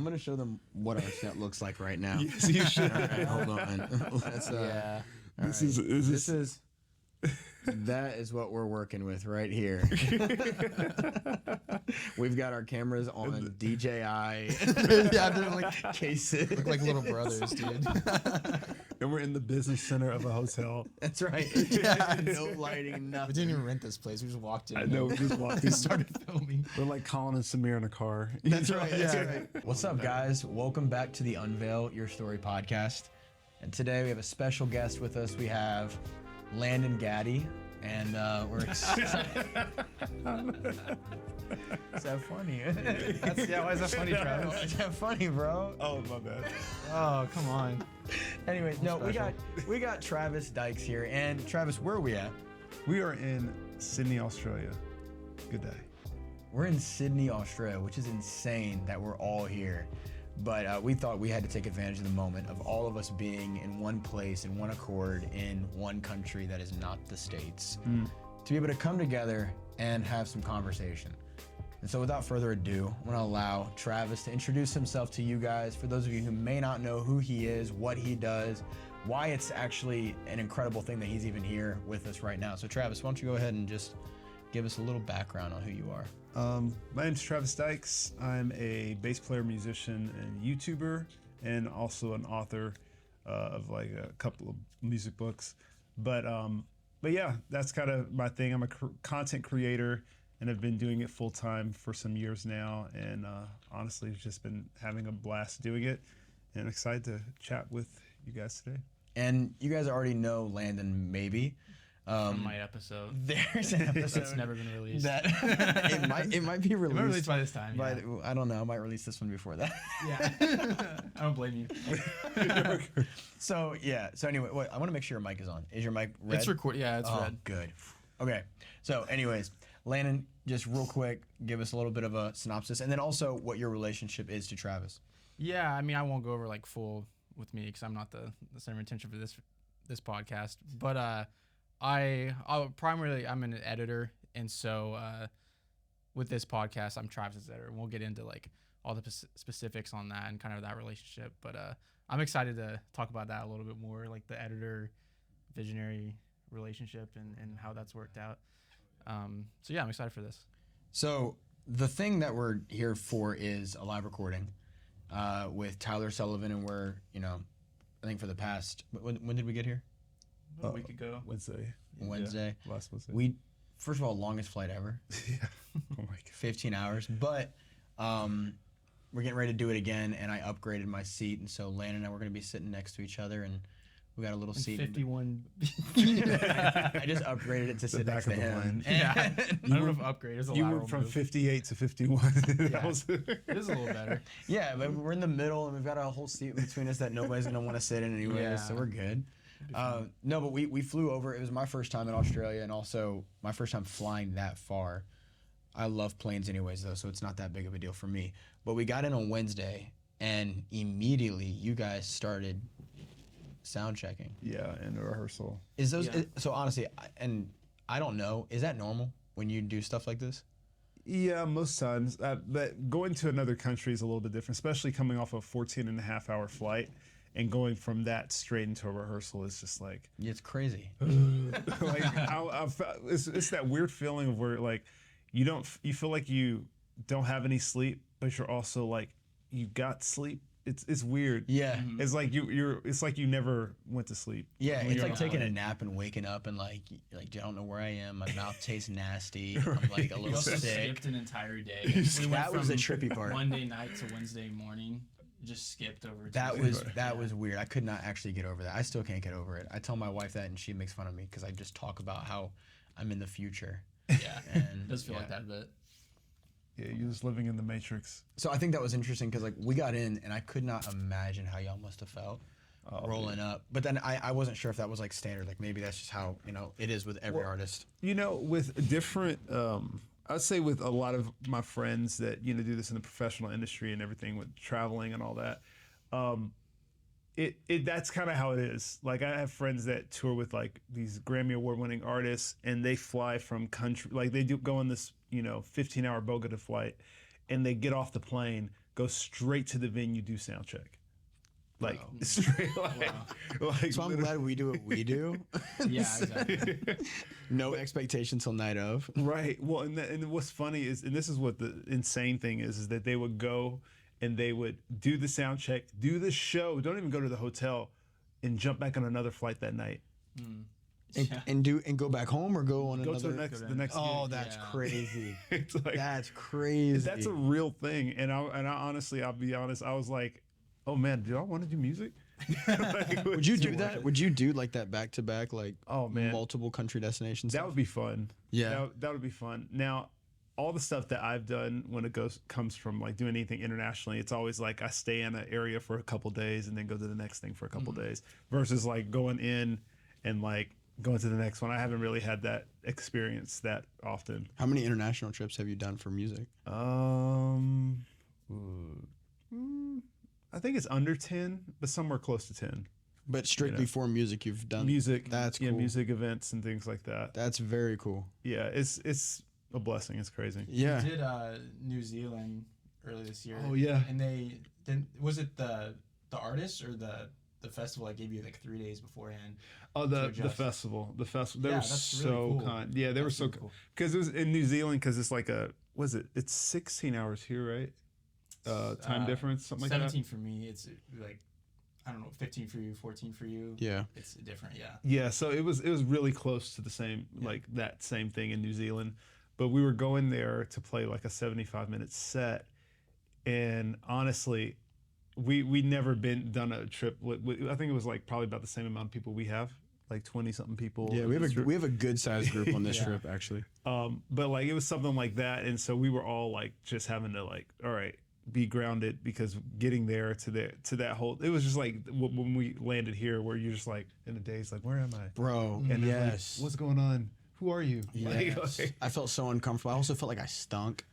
I'm gonna show them what our set looks like right now. Yes, you should. All right, hold on. Let's, Yeah. this is that is what we're working with right here. We've got our cameras on DJI. Yeah, they're like cases. Look like little brothers, dude. And we're in the business center of a hotel. That's right. Yeah, no lighting, We nothing. didn't even rent this place. We just walked in. I know, we just walked in. Started filming. We're like Colin and Samir in a car. That's right. That's right. What's up, guys? Welcome back to the Unveil Your Story podcast. And today we have a special guest with us. We have Landon, Gaddy, and we're excited. Is that funny? Why is that funny, Travis? Is that funny, bro? Oh, my bad. Oh, come on. Anyway, no, we got Travis Dykes here. And Travis, where are we at? We are in Sydney, Australia. Good day. We're in Sydney, Australia, which is insane that we're all here. But we thought we had to take advantage of the moment of all of us being in one place, in one accord, in one country that is not the States, to be able to come together and have some conversation. And so without further ado, I'm gonna allow Travis to introduce himself to you guys. For those of you who may not know who he is, what he does, why it's actually an incredible thing that he's even here with us right now. So Travis, why don't you go ahead and just give us a little background on who you are. My name's Travis Dykes. I'm a bass player, musician, and YouTuber, and also an author of like a couple of music books. But yeah, that's kind of my thing. I'm a content creator, and I've been doing it full time for some years now. And honestly, I've just been having a blast doing it, and excited to chat with you guys today. And you guys already know Landon, maybe. From my episode. There's an episode That's never been released. that it might be released. It might be released by this time. But Yeah. I don't know. I might release this one before that. Yeah. I don't blame you. So yeah. So anyway, wait, I want to make sure your mic is on. Is your mic red? It's recorded. Yeah, it's red. Good. Okay. So anyways, Landon, just real quick, give us a little bit of a synopsis, and then also what your relationship is to Travis. Yeah, I mean, I won't go over like full with me because I'm not the center of attention for this podcast. But I'll primarily I'm an editor, and so with this podcast, I'm Travis's editor, and we'll get into like all the specifics on that and kind of that relationship. But I'm excited to talk about that a little bit more, like the editor visionary relationship and how that's worked out. So yeah, I'm excited for this. So the thing that we're here for is a live recording with Tyler Sullivan, and we're I think for the past when did we get here? A week ago. Wednesday. Yeah, Last Wednesday. We first of all, longest flight ever. Yeah. Oh my God. 15 hours. But we're getting ready to do it again, and I upgraded my seat, and so Landon and I were going to be sitting next to each other, and we got a little seat. 51. I just upgraded it to sit next to him. Yeah. I don't know if upgrade is a You lateral went from move. 58 to 51. Yeah. It is a little better. Yeah, but we're in the middle, and we've got a whole seat between us that nobody's going to want to sit in anyway, Yeah. so we're good. No, but we flew over. It was my first time in Australia, and also my first time flying that far. I love planes anyways, though, so it's not that big of a deal for me. But we got in on Wednesday, and immediately you guys started sound checking. Yeah, and a rehearsal. So honestly, and I don't know, is that normal when you do stuff like this? Yeah, most times. But going to another country is a little bit different, especially coming off a 14-and-a-half-hour flight. And going from that straight into a rehearsal is just like It's crazy. like it's that weird feeling of where like you feel like you don't have any sleep, but you're also like you got sleep. It's weird. Yeah. It's like it's like you never went to sleep. Yeah, when it's you're like on taking a flight. nap and waking up and like I don't know where I am. My mouth tastes nasty. I'm like a We little also sick. skipped an entire day. We went That was the from trippy part. Monday night to Wednesday morning. Just skipped over. That Tuesday. was weird. I could not actually get over that. I still can't get over it. I tell my wife that, and she makes fun of me because I just talk about how I'm in the future. Yeah, And it does feel yeah. like that a bit. Yeah, you're just living in the Matrix. So I think that was interesting because like we got in, and I could not imagine how y'all must have felt rolling up. But then I wasn't sure if that was like standard. Like maybe that's just how it is with every artist. With different, I'd say with a lot of my friends that do this in the professional industry and everything with traveling and all that, that's kind of how it is. Like I have friends that tour with like these Grammy Award-winning artists, and they fly from country, like they do go on this 15-hour Bogota flight, and they get off the plane. go straight to the venue, do sound check. Like straight, like So I'm glad we do what we do. Yeah, exactly. No expectation till night of. Right. Well, and what's funny is, and this is what the insane thing is that they would go and they would do the sound check, do the show, don't even go to the hotel, and jump back on another flight that night. And go back home or go on Go another. to the next. Oh, gig. that's Yeah. crazy. It's like, That's crazy. that's a real thing. And I honestly, I'll be honest, I was like, oh man, do I want to do music? Like, Would you do that? Would you do like that back to back, like Oh, man. multiple country destinations? That would be fun. Yeah. That would be fun. Now, all the stuff that I've done when it comes from like doing anything internationally, it's always like I stay in an area for a couple days and then go to the next thing for a couple days versus like going in and like going to the next one. I haven't really had that experience that often. How many international trips have you done for music? I think it's under 10, but somewhere close to 10. But strictly for music, you've done Music. That's cool. Yeah, music events and things like that. That's very cool. Yeah, it's a blessing. It's crazy. Yeah. We did New Zealand earlier this year. Oh, yeah. And they didn't. Was it the artist or the festival that gave you like 3 days beforehand? Oh, to the adjust? festival. They Yeah, were that's really so cool. kind. Yeah, they were That's so really cool. cool. Because it was in New Zealand. Because it's like it's 16 hours here, right? Time difference, something like 17 for me. It's like, I don't know, 15 for you, 14 for you. Yeah. It's different, yeah. that. Yeah, so it was really close to the same, like that same thing in New Zealand. But we were going there to play like a 75-minute set, and honestly, we never done a trip. I think it was like probably about the same amount of people we have, like 20-something people. Yeah, we have a good sized group on this Yeah. trip actually. But like it was something like that, and so we were all like just having to like, all right, be grounded, because getting there to that whole, it was just like when we landed here, where you're just like in a daze, like, where am I? Bro, And then, like, yes. what's going on? Who are you? Yes. I felt so uncomfortable. I also felt like I stunk.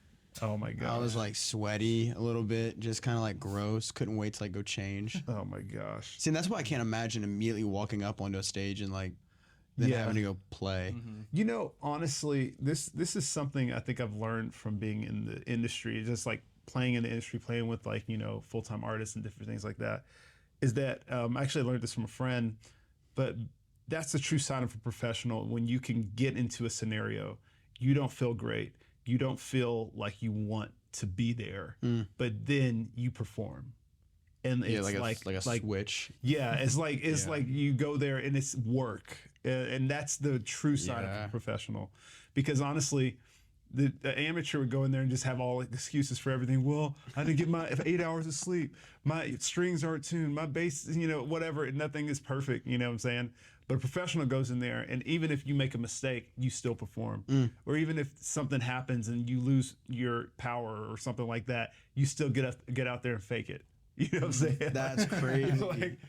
Oh my god. I was like sweaty a little bit, just kind of like gross. Couldn't wait to like go change. Oh my gosh. See, and that's why I can't imagine immediately walking up onto a stage and like then Yeah. having to go play. You know, honestly, this is something I think I've learned from being in the industry, just like playing in the industry, playing with like, you know, full-time artists and different things like that, is that I actually learned this from a friend, but that's the true sign of a professional. When you can get into a scenario, you don't feel great. You don't feel like you want to be there, but then you perform. And Yeah, it's like a switch. yeah, it's like you go there and it's work, and that's the true side of Yeah. a professional. Because honestly, the amateur would go in there and just have all excuses for everything. Well, I didn't get my 8 hours of sleep. My strings aren't tuned. My bass, you know, whatever. Nothing is perfect. You know what I'm saying? But a professional goes in there, and even if you make a mistake, you still perform. Or even if something happens and you lose your power or something like that, you still get out there and fake it. You know what I'm saying? That's crazy. Like,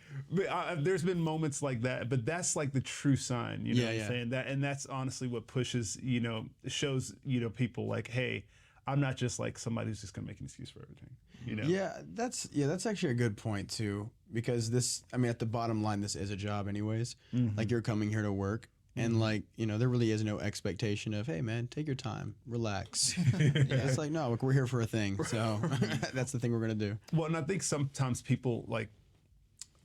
there's been moments like that, but that's like the true sign. You know what I'm saying? And that's honestly what pushes, you know, shows, you know, people like, hey, I'm not just like somebody who's just gonna make an excuse for everything. You know? Yeah, that's actually a good point too, because this, I mean, at the bottom line, this is a job anyways. Like, you're coming here to work, and like, you know, there really is no expectation of, hey man, take your time, relax. It's like, no, look, we're here for a thing, so that's the thing we're gonna do. Well, and I think sometimes people like,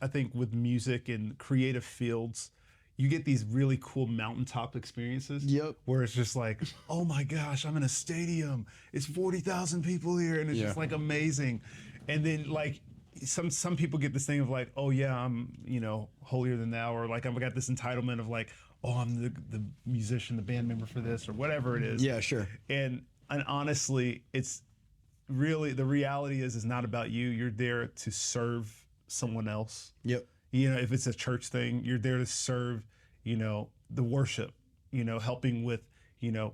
I think with music and creative fields, you get these really cool mountaintop experiences. Yep. Where it's just like, oh my gosh, I'm in a stadium. It's 40,000 people here, and it's just like amazing. And then like some people get this thing of like, oh yeah, I'm, you know, holier than thou, or like I've got this entitlement of like, oh, I'm the musician, the band member for this, or whatever it is. Yeah, sure. And honestly, it's really, the reality is not about you. You're there to serve someone else. Yep. You know, if it's a church thing, you're there to serve, you know, the worship, you know, helping with, you know,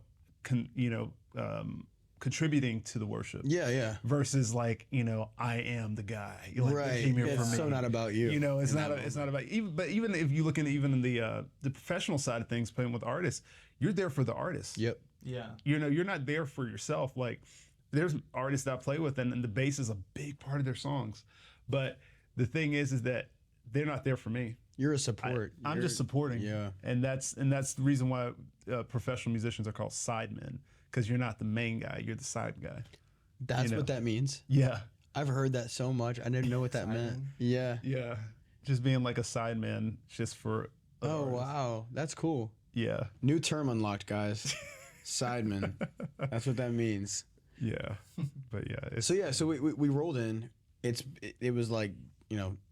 contributing to the worship. Yeah. Versus like, you know, I am the guy. You're like, Right. They came here for It's me. so not about you. You know, it's in not. that It's not about even. But even if you look in the professional side of things, playing with artists, you're there for the artist. Yep. Yeah. You know, you're not there for yourself. Like, there's artists that I play with, and the bass is a big part of their songs. But the thing is that they're not there for me. You're a support. I'm You're- just supporting. Yeah. And that's the reason why professional musicians are called sidemen, because you're not the main guy, you're the side guy. That's you know. what that means. Yeah. I've heard that so much. I didn't know what that meant. Sideman? Yeah. Yeah, just being like a sideman, just for. other Oh, artists. wow. That's cool. Yeah, New term unlocked, guys. Sideman. That's what that means. yeah, but yeah. It's, So we rolled in. It was like,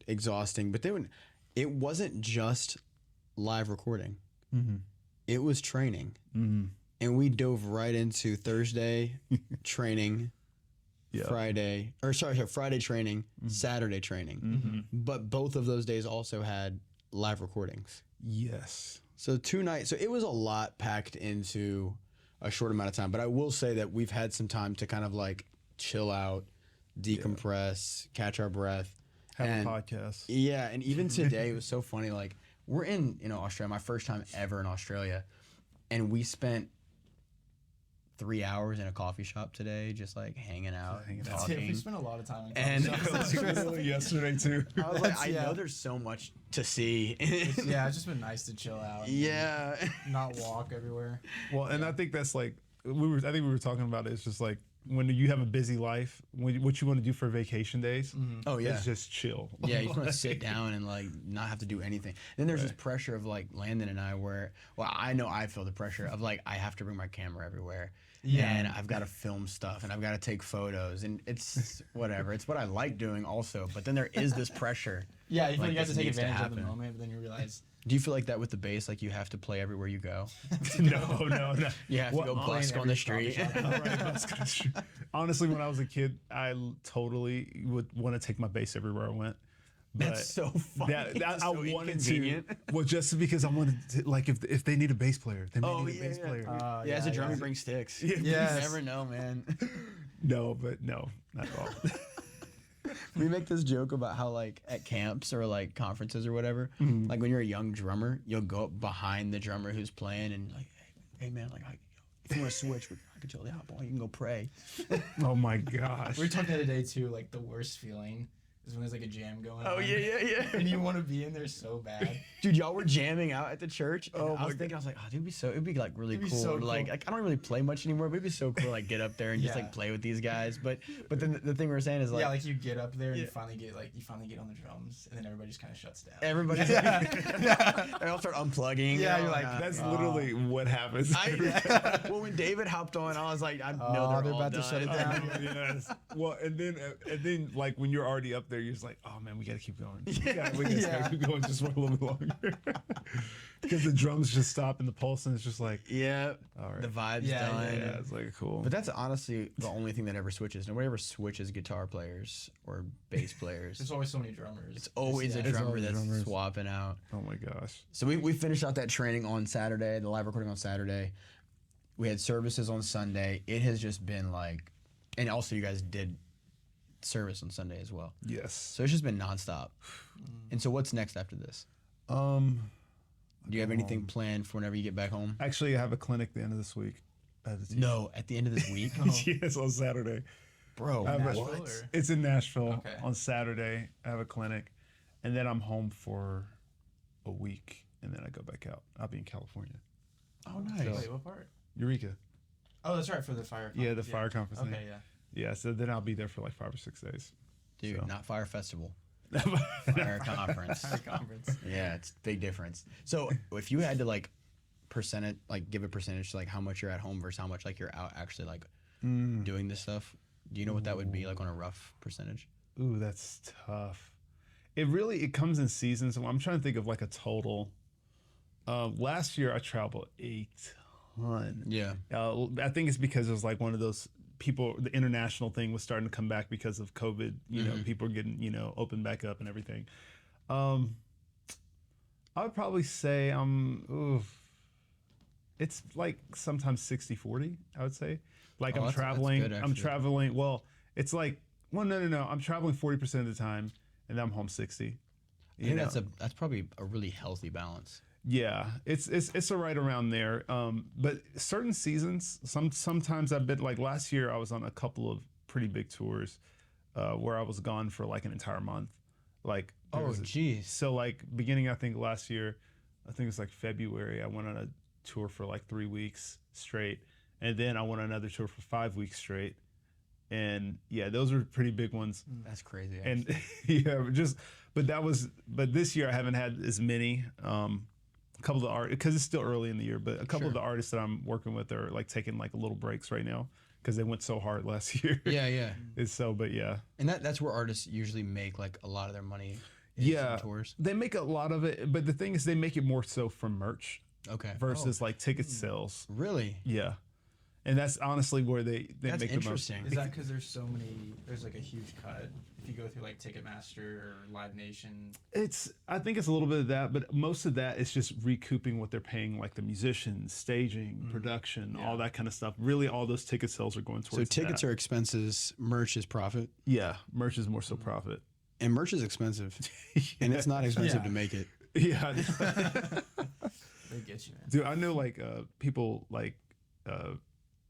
exhausting, but it wasn't just live recording. Mm-hmm. It was training. Mm-hmm. And we dove right into Thursday training, Yeah. Friday training, Saturday training. Mm-hmm. But both of those days also had live recordings. Yes. So 2 nights. So it was a lot packed into a short amount of time. But I will say that we've had some time to kind of like chill out, decompress, catch our breath. Have a podcast. Yeah, and even today it was so funny. Like we're in Australia, my first time ever in Australia, and we spent 3 hours in a coffee shop today, just like hanging out, hanging out. Yeah, talking. we spent a lot of time in And- coffee shops. Literally yesterday too. I was like, I Yeah. know there's so much to see. Yeah, it's just been nice to chill out. and Yeah. not walk everywhere. Well, and I think that's like I think we were talking about it. It's just like when you have a busy life, what you want to do for vacation days, Oh yeah. is just chill. Yeah, you just want to sit down and like not have to do anything. Then there's this pressure of like Landon and I I know I feel the pressure of like I have to bring my camera everywhere. Yeah. And I've got to film stuff and I've got to take photos and it's whatever. It's what I like doing also, but then there is this pressure. Yeah, you feel like you have this to take needs to advantage of the happen. moment, but then you realize Do you feel like that with the bass? Like you have to play everywhere you go? No. You have to go Well, busk on the street. Honestly, when I was a kid, I totally would want to take my bass everywhere I went. But That's so funny. I So wanted to. inconvenient. Well, just because I wanted to, like, if they need a bass player, they may need a bass player. Yeah, as a drummer, bring sticks. Yeah. You Yes. never know, man. No, not at all. We make this joke about how like at camps or like conferences or whatever, like when you're a young drummer, you'll go up behind the drummer who's playing and like, hey man, like if you want to switch, I could totally hop on. You can go pray. Oh my gosh. we were talking the other day too. Like the worst feeling is when there's like a jam going on. yeah. And you want to be in there so bad. Dude, y'all were jamming out at the church. And Oh I my was thinking, I was like, oh, dude, it'd be like really It'd be cool. so to, like, cool. I don't really play much anymore, but it'd be so cool to like get up there and just Yeah. like play with these guys. But then the thing we were saying is like, Yeah, like you get up there and Yeah. you finally get on the drums, and then everybody just kind of shuts down. everybody's they all start unplugging. Yeah, you know, you're like, and, That's literally what happens. well, when David hopped on, I was like, I know Oh, they're they're all about to shut it done. down. Yes. Well, and then like when you're already up there, you're just like, oh man, we gotta keep going. We gotta Yeah. keep going just for a little bit longer. Because the drums just stop and the pulse, and it's just like, Yeah, all right. the vibe's Yeah, done. yeah, it's like cool. But that's honestly the only thing that ever switches. Nobody ever switches guitar players or bass players. There's always so many drummers. It's always a Yeah, drummer always that's drummers. swapping out. Oh my gosh. So we finished out that training on Saturday, the live recording on Saturday. We had services on Sunday. It has just been like, and also you guys did service on Sunday as well. Yes. So it's just been nonstop. And so what's next after this? Do you have anything planned for whenever you get back home? Actually, I have a clinic the end of this week. No, at the end of this week? Yes, on Saturday. Bro, I have a- Nashville, or- It's in Nashville. Okay. On Saturday, I have a clinic, and then I'm home for a week, and then I go back out. I'll be in California. Oh, nice. Wait, what part? Eureka. Oh, that's right, for the fire. Yeah, the fire conference. Okay, thing. yeah. Yeah, so then I'll be there for like 5 or 6 days. Dude, So. not Fire Festival. Fire Conference. Fire conference. Yeah, it's a big difference. So if you had to like give a percentage to like how much you're at home versus how much like you're out actually like doing this stuff, do you know what that would be like on a rough percentage? Ooh, that's tough. It comes in seasons. So I'm trying to think of like a total. Last year I traveled a ton. Yeah. I think it's because it was like one of those people, the international thing was starting to come back because of COVID. You know, people are getting, open back up and everything. I would probably say it's like sometimes 60-40, I would say. Like Oh, I'm that's traveling, good, I'm actually. traveling, well, it's like, no. I'm traveling 40% of the time and then I'm home 60. I think that's probably a really healthy balance. Yeah, it's right around there. But certain seasons, sometimes I've been like last year I was on a couple of pretty big tours where I was gone for like an entire month. Like there was geez. so like beginning I think last year, I think it was like February, I went on a tour for like 3 weeks straight, and then I went on another tour for 5 weeks straight, And yeah, those are pretty big ones. That's crazy. And yeah, but this year I haven't had as many. A couple of the art, because it's still early in the year, but a couple of the artists that I'm working with are like taking like little breaks right now because they went so hard last year. Yeah. It's so, but yeah. And that's where artists usually make like a lot of their money. Tours. They make a lot of it, but the thing is they make it more so from merch. Okay. Versus like ticket sales. Really? Yeah. And that's honestly where they that's make interesting. the most. Is that because there's like a huge cut if you go through like Ticketmaster or Live Nation? I think it's a little bit of that, but most of that is just recouping what they're paying, like the musicians, staging, production, all that kind of stuff. Really, all those ticket sales are going towards. So tickets are expenses, merch is profit. Yeah, merch is more so profit. And merch is expensive, and it's not expensive to make it. Yeah, They get you, man. dude. I know like people like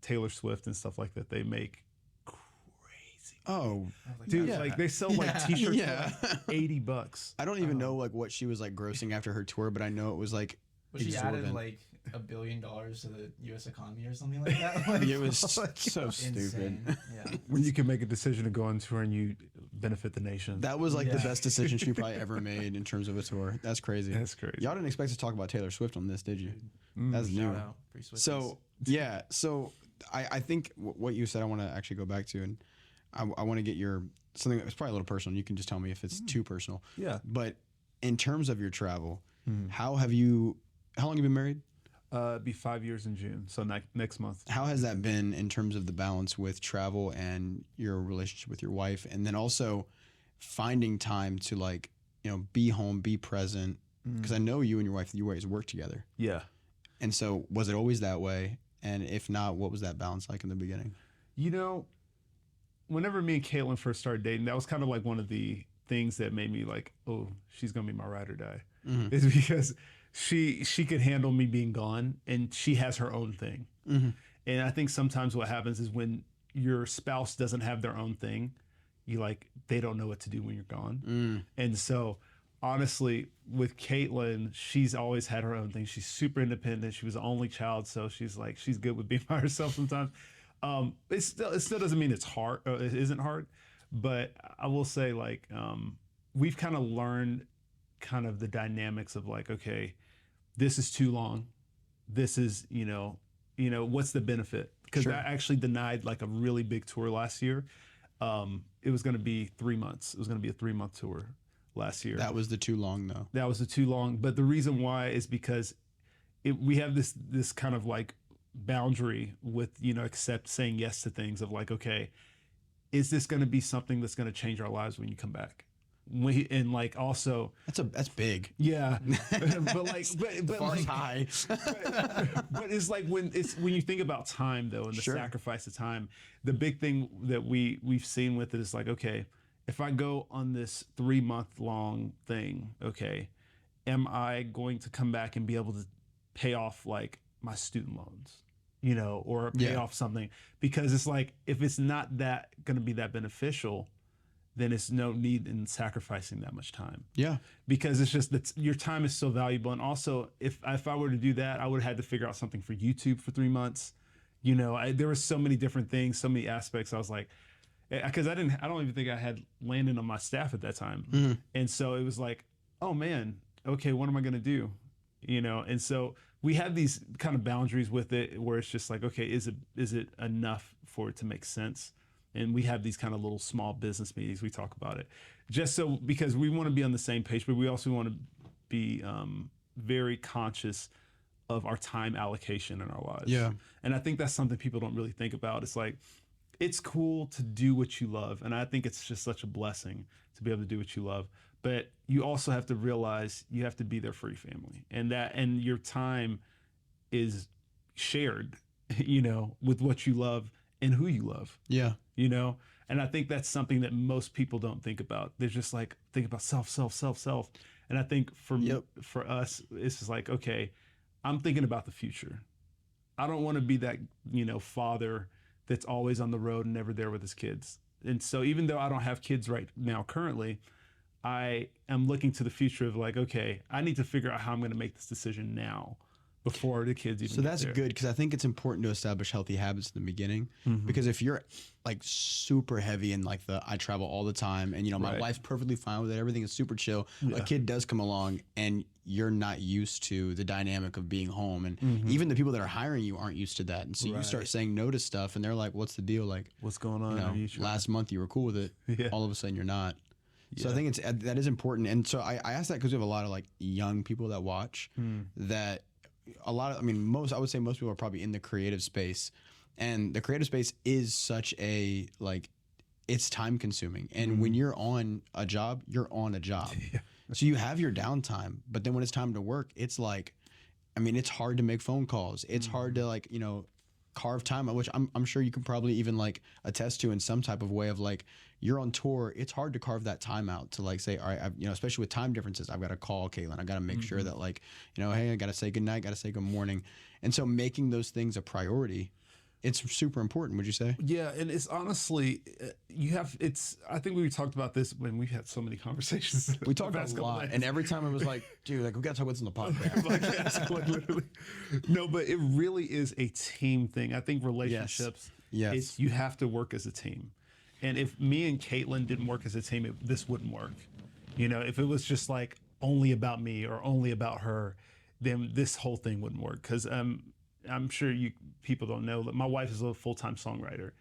Taylor Swift and stuff like that. They make crazy. Oh, dude, like they sell like t-shirts for like $80. I don't even know like what she was like grossing after her tour, but I know it was like But she exorbitant. added like $1 billion to the U.S. economy or something like that. Like, It was so stupid. insane. Yeah. When you can make a decision to go on tour and you benefit the nation. That was like the best decision she probably ever made in terms of a tour. That's crazy. That's crazy. Y'all didn't expect to talk about Taylor Swift on this, did you? That's new. Shout out, free Swifties. So yeah, so I think what you said I want to actually go back to, and I want to get your something that's probably a little personal. You can just tell me if it's too personal. Yeah. But in terms of your travel, how long have you been married? It'd be 5 years in June, so next month. How has that been in terms of the balance with travel and your relationship with your wife, and then also finding time to like be home, be present? Because I know you and your wife, you guys work together. Yeah. And so, was it always that way? And if not, what was that balance like in the beginning? Whenever me and Caitlin first started dating, that was kind of like one of the things that made me like, oh, she's gonna be my ride or die. Is because she could handle me being gone, and she has her own thing. And I think sometimes what happens is when your spouse doesn't have their own thing, they don't know what to do when you're gone. And so honestly, with Caitlin, she's always had her own thing. She's super independent. She was the only child, so she's good with being by herself sometimes. It still doesn't mean it's hard. It isn't hard, but I will say we've kind of learned kind of the dynamics of like, okay, this is too long. This is what's the benefit? Because I actually denied like a really big tour last year. It was going to be 3 months. It was going to be a 3-month tour last year. That was the too long, though. That was the too long. But the reason why is because we have this kind of like boundary with, accept saying yes to things of like, okay, is this going to be something that's going to change our lives when you come back? And like also that's big. Yeah. but Bar's high. but it's like when you think about time though, and the sacrifice of time, the big thing that we've seen with it is like, okay, if I go on this 3-month long thing, okay, am I going to come back and be able to pay off like my student loans, or pay off something? Because it's like, if it's not that going to be that beneficial, then it's no need in sacrificing that much time. Yeah. Because it's just that your time is so valuable. And also, if I were to do that, I would have had to figure out something for YouTube for 3 months. There were so many different things, so many aspects. I was like, because I don't even think I had Landon on my staff at that time. And so it was like, oh man, okay, what am I going to do? And so we have these kind of boundaries with it where it's just like, okay, is it enough for it to make sense? And we have these kind of little small business meetings. We talk about it just so, because we want to be on the same page, but we also want to be very conscious of our time allocation in our lives. Yeah. And I think that's something people don't really think about. It's like, it's cool to do what you love. And I think it's just such a blessing to be able to do what you love. But you also have to realize you have to be there for your family, and your time is shared, with what you love and who you love. Yeah. And I think that's something that most people don't think about. They're just like, think about self. And I think for us, it's just like, okay, I'm thinking about the future. I don't want to be that, father that's always on the road and never there with his kids. And so even though I don't have kids right now currently, I am looking to the future of like, okay, I need to figure out how I'm going to make this decision now before the kids even So get that's there. good because I think it's important to establish healthy habits in the beginning. Because if you're like super heavy in like I travel all the time and my Right. wife's perfectly fine with it, everything is super chill. A kid does come along and you're not used to the dynamic of being home, and even the people that are hiring you aren't used to that. And so you start Right. saying no to stuff, and they're like, "What's the deal?" Like, What's going on? Are you trying- last month you were cool with it, Yeah. all of a sudden you're not. So I Yeah. think that is important. And so I asked that because we have a lot of like young people that watch that I would say most people are probably in the creative space, and the creative space is such a like, it's time consuming. And when you're on a job, you're on a job. So you have your downtime, but then when it's time to work, it's like, it's hard to make phone calls. It's hard to like, carve time out, which I'm sure you can probably even like attest to in some type of way of like, you're on tour. It's hard to carve that time out to like say, all right, especially with time differences, I've got to call Caitlin. I got to make sure that like, hey, I got to say good night, got to say good morning. And so making those things a priority, it's super important, would you say? Yeah, and it's honestly, I think we talked about this when we've had so many conversations. We talked the past a couple lot, days. and every time it was like, dude, like we got to talk about this on the podcast. Like, yes, like, literally. No, but it really is a team thing. I think relationships, Yes. you have to work as a team. And if me and Caitlin didn't work as a team, this wouldn't work. If it was just like only about me or only about her, then this whole thing wouldn't work. Because I'm sure people don't know that my wife is a full-time songwriter,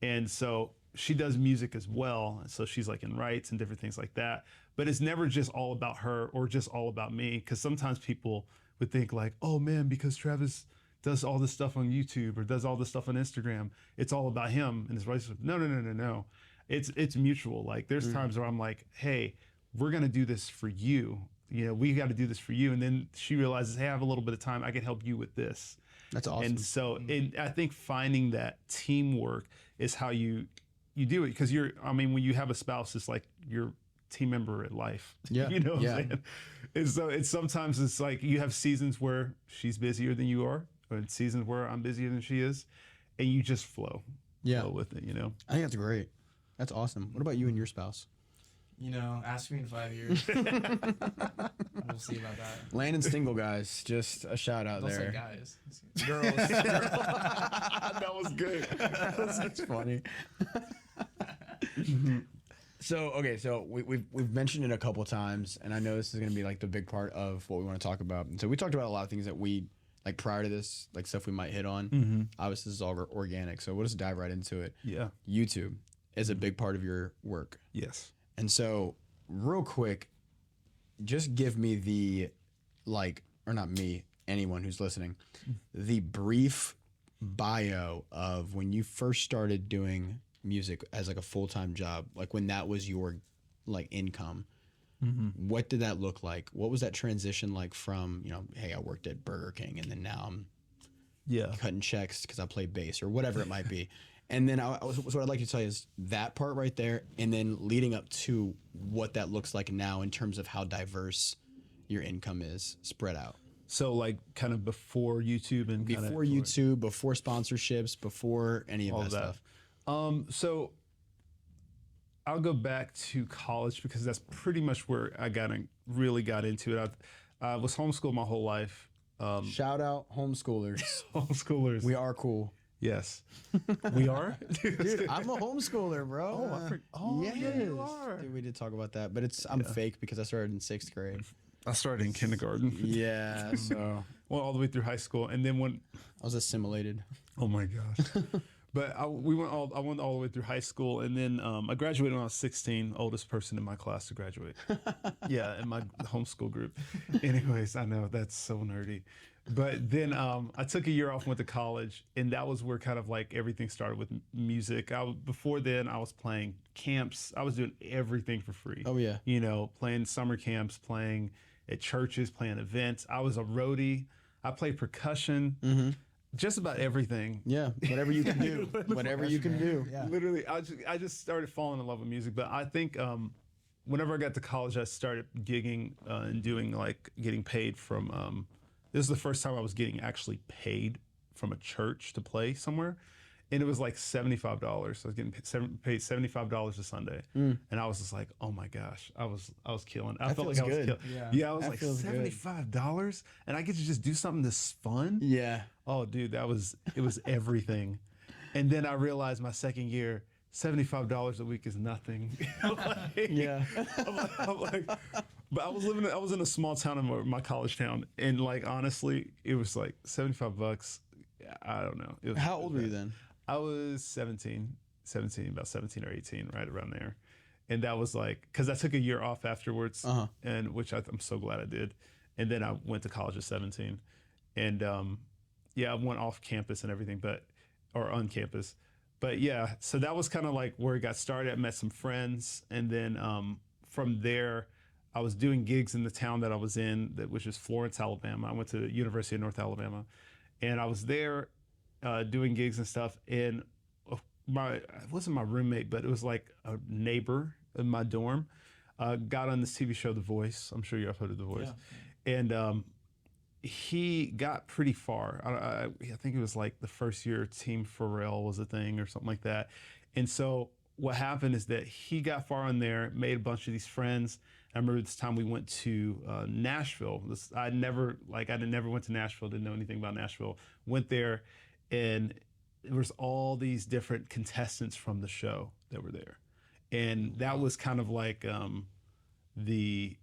and so she does music as well. And so she's like in rights and different things like that. But it's never just all about her or just all about me, because sometimes people would think like, oh man, because Travis does all this stuff on YouTube or does all this stuff on Instagram, it's all about him and his relationship. No. It's mutual. Like there's times where I'm like, hey, we're gonna do this for you. We got to do this for you. And then she realizes, hey, I have a little bit of time. I can help you with this. That's awesome. And so I think finding that teamwork is how you do it. Because when you have a spouse, it's like your team member at life. Yeah. You know what I'm saying? And so sometimes it's like you have seasons where she's busier than you are, or seasons where I'm busier than she is, and you just flow with it, I think that's great. That's awesome. What about you and your spouse? Ask me in 5 years. We'll see about that. Landon's single, guys. Just a shout out Don't say there. guys. Girls. That was good. That's funny. So we've mentioned it a couple times, and I know this is going to be like the big part of what we want to talk about. And so we talked about a lot of things that we like prior to this, like stuff we might hit on. Obviously, this is all organic, so we'll just dive right into it. Yeah. YouTube is a big part of your work. Yes. And so, real quick, just give me the, or not me, anyone who's listening, the brief bio of when you first started doing music as like a full-time job, like when that was your like income. What did that look like? What was that transition like from, hey, I worked at Burger King and then now I'm cutting checks because I play bass or whatever it might be. And then what I'd like to tell you is that part right there, and then leading up to what that looks like now in terms of how diverse your income is spread out. So like kind of before YouTube and Before YouTube, before sponsorships, before any of all that stuff. So I'll go back to college because that's pretty much where I really got into it. I was homeschooled my whole life. Shout out homeschoolers. Homeschoolers. We are cool. Yes. We are? Dude, I'm a homeschooler, bro. Yeah, you are. Dude, we did talk about that, but I'm fake because I started in 6th grade. I started in kindergarten. Yeah, so Went all the way through high school, and then when I was assimilated. oh my gosh. But I went all the way through high school, and then I graduated when I was 16, oldest person in my class to graduate. Yeah, in my homeschool group. Anyways, I know that's so nerdy. But then I took a year off, went to college, and that was where kind of like everything started with music. Before then, I was playing camps. I was doing everything for free. Oh, yeah. Playing summer camps, playing at churches, playing events. I was a roadie. I played percussion. Just about everything. Yeah, whatever you can do. Whatever you can do. Yeah. Literally, I just started falling in love with music. But I think whenever I got to college, I started gigging and getting paid from. This is the first time I was getting actually paid from a church to play somewhere, and it was like $75. I was getting paid $75 a Sunday, and I was just like, oh my gosh, I was killing. I felt like I was good. killing. Yeah, I was That like feels good. $75, and I get to just do something that's fun. Yeah. Oh, dude, it was everything. And then I realized my second year, $75 a week is nothing. Like, Yeah. I'm like, but I was in a small town in my college town, and like honestly, it was like $75. I don't know. It was, How old were you then? I was 17, about 17 or 18, right around there. And that was like, because I took a year off afterwards, and which I'm so glad I did. And then I went to college at 17, and yeah, I went off campus and everything, or on campus. But yeah, so that was kind of like where it got started. I met some friends, and then from there, I was doing gigs in the town that I was in, which is Florence, Alabama. I went to the University of North Alabama, and I was there doing gigs and stuff. And it wasn't my roommate, but it was like a neighbor in my dorm. Got on this TV show, The Voice. I'm sure you've heard of The Voice. Yeah. And he got pretty far. I think it was like the first year Team Pharrell was a thing or something like that. And so what happened is that he got far on there, made a bunch of these friends. I remember this time we went to Nashville. I never went to Nashville, didn't know anything about Nashville. Went there, and there was all these different contestants from the show that were there. And that was kind of like the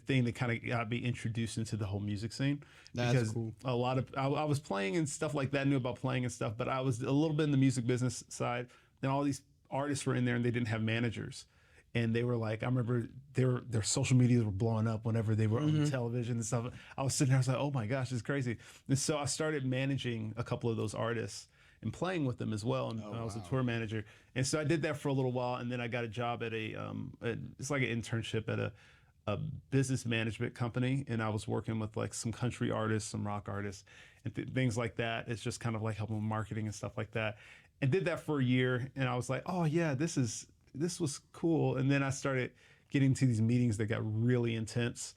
thing that kind of got me introduced into the whole music scene. That's because cool. A lot of I was playing and stuff like that, knew about playing and stuff, but I was a little bit in the music business side. Then all these artists were in there and they didn't have managers. And they were like, I remember their social medias were blowing up whenever they were on television and stuff. I was sitting there, I was like, oh my gosh, it's crazy. And so I started managing a couple of those artists and playing with them as well. And I was a tour manager. And so I did that for a little while. And then I got a job at it's like an internship at a business management company. And I was working with like some country artists, some rock artists, and things like that. It's just kind of like helping with marketing and stuff like that. And did that for a year. And I was like, oh yeah, this was cool. And then I started getting to these meetings that got really intense,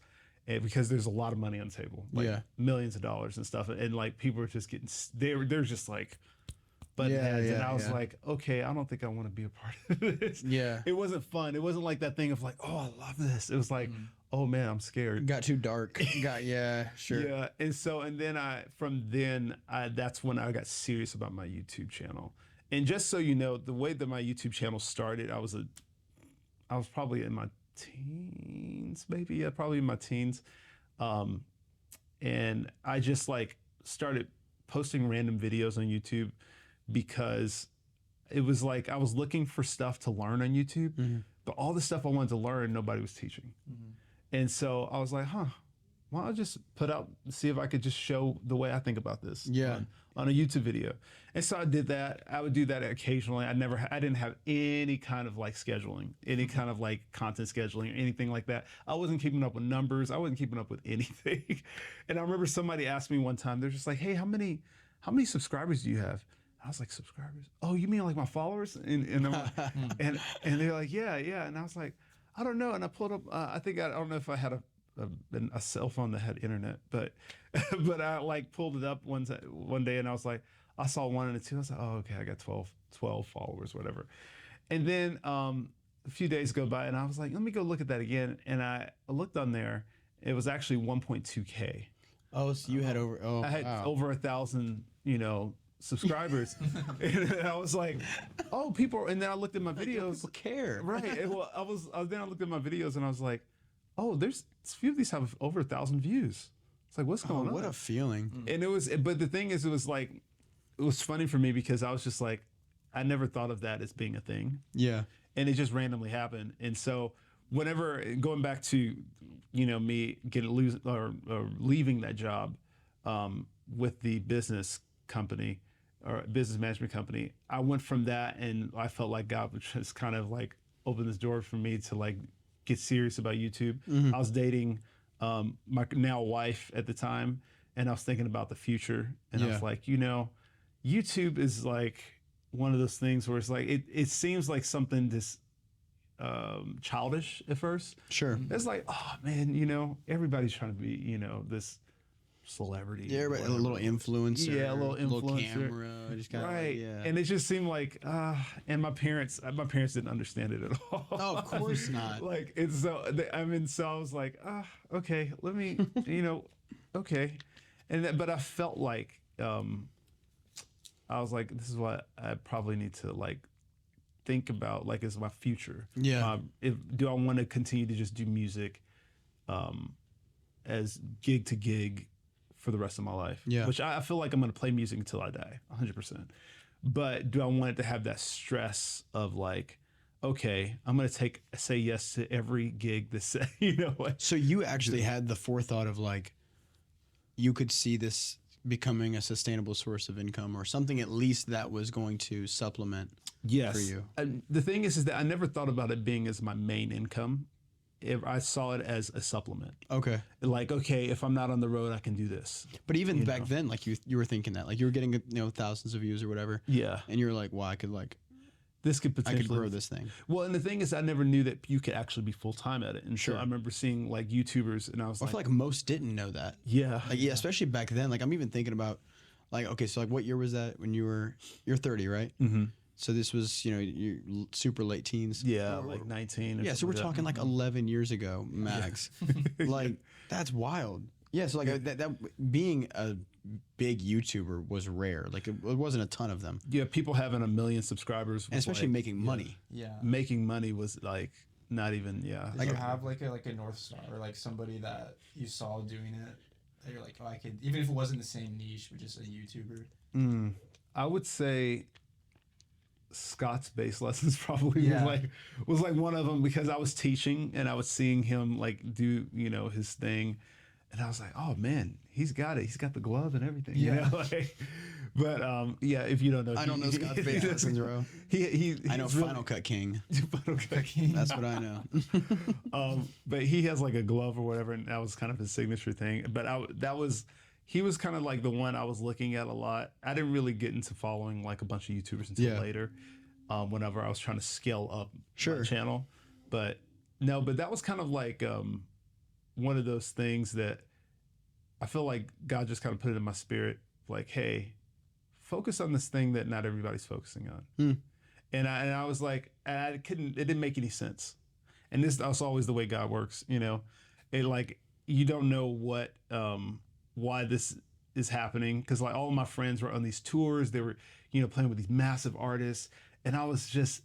because there's a lot of money on the table, like millions of dollars and stuff. And like people were just getting, they're just like button heads. And I was like, okay, I don't think I want to be a part of this. Yeah. It wasn't fun. It wasn't like that thing of like, oh, I love this. It was like, oh man, I'm scared. Got too dark. Yeah, sure. Yeah. And then that's when I got serious about my YouTube channel. And just so you know, the way that my YouTube channel started, I was probably in my teens, maybe. Yeah, probably in my teens. And I just like started posting random videos on YouTube because it was like I was looking for stuff to learn on YouTube, but all the stuff I wanted to learn, nobody was teaching. And so I was like, why don't I just see if I could just show the way I think about this on a YouTube video. And so I did that. I would do that occasionally. I didn't have any kind of like scheduling, any kind of like content scheduling or anything like that. I wasn't keeping up with numbers. I wasn't keeping up with anything. And I remember somebody asked me one time, they're just like, hey, how many subscribers do you have? I was like, subscribers? Oh, you mean like my followers? And I'm like, and they're like, yeah. And I was like, I don't know. And I pulled up, I don't know if I had a cell phone that had internet, but I like pulled it up one day and I was like, I saw 1 and a 2. I was like, oh, okay, I got 12 followers, whatever. And then a few days go by and I was like, let me go look at that again. And I looked on there. It was actually 1.2K. Oh, so you had I had over 1,000, subscribers. And I was like, oh, people. And then I looked at my videos. People care. Right. Well, then I looked at my videos and I was like, oh, there's a few of these have over 1,000 views. It's like, what's going on? What a feeling. And but the thing is, it was funny for me because I was just like, I never thought of that as being a thing. Yeah. And it just randomly happened. And so whenever, going back to, me leaving that job with the business company or business management company, I went from that and I felt like God would just kind of like open this door for me to like get serious about YouTube. I was dating my now wife at the time, and I was thinking about the future, and I was like, YouTube is like one of those things where it's like it seems like something this childish at first. Sure. It's like, oh man, everybody's trying to be, this celebrity. Yeah, or right. A whatever. little influencer. Yeah, a little influencer. camera. Just kind of Right. yeah. And it just seemed like, and my parents didn't understand it at all. Oh, of course not. Like, it's so, so I was like, okay, let me, okay. But I felt like, I was like, this is what I probably need to like think about, like, as my future. Yeah. Do I want to continue to just do music as gig to gig for the rest of my life? Yeah. Which I feel like I'm going to play music until I die, 100%. But do I want it to have that stress of like, okay, I'm going to say yes to every gig this, what? So you actually had the forethought of like, you could see this becoming a sustainable source of income or something at least that was going to supplement Yes. for you. And the thing is that I never thought about it being as my main income. I saw it as a supplement. Okay. Like, okay, if I'm not on the road, I can do this. But even back then, like you were thinking that, like you were getting thousands of views or whatever. Yeah. And you were like, well, I could potentially grow this thing. Well, and the thing is, I never knew that you could actually be full time at it. And so I remember seeing like YouTubers, and I was I like, feel like most didn't know that. yeah, Like yeah, especially back then. Like I'm even thinking about, like okay, so like what year was that when you're 30, right? Mm-hmm. So this was you're super late teens. yeah, like 19. Or Yeah, so we're something talking like 11 years ago, max. Like that's wild. Yeah, so like that being a big YouTuber was rare. Like it wasn't a ton of them, yeah, people having 1 million subscribers, and especially like, making money. Yeah. making money was like not even Did you have like a North Star or like somebody that you saw doing it that you're like, oh, I could, even if it wasn't the same niche, but just a YouTuber? I would say Scott's bass lessons probably Yeah. was like one of them, because I was teaching and I was seeing him like do his thing, and I was like, oh man, he's got it. He's got the glove and everything. Yeah. But yeah, if you don't know, I don't know Scott's bass lessons, bro. I know he's really- Final Cut King. Final Cut King. That's what I know. But he has like a glove or whatever, and that was kind of his signature thing. But he was kind of like the one I was looking at a lot. I didn't really get into following like a bunch of YouTubers until later, whenever I was trying to scale up my channel. But no, but that was kind of like one of those things that I feel like God just kind of put it in my spirit, like, hey, focus on this thing that not everybody's focusing on. And I was like, it didn't make any sense. And that's always the way God works, it like, you don't know what, why this is happening. Cause like all of my friends were on these tours, they were, playing with these massive artists, and I was just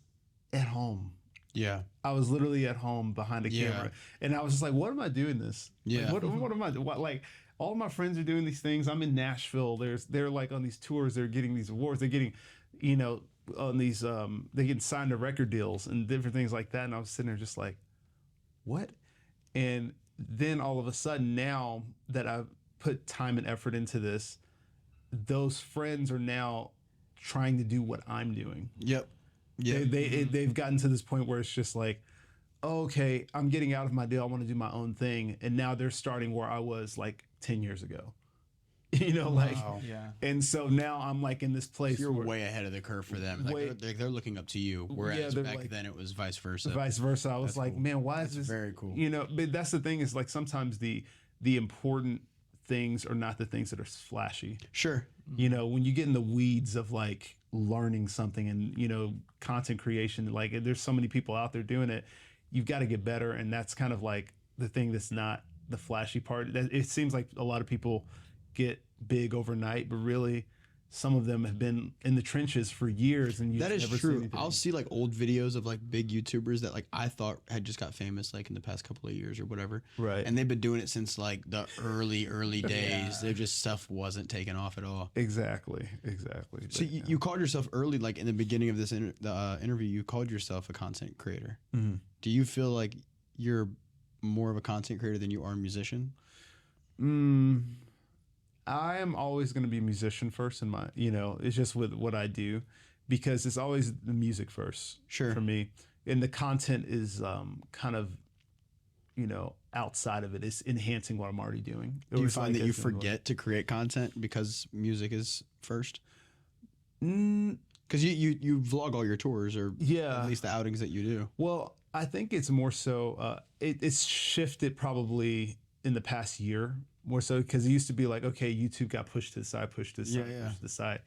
at home. Yeah. I was literally at home behind a camera, and I was just like, what am I doing this? Yeah. Like, what am I, like, all of my friends are doing these things. I'm in Nashville. They're like on these tours. They're getting these awards. They're getting, on these, they get signed to record deals and different things like that. And I was sitting there just like, what? And then all of a sudden, now that I've put time and effort into this, those friends are now trying to do what I'm doing. Yep. Yeah. They've gotten to this point where it's just like, oh, okay, I'm getting out of my deal. I want to do my own thing. And now they're starting where I was like 10 years ago. Wow. Yeah. And so now I'm like in this place. You're where way ahead of the curve for them. Like they're looking up to you, whereas they're back like- then it was vice versa. vice versa. I was like, cool. man, why is this very cool. But that's the thing, is like sometimes the important things are not the things that are flashy. Sure. When you get in the weeds of like learning something and content creation, like there's so many people out there doing it, you've got to get better. And that's kind of like the thing that's not the flashy part. It seems like a lot of people get big overnight, but really some of them have been in the trenches for years, and That is never true. See anything. I'll see like old videos of like big YouTubers that like I thought had just got famous like in the past couple of years or whatever. Right. And they've been doing it since like the early days. Their just stuff wasn't taking off at all. Exactly. So you called yourself early, like in the beginning of this interview, you called yourself a content creator. Mm-hmm. Do you feel like you're more of a content creator than you are a musician? I am always going to be a musician first in my, it's just with what I do, because it's always the music first for me. And the content is kind of, outside of it. It's enhancing what I'm already doing. Do you find that you forget to create content because music is first? Because you vlog all your tours, or at least the outings that you do. Well, I think it's more so, it's shifted probably in the past year, more so because it used to be like, okay, YouTube got pushed to the side, pushed to the side, pushed to the side.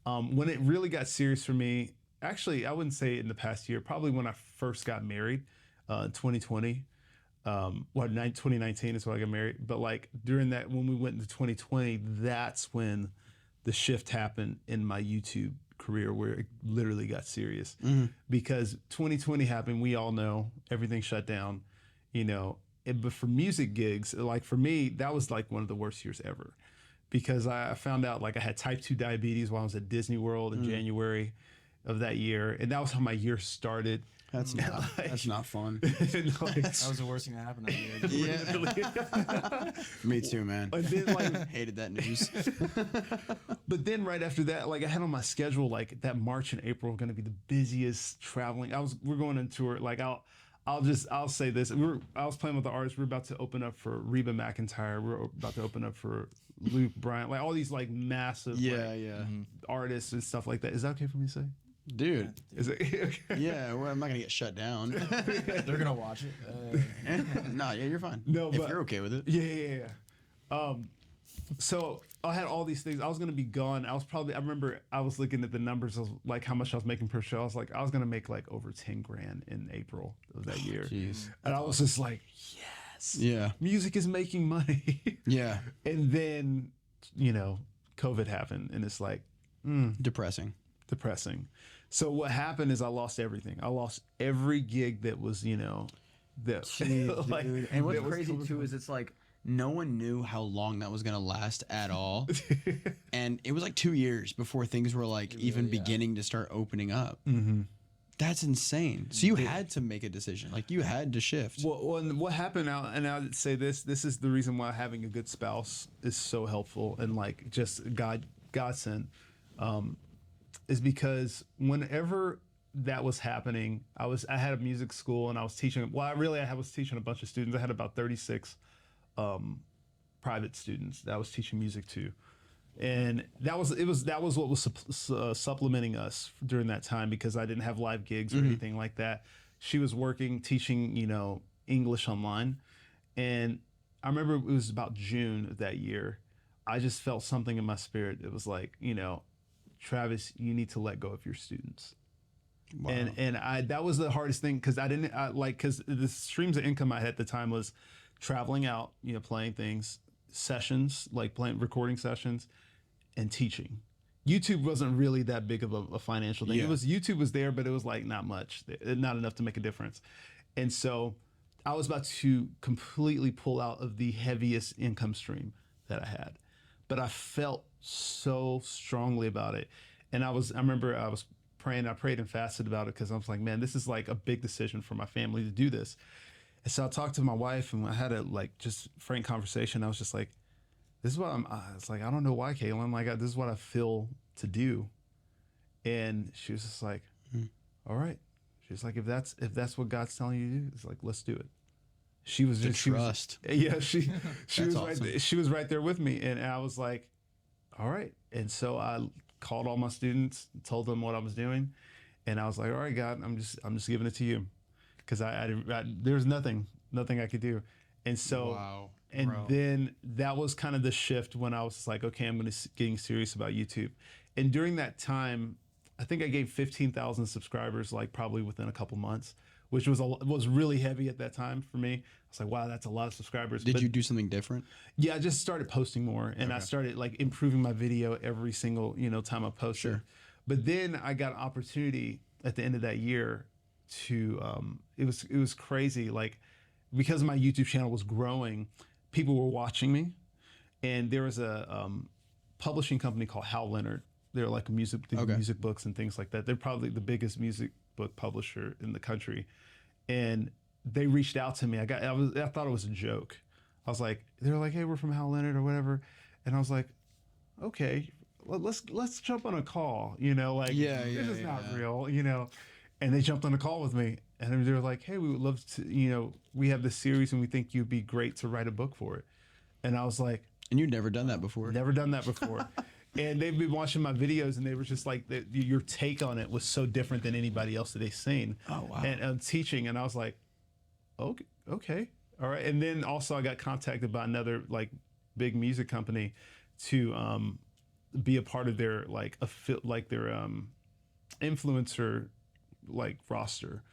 When it really got serious for me, actually, I wouldn't say in the past year, probably when I first got married, 2020. 2019 is when I got married. But like during that, when we went into 2020, that's when the shift happened in my YouTube career where it literally got serious. Because 2020 happened, we all know everything shut down, you know. But for music gigs, like for me, that was like one of the worst years ever. Because I found out like I had type 2 diabetes while I was at Disney World in January of that year. And that was how my year started. That's not fun. Like, That was the worst thing that happened that year. Yeah. Me too, man. and then like Hated that news. But then right after that, like I had on my schedule like that March and April are going to be the busiest traveling. We're going on tour. Like I'll say this. I was playing with the artists. We're about to open up for Reba McEntire. We're about to open up for Luke Bryan. Like all these like massive artists and stuff like that. Is that okay for me to say? Dude. Is it? Okay. Yeah, well, I'm not gonna get shut down. They're gonna watch it. No, yeah, you're fine. No, if but you're okay with it. Yeah. So I had all these things. I was gonna be gone. I remember I was looking at the numbers of like how much I was making per show. I was like, I was gonna make like over 10 grand in April of that year. Jeez. And I was just like, yes. Yeah. Music is making money. Yeah. And then, you know, COVID happened and it's like Depressing. So what happened is I lost everything. I lost every gig that was, you know, that like, And what's that was crazy coming too from- is it's like no one knew how long that was gonna last at all. And it was like 2 years before things were like even beginning to start opening up. That's insane. So you had to make a decision. Like you had to shift. Well, and what happened now, and I'd say this is the reason why having a good spouse is so helpful and like just godsend, is because whenever that was happening, I had a music school and I was teaching. Well, I was teaching a bunch of students. I had about 36 private students that I was teaching music to, and that was what was supplementing us during that time because I didn't have live gigs or anything like that. She was working, teaching, you know, English online, and I remember it was about June of that year. I just felt something in my spirit. It was like, you know, Travis, you need to let go of your students. Wow. And that was the hardest thing because because the streams of income I had at the time was traveling out, you know, playing things, sessions, like recording sessions, and teaching. YouTube wasn't really that big of a financial thing. Yeah. YouTube was there, but it was like not much, not enough to make a difference. And so I was about to completely pull out of the heaviest income stream that I had, but I felt so strongly about it. And I remember I was praying, I prayed and fasted about it because I was like, man, this is like a big decision for my family to do this. And so I talked to my wife and I had a like just frank conversation. I was just like, this is what it's like, I don't know why, Caitlin, like this is what I feel to do. And she was just like, all right. She's like, if that's what God's telling you to do, it's like, let's do it. She was just trust. She was awesome. she was right there with me. And I was like, all right. And so I called all my students, told them what I was doing. And I was like, all right, God, I'm just giving it to you. Because there was nothing I could do. And so, then that was kind of the shift when I was just like, okay, I'm getting serious about YouTube. And during that time, I think I gave 15,000 subscribers, like probably within a couple months, which was really heavy at that time for me. I was like, wow, that's a lot of subscribers. Did you do something different? Yeah, I just started posting more, and I started like improving my video every single time I posted. Sure. But then I got an opportunity at the end of that year to it was crazy, like because my YouTube channel was growing, people were watching me, and there was a publishing company called Hal Leonard. They're like music books and things like that. They're probably the biggest music book publisher in the country, and they reached out to me. I thought it was a joke. I was like, they were like, hey, we're from Hal Leonard or whatever, and I was like, okay, let's jump on a call. This is not real. And they jumped on a call with me, and they were like, hey, we would love to, we have this series and we think you'd be great to write a book for it. And I was like, and you'd never done that before? Never done that before. And they've been watching my videos, and they were just like, your take on it was so different than anybody else that they've seen. Oh, wow. And I'm teaching, and I was like, okay, all right. And then also I got contacted by another like big music company to be a part of their their influencer like roster,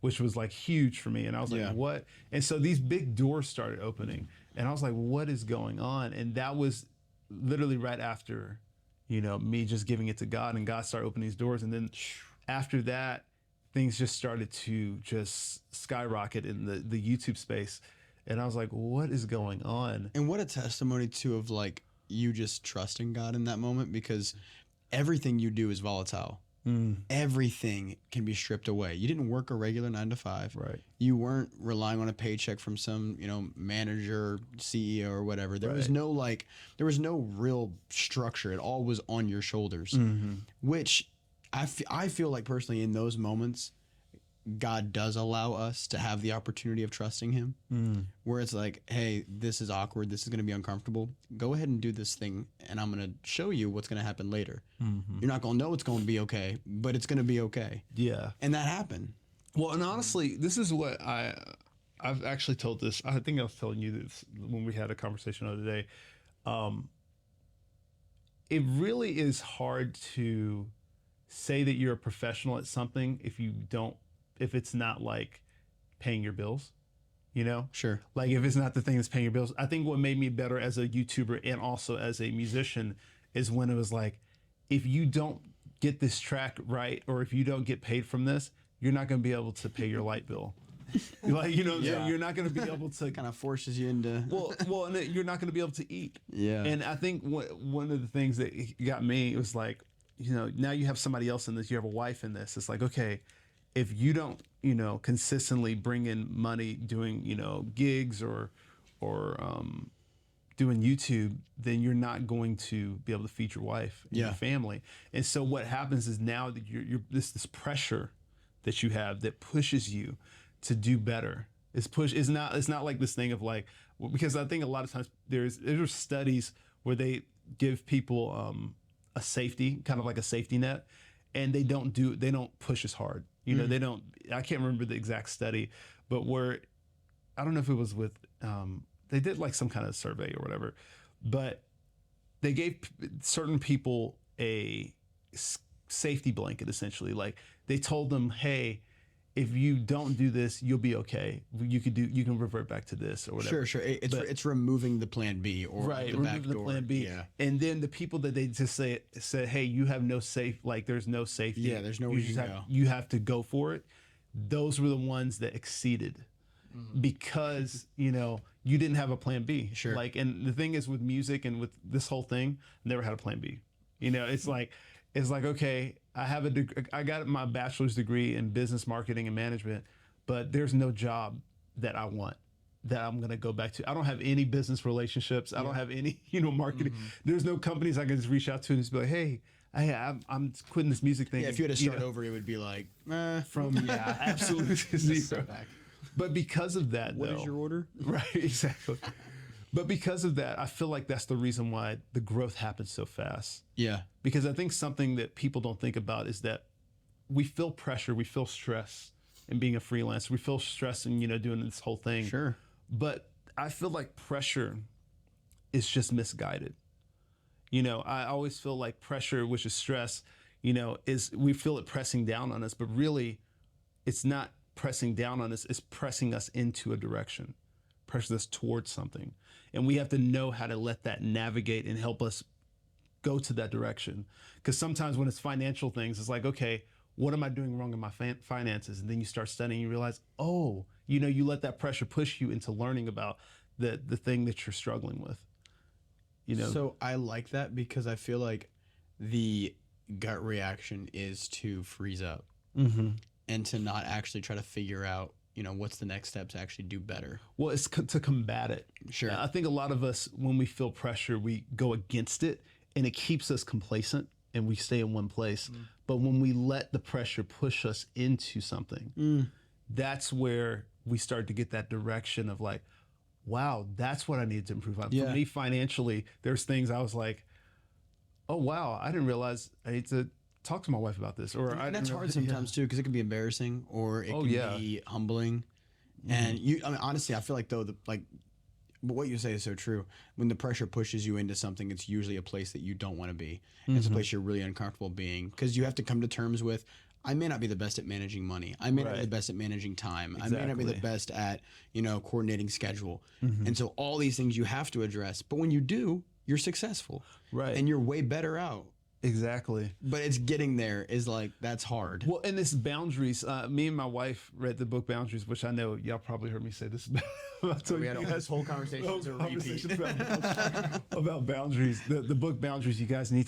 which was like huge for me. And I was like, what? And so these big doors started opening, and I was like, what is going on? And that was literally right after, you know, me just giving it to God, and God started opening these doors. And then after that, things just started to just skyrocket in the YouTube space. And I was like, what is going on? And what a testimony too of like you just trusting God in that moment, because everything you do is volatile. Everything can be stripped away. You didn't work a regular 9 to 5. Right. You weren't relying on a paycheck from some, you know, manager, CEO or whatever. There was no real structure. It all was on your shoulders, which I feel like personally in those moments, God does allow us to have the opportunity of trusting him, where it's like, hey, this is awkward. This is going to be uncomfortable. Go ahead and do this thing, and I'm going to show you what's going to happen later. You're not going to know it's going to be okay, but it's going to be okay. Yeah. And that happened. Well, and honestly, this is what I've actually told this. I think I was telling you this when we had a conversation the other day. It really is hard to say that you're a professional at something if it's not like paying your bills, you know? Sure. Like if it's not the thing that's paying your bills. I think what made me better as a YouTuber and also as a musician is when it was like, if you don't get this track right, or if you don't get paid from this, you're not going to be able to pay your light bill. Like, you know, you're not going to be able to Kind of forces you into. well, and you're not going to be able to eat. Yeah. And I think one of the things that got me was like, you know, now you have somebody else in this, you have a wife in this. It's like, okay, if you don't, you know, consistently bring in money doing, you know, gigs or doing YouTube, then you're not going to be able to feed your wife and your family. And so what happens is now that you're this pressure that you have that pushes you to do better. It's not like this thing of like, because I think a lot of times there's studies where they give people a safety, kind of like a safety net, and they don't push as hard. You know, I can't remember the exact study, but I don't know if it was with, they did like some kind of survey or whatever, but they gave certain people a safety blanket, essentially. Like they told them, hey, if you don't do this, you'll be okay. You can revert back to this or whatever. Sure. It's removing the plan B or the back door. Plan B. Yeah. And then the people that they just said, hey, you have no there's no safety. Yeah, there's nowhere you can go. You have to go for it. Those were the ones that exceeded because, you know, you didn't have a plan B. Sure. Like, and the thing is with music and with this whole thing, I never had a plan B. You know, it's like, okay, I got my bachelor's degree in business marketing and management, but there's no job that I want that I'm going to go back to. I don't have any business relationships. I don't have any, you know, marketing. There's no companies I can just reach out to and just be like, hey, I'm quitting this music thing. Yeah, if you had to start over, it would be like, absolutely zero. But because of that, What is your order? Right, exactly. But because of that, I feel like that's the reason why the growth happens so fast. Yeah. Because I think something that people don't think about is that we feel pressure, we feel stress in being a freelancer. We feel stress in, you know, doing this whole thing. Sure. But I feel like pressure is just misguided. You know, I always feel like pressure, which is stress, you know, we feel it pressing down on us, but really it's not pressing down on us, it's pressing us into a direction, pressing us towards something. And we have to know how to let that navigate and help us go to that direction. Because sometimes when it's financial things, it's like, okay, what am I doing wrong in my finances? And then you start studying, you realize, oh, you know, you let that pressure push you into learning about the thing that you're struggling with. You know? So I like that because I feel like the gut reaction is to freeze up and to not actually try to figure out, you know, what's the next step to actually do better. Well, it's to combat it. Sure. I think a lot of us, when we feel pressure, we go against it and it keeps us complacent and we stay in one place. But when we let the pressure push us into something, that's where we start to get that direction of like, wow, that's what I need to improve on. Yeah. For me, financially, there's things I was like, oh, wow, I didn't realize I need to talk to my wife about this. And that's hard sometimes too, because it can be embarrassing or it can be humbling. And I mean, honestly, I feel like though, But what you say is so true. When the pressure pushes you into something, it's usually a place that you don't want to be. It's a place you're really uncomfortable being, because you have to come to terms with, I may not be the best at managing money. I may not be the best at managing time. I may not be the best at, coordinating schedule. And so all these things you have to address. But when you do, you're successful. Right. And you're way better out. Exactly. But it's getting there is like, that's hard. Well, and it's boundaries. Me and my wife read the book Boundaries, which I know y'all probably heard me say this about. We had this whole conversation about boundaries. The book Boundaries, you guys need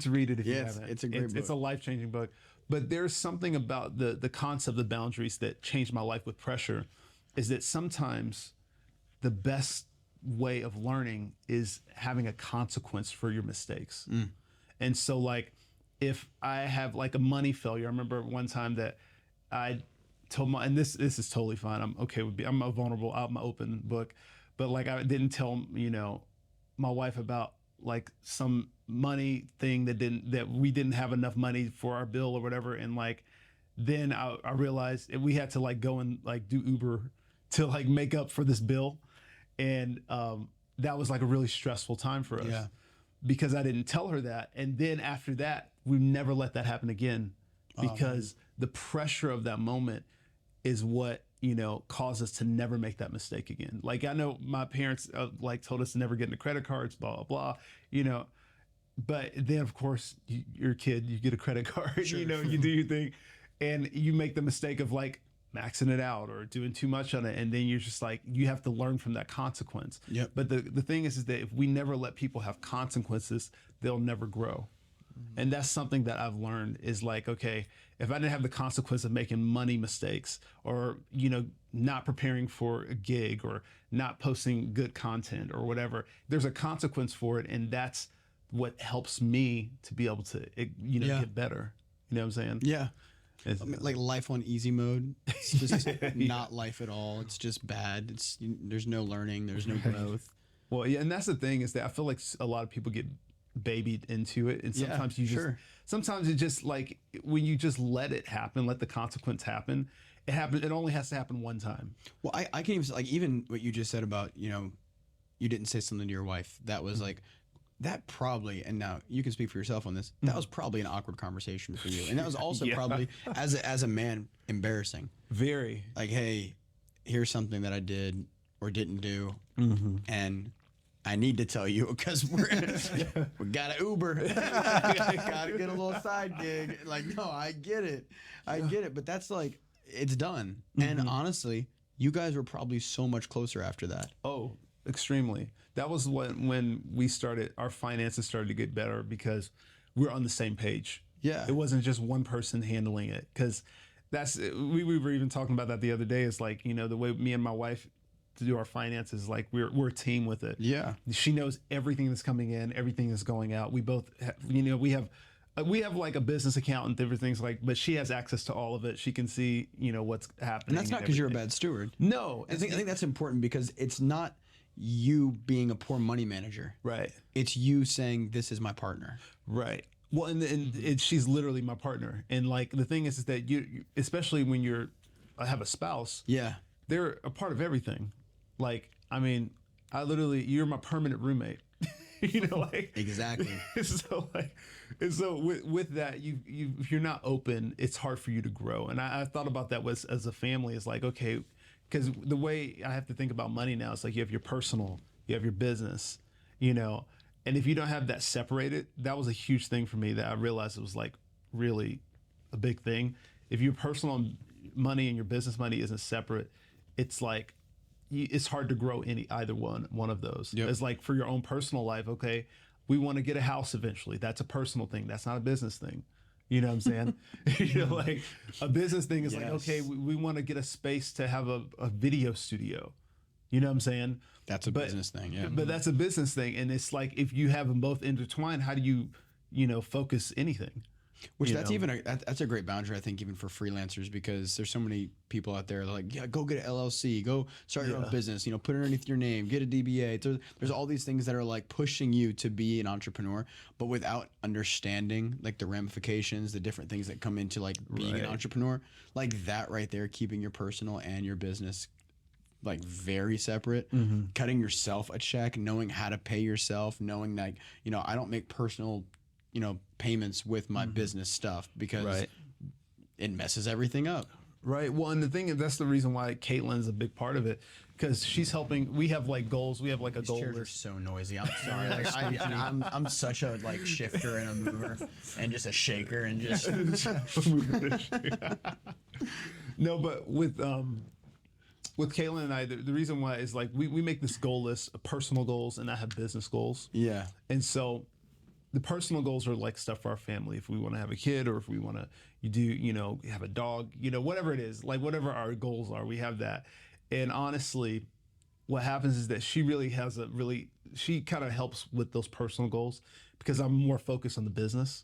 to read it if you haven't. It's a great book. It's a life-changing book. But there's something about the concept of boundaries that changed my life with pressure, is that sometimes the best way of learning is having a consequence for your mistakes. And so, like, if I have like a money failure, I remember one time that I told and this is totally fine. I'm okay with I'm a vulnerable, out my open book, but like I didn't tell my wife about like some money thing that we didn't have enough money for our bill or whatever, and like then I realized we had to like go and like do Uber to like make up for this bill, and that was like a really stressful time for us. Yeah. Because I didn't tell her that. And then after that, we never let that happen again, because the pressure of that moment is what, caused us to never make that mistake again. Like, I know my parents like told us to never get into credit cards, blah, blah, blah, but then of course you're a kid, you get a credit card, Sure. You do your thing, and you make the mistake of like maxing it out or doing too much on it, and then you're just like, you have to learn from that consequence. Yep. But the thing is that if we never let people have consequences, they'll never grow. And that's something that I've learned is like, okay, if I didn't have the consequence of making money mistakes, or not preparing for a gig, or not posting good content or whatever, there's a consequence for it, and that's what helps me to be able to get better. You know what I'm saying? Yeah. Like life on easy mode. It's just not life at all. It's just bad. There's no learning. There's no growth. Well, yeah, and that's the thing, is that I feel like a lot of people get babied into it, and sometimes sometimes it just like, when you just let it happen, let the consequence happen, it only has to happen one time. Well, I can even say, like, even what you just said about, you didn't say something to your wife that was like, that probably, and now you can speak for yourself on this, that was probably an awkward conversation for you. And that was also probably, as a man, embarrassing. Very. Like, hey, here's something that I did or didn't do, and I need to tell you, because we got an Uber. Gotta get a little side gig. Like, no, I get it. But that's like, it's done. And honestly, you guys were probably so much closer after that. Oh, extremely. That was when we started, our finances started to get better, because we're on the same page. Yeah. It wasn't just one person handling it, because we were even talking about that the other day. Is like, the way me and my wife do our finances, like we're a team with it. Yeah. She knows everything that's coming in, everything that's going out. We both we have like a business account and different things, like, but she has access to all of it. She can see, what's happening. And that's not because you're a bad steward. No. I think that's important, because it's not you being a poor money manager. Right. It's you saying, this is my partner. Right. Well, and she's literally my partner. And like, the thing is that you, especially when I have a spouse. Yeah. They're a part of everything. Like, I mean, you're my permanent roommate. Exactly. So with that, if you're not open, it's hard for you to grow. And I thought about that as a family. It's like, okay, because the way I have to think about money now, it's like, you have your personal, you have your business, and if you don't have that separated, that was a huge thing for me, that I realized it was like really a big thing. If your personal money and your business money isn't separate, it's like, it's hard to grow either one of those. Yep. It's like, for your own personal life, okay, we want to get a house eventually. That's a personal thing. That's not a business thing. You know what I'm saying? Like, a business thing is like, okay, we want to get a space to have a video studio. You know what I'm saying? That's a business thing, yeah. But that's a business thing. And it's like, if you have them both intertwined, how do you, focus anything? Which that's a great boundary, I think, even for freelancers, because there's so many people out there that are like, yeah, go get an LLC, go start your own business, put it underneath your name, get a DBA. There's all these things that are like pushing you to be an entrepreneur, but without understanding like the ramifications, the different things that come into like being an entrepreneur, like that right there, keeping your personal and your business like very separate. Cutting yourself a check, knowing how to pay yourself, knowing that, you know, I don't make personal, you know, payments with my business stuff because it messes everything up. Right. Well, and the thing is, that's the reason why Caitlin's a big part of it, because she's helping. We have like goals. We have like a goal Chairs are list. so noisy. I'm sorry. Like, I'm such a like shifter and a mover and just a shaker and just. No, but with Caitlin and I, the reason why is like we make this goal list of personal goals, and I have business goals. Yeah. And so the personal goals are like stuff for our family. If we want to have a kid, or if we want to, you know, have a dog, you know, whatever it is, like whatever our goals are, we have that. And honestly, what happens is that she really has she kind of helps with those personal goals because I'm more focused on the business.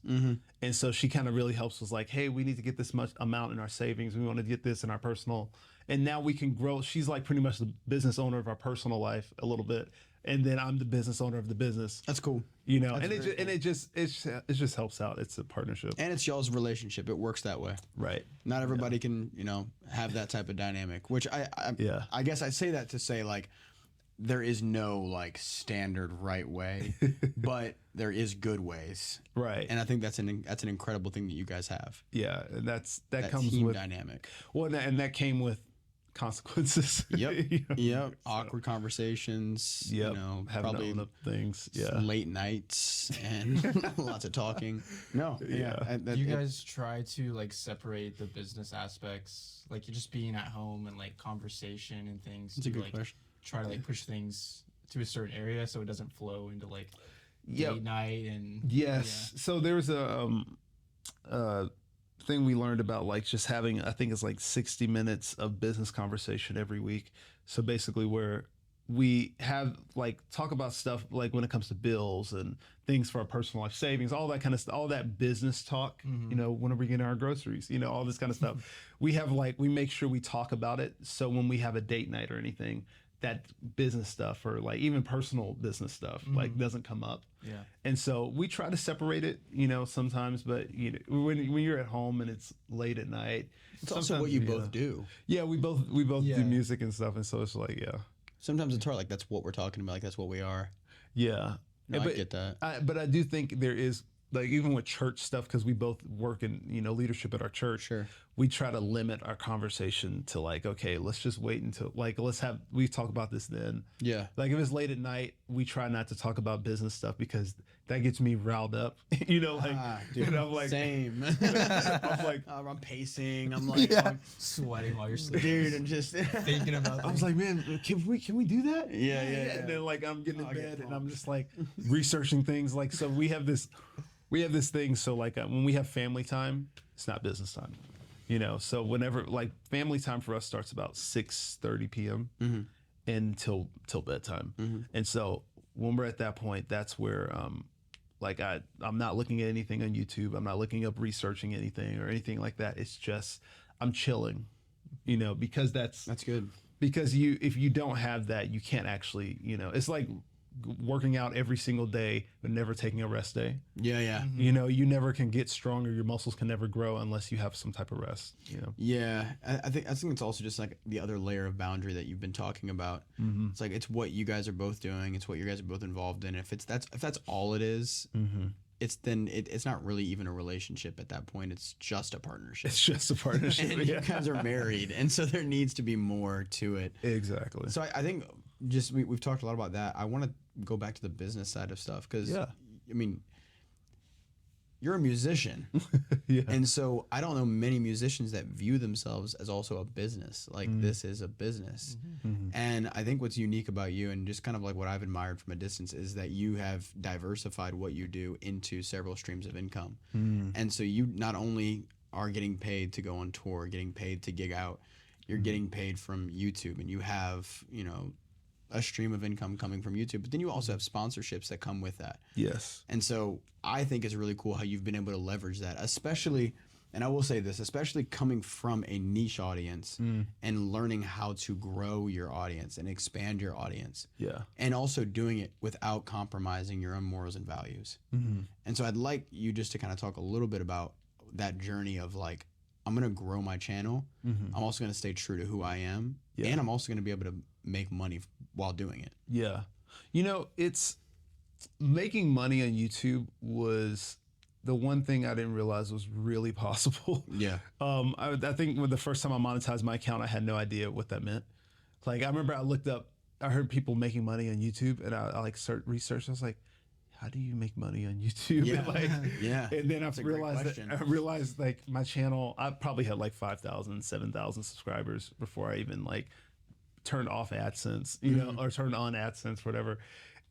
And so she kind of really helps us like, hey, we need to get this much amount in our savings. We want to get this in our personal. And now we can grow. She's like pretty much the business owner of our personal life a little bit. And then I'm the business owner of the business. That's cool. You know, That's it just helps out. It's a partnership. And it's y'all's relationship. It works that way. Right. Not everybody can, you know, have that type of dynamic, which I guess I say that to say like there is no like standard right way, but there is good ways. Right. And I think that's an incredible thing that you guys have. Yeah, and that comes team with dynamic. Well, and that came with consequences. Yep. You know? Yep. Awkward conversations. Yep. You know, having probably to own up things. Yeah. late nights and lots of talking. No. Yeah. Do you guys try to like separate the business aspects, like you're just being at home and like conversation and things? That's a good like, question. Try to like push things to a certain area so it doesn't flow into like Yep. date night and Yes. So there's a thing we learned about like just having, I think it's like 60 minutes of business conversation every week. So basically where we have like talk about stuff like when it comes to bills and things for our personal life savings, all that kind of stuff, all that business talk, you know, when we're getting our groceries, you know, all this kind of stuff. We have like, we make sure we talk about it. So when we have a date night or anything, that business stuff or like even personal business stuff like doesn't come up. Yeah. And so we try to separate it, you know, sometimes, but you know, when you're at home and it's late at night, It's also what you both do. Yeah, we both do music and stuff, and so it's like, yeah. Sometimes it's hard. Like that's what we're talking about. Like that's what we are. Yeah. No, but I get that. But I do think there is like even with church stuff, because we both work in, you know, leadership at our church. Sure. We try to limit our conversation to like, okay, let's just wait until like we talk about this then. Yeah. Like if it's late at night, we try not to talk about business stuff because that gets me riled up. You know, like dude, you know, like same. I'm like I'm pacing. I'm like sweating while you're sleeping. dude, and just Thinking about I was like, man, can we do that? Yeah. And then like I'm getting in bed and I'm just like researching things. Like so we have this thing. So like when we have family time, it's not business time. You know, so whenever like family time for us starts about 6:30 p.m. Until bedtime. And so when we're at that point, that's where like I'm not looking at anything on YouTube. I'm not looking up researching anything or anything like that. It's just I'm chilling, you know, because that's good. Because if you don't have that, you can't actually, you know, it's like working out every single day but never taking a rest day. Yeah. You know, you never can get stronger. Your muscles can never grow unless you have some type of rest, you know? Yeah. I think it's also just like the other layer of boundary that you've been talking about. It's like, it's what you guys are both doing. It's what you guys are both involved in. If that's all it is, it's not really even a relationship at that point. It's just a partnership. It's just a partnership. And you guys are married. And so there needs to be more to it. Exactly. So I think just we've talked a lot about that. I want to go back to the business side of stuff because, I mean, you're a musician. Yeah. And so I don't know many musicians that view themselves as also a business. Like this is a business. And I think what's unique about you and just kind of like what I've admired from a distance is that you have diversified what you do into several streams of income. And so you not only are getting paid to go on tour, getting paid to gig out, you're getting paid from YouTube and you have, you know, a stream of income coming from YouTube, but then you also have sponsorships that come with that. Yes. And so I think it's really cool how you've been able to leverage that, especially, and I will say this, especially coming from a niche audience and learning how to grow your audience and expand your audience. Yeah. And also doing it without compromising your own morals and values. And so I'd like you just to kind of talk a little bit about that journey of like I'm gonna grow my channel. I'm also gonna stay true to who I am, and I'm also gonna be able to make money while doing it. Yeah. You know, it's making money on YouTube was the one thing I didn't realize was really possible. Yeah. I think when the first time I monetized my account, I had no idea what that meant. Like, I remember I heard people making money on YouTube, and I like start research. I was like, how do you make money on YouTube? Yeah. And like, Yeah. And then That's a great I realized like my channel, I probably had like 5,000, 7,000 subscribers before I even like turned off AdSense, you know, or turned on AdSense, whatever.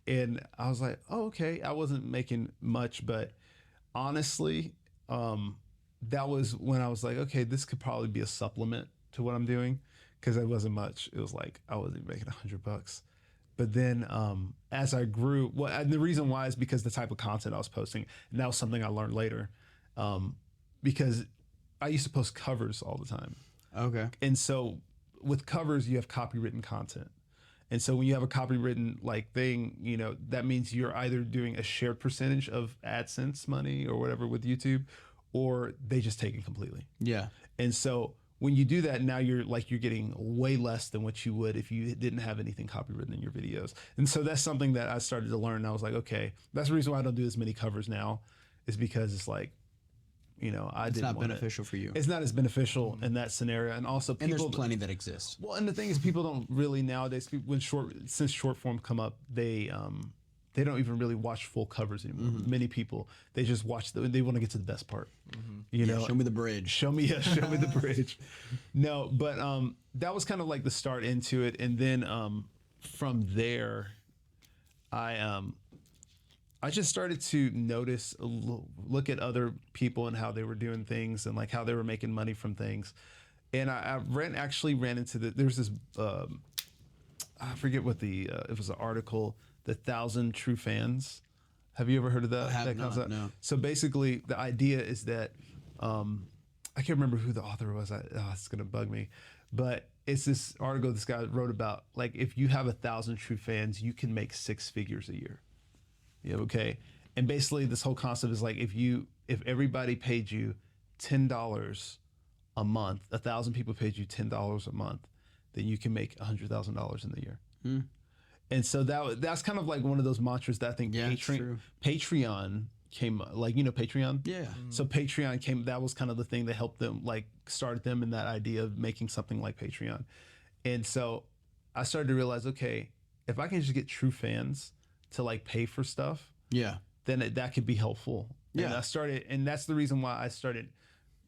And I was like, oh, okay. I wasn't making much, but honestly, that was when I was like, okay, this could probably be a supplement to what I'm doing, because it wasn't much. It was like I wasn't making $100. But then as I grew, and the reason why is because the type of content I was posting, and that was something I learned later, because I used to post covers all the time. Okay. And so with covers, you have copywritten content. And so when you have a copywritten like thing, you know, that means you're either doing a shared percentage of AdSense money or whatever with YouTube, or they just take it completely. Yeah. And so when you do that, now you're getting way less than what you would if you didn't have anything copywritten in your videos. And so that's something that I started to learn. And I was like, okay, that's the reason why I don't do as many covers now, is because it's like, you know, it's not beneficial for you. It's not as beneficial in that scenario. And also people, and there's plenty that exist. Well, and the thing is, people don't really nowadays, since short form come up, they don't even really watch full covers anymore. Many people, they just watch they want to get to the best part. You know, show me the bridge. Show me the bridge. No, but that was kind of like the start into it, and then from there, I just started to notice, look at other people and how they were doing things and like how they were making money from things, and I ran into there's this I forget what it was, an article, the 1,000 True Fans. Have you ever heard of that? I have that not, concept? no. So basically, the idea is that I can't remember who the author was. It's gonna bug me, but it's this article this guy wrote about, like, if you have 1,000 true fans, you can make 6 figures a year. Yeah, okay. And basically, this whole concept is like, if everybody paid you $10 a month, 1,000 people paid you $10 a month, then you can make $100,000 in the year. And so that's kind of like one of those mantras that I think Patreon came, like, you know, Patreon? Yeah. So Patreon came, that was kind of the thing that helped them, like, started them in that idea of making something like Patreon. And so I started to realize, okay, if I can just get true fans to like pay for stuff, then that could be helpful. Yeah. And that's the reason why I started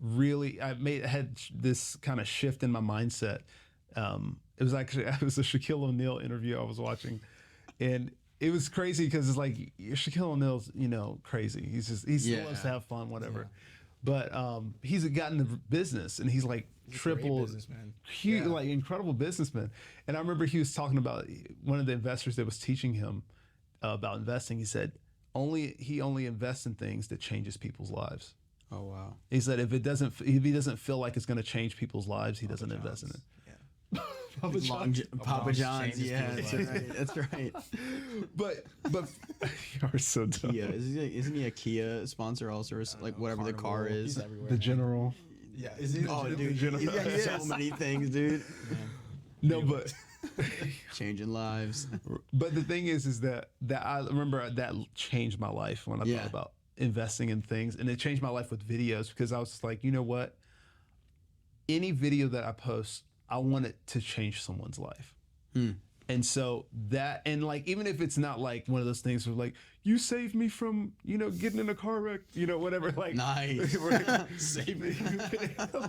I had this kind of shift in my mindset. It was a Shaquille O'Neal interview I was watching, and it was crazy because it's like, Shaquille O'Neal's, you know, crazy. He loves to have fun, whatever. But he's gotten the business, and he's like triple, huge, like incredible businessman. And I remember he was talking about one of the investors that was teaching him about investing. He said he only invests in things that changes people's lives. Oh wow. He said if he doesn't feel like it's going to change people's lives, he doesn't invest in it. Papa John's, yeah, that's right. That's right. But you are so dumb. Kia, isn't he a Kia sponsor also, or like whatever the car is? The General. Yeah, is he? Oh, dude, he's got so many things, dude. No, but changing lives. But the thing is that I remember that changed my life when I thought about investing in things, and it changed my life with videos, because I was just like, you know what? Any video that I post, I want it to change someone's life. And so and like, even if it's not like one of those things where like, you saved me from, you know, getting in a car wreck, you know, whatever, like, nice. Save me.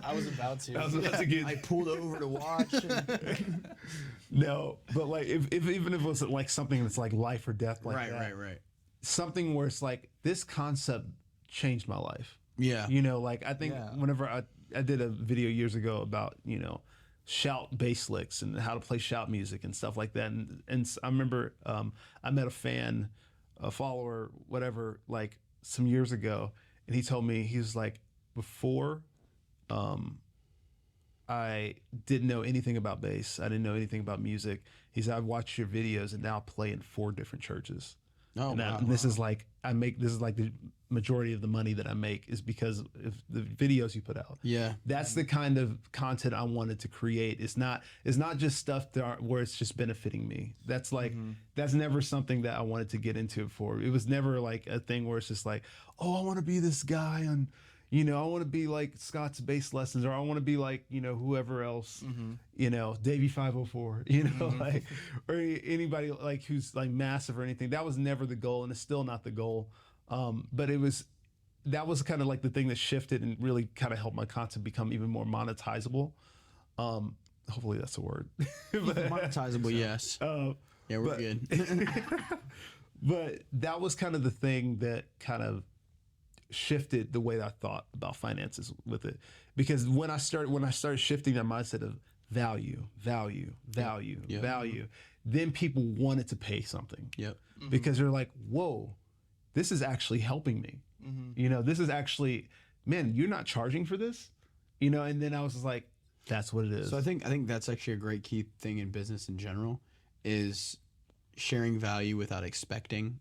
I was about to get. I pulled over to watch. No, but like, if even if it was like something that's like life or death, like right. Something where it's like, this concept changed my life. Yeah. You know, like, I think whenever I did a video years ago about, you know, shout bass licks and how to play shout music and stuff like that. And I remember I met a follower, whatever, like some years ago, and he told me, he was like, before I didn't know anything about bass, I didn't know anything about music. He said, I watched your videos and now play in 4 different churches. Oh, and, wow. and this is like this is like the majority of the money that I make is because of the videos you put out. Yeah. That's the kind of content I wanted to create. It's not just stuff where it's just benefiting me. That's like that's never something that I wanted to get into it for. It was never like a thing where it's just like, oh, I want to be this guy and I want to be like Scott's bass lessons, or I want to be like, whoever else, Davey 504, like, or anybody like who's like massive or anything. That was never the goal, and it's still not the goal. But that was kind of like the thing that shifted and really kind of helped my content become even more monetizable. Hopefully that's a word. Monetizable, yes. Yeah, we're good. But that was kind of the thing that kind of shifted the way that I thought about finances with it, because when I started shifting that mindset of value, then people wanted to pay something. Yep. Because they're like, whoa, this is actually helping me. This is actually, man, you're not charging for this, and then I was just like, that's what it is. So I think that's actually a great key thing in business in general is sharing value without expecting.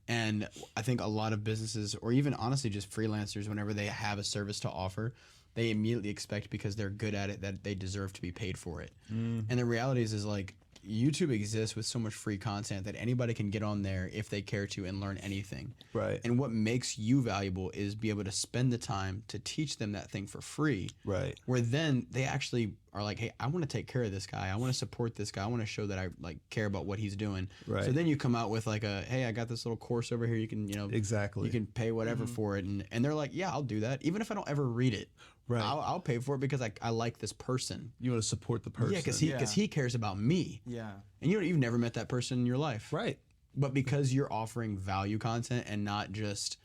And I think a lot of businesses, or even honestly just freelancers, whenever they have a service to offer, they immediately expect because they're good at it that they deserve to be paid for it. And the reality is like YouTube exists with so much free content that anybody can get on there if they care to and learn anything. Right. And what makes you valuable is be able to spend the time to teach them that thing for free. Right. Where then they actually are like, hey, I want to take care of this guy. I want to support this guy. I want to show that I like care about what he's doing. Right. So then you come out with like hey, I got this little course over here. You can, exactly. You can pay whatever for it. And they're like, yeah, I'll do that. Even if I don't ever read it. Right. I'll pay for it because I like this person. You want to support the person. Yeah, because he cares about me. Yeah. And you've never met that person in your life. Right. But because you're offering value content and not just,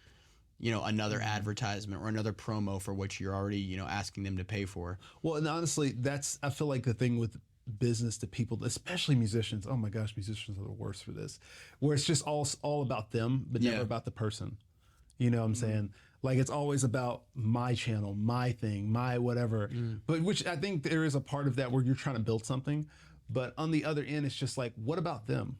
another advertisement or another promo for what you're already, asking them to pay for. Well, and honestly, I feel like the thing with business to people, especially musicians. Oh my gosh, musicians are the worst for this. Where it's just all about them, but never about the person. You know what I'm saying? Like it's always about my channel, my thing, my whatever. But which I think there is a part of that where you're trying to build something. But on the other end, it's just like, what about them?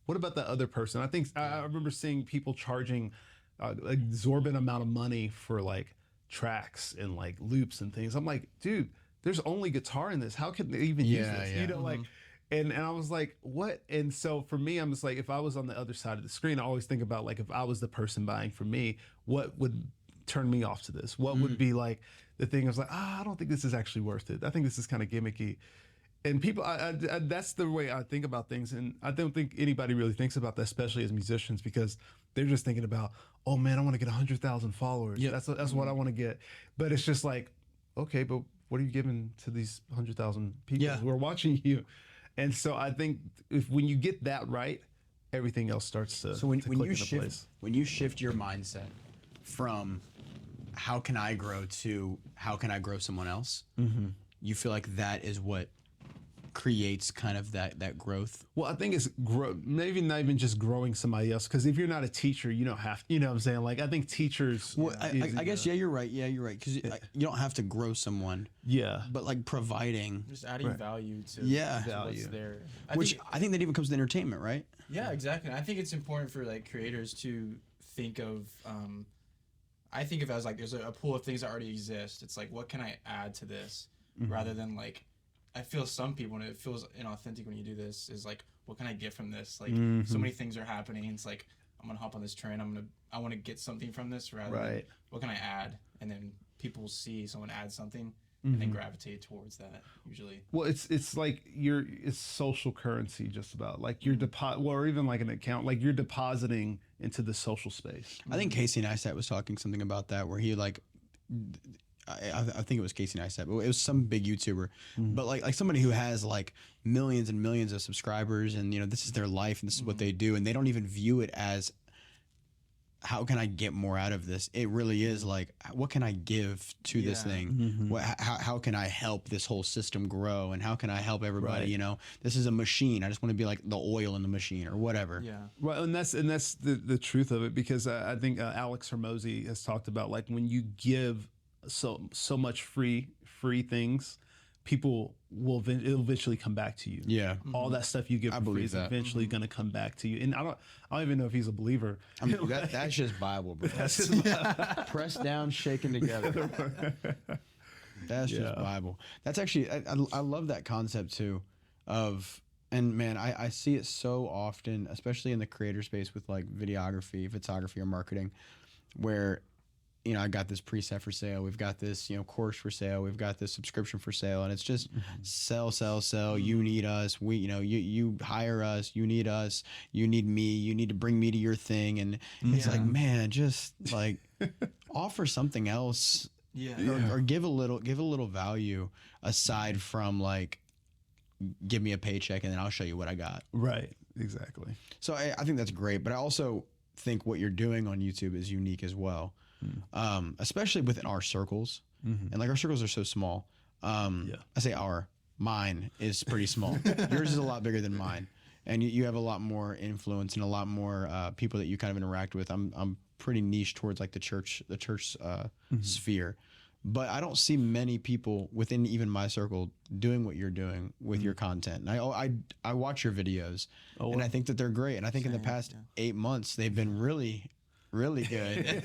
What about the other person? I think I remember seeing people charging an exorbitant amount of money for like tracks and like loops and things. I'm like, dude, there's only guitar in this. How can they even use this? Yeah. Like, and I was like, what? And so for me, I'm just like, if I was on the other side of the screen, I always think about like, if I was the person buying from me, what would turn me off to this? What would be like the thing? I was like, I don't think this is actually worth it. I think this is kind of gimmicky. And people, that's the way I think about things. And I don't think anybody really thinks about that, especially as musicians, because they're just thinking about, oh man, I want to get 100,000 followers. Yep. That's what I want to get. But it's just like, okay, but what are you giving to these 100,000 people who are watching you? And so I think when you get that right, everything else starts to So when click you into place. when you shift your mindset from how can I grow to how can I grow someone else, you feel like that is what creates kind of that growth. Well, I think it's maybe not even just growing somebody else, because if you're not a teacher, you don't have to, you know what I'm saying? Like, I think teachers. Well, I guess, you're right. Yeah, you're right. Because you don't have to grow someone. Yeah. But like providing. Just adding value to Value. what's there. I think that even comes to entertainment, right? Yeah, exactly. I think it's important for like creators to think of. I think of it as like there's a pool of things that already exist. It's like, what can I add to this, rather than like. I feel some people, and it feels inauthentic when you do this, is like, what can I get from this? Like, so many things are happening. It's like, I'm gonna hop on this train. I want to get something from this, rather than what can I add? And then people will see someone add something and then gravitate towards that usually. Well, it's like it's social currency, just about like you're or even like an account, like you're depositing into the social space. I think Casey Neistat was talking something about that, where he like. I think it was Casey Neistat, but it was some big YouTuber, but like somebody who has like millions and millions of subscribers, and this is their life and this is what they do, and they don't even view it as how can I get more out of this. It really is like, what can I give to this thing? How can I help this whole system grow, and how can I help everybody? This is a machine. I just want to be like the oil in the machine or whatever. Yeah. Right, and that's the truth of it, because I think Alex Hormozy has talked about, like, when you give so much free things, people it'll eventually come back to you. Yeah. All that stuff you get I for free believe is that. eventually going to come back to you. And I don't even know if he's a believer. I mean, that's just Bible, bro. That's just Pressed down, shaken together. That's just Bible. That's actually, I love that concept too of, and man, I see it so often, especially in the creator space with like videography, photography, or marketing, where, you know, I got this preset for sale. We've got this, you know, course for sale. We've got this subscription for sale. And it's just sell, sell, sell. You need us. We, you know, you hire us. You need us. You need me. You need to bring me to your thing. And it's like, man, just like offer something else. Or give a little value aside from like, give me a paycheck and then I'll show you what I got. Right. Exactly. So I think that's great. But I also think what you're doing on YouTube is unique as well. Especially within our circles, and like our circles are so small. I say mine is pretty small. Yours is a lot bigger than mine, and you have a lot more influence and a lot more people that you kind of interact with. I'm pretty niche towards like the church sphere, but I don't see many people within even my circle doing what you're doing with your content. And I watch your videos, and I think that they're great. And I think in the past 8 months they've been really good.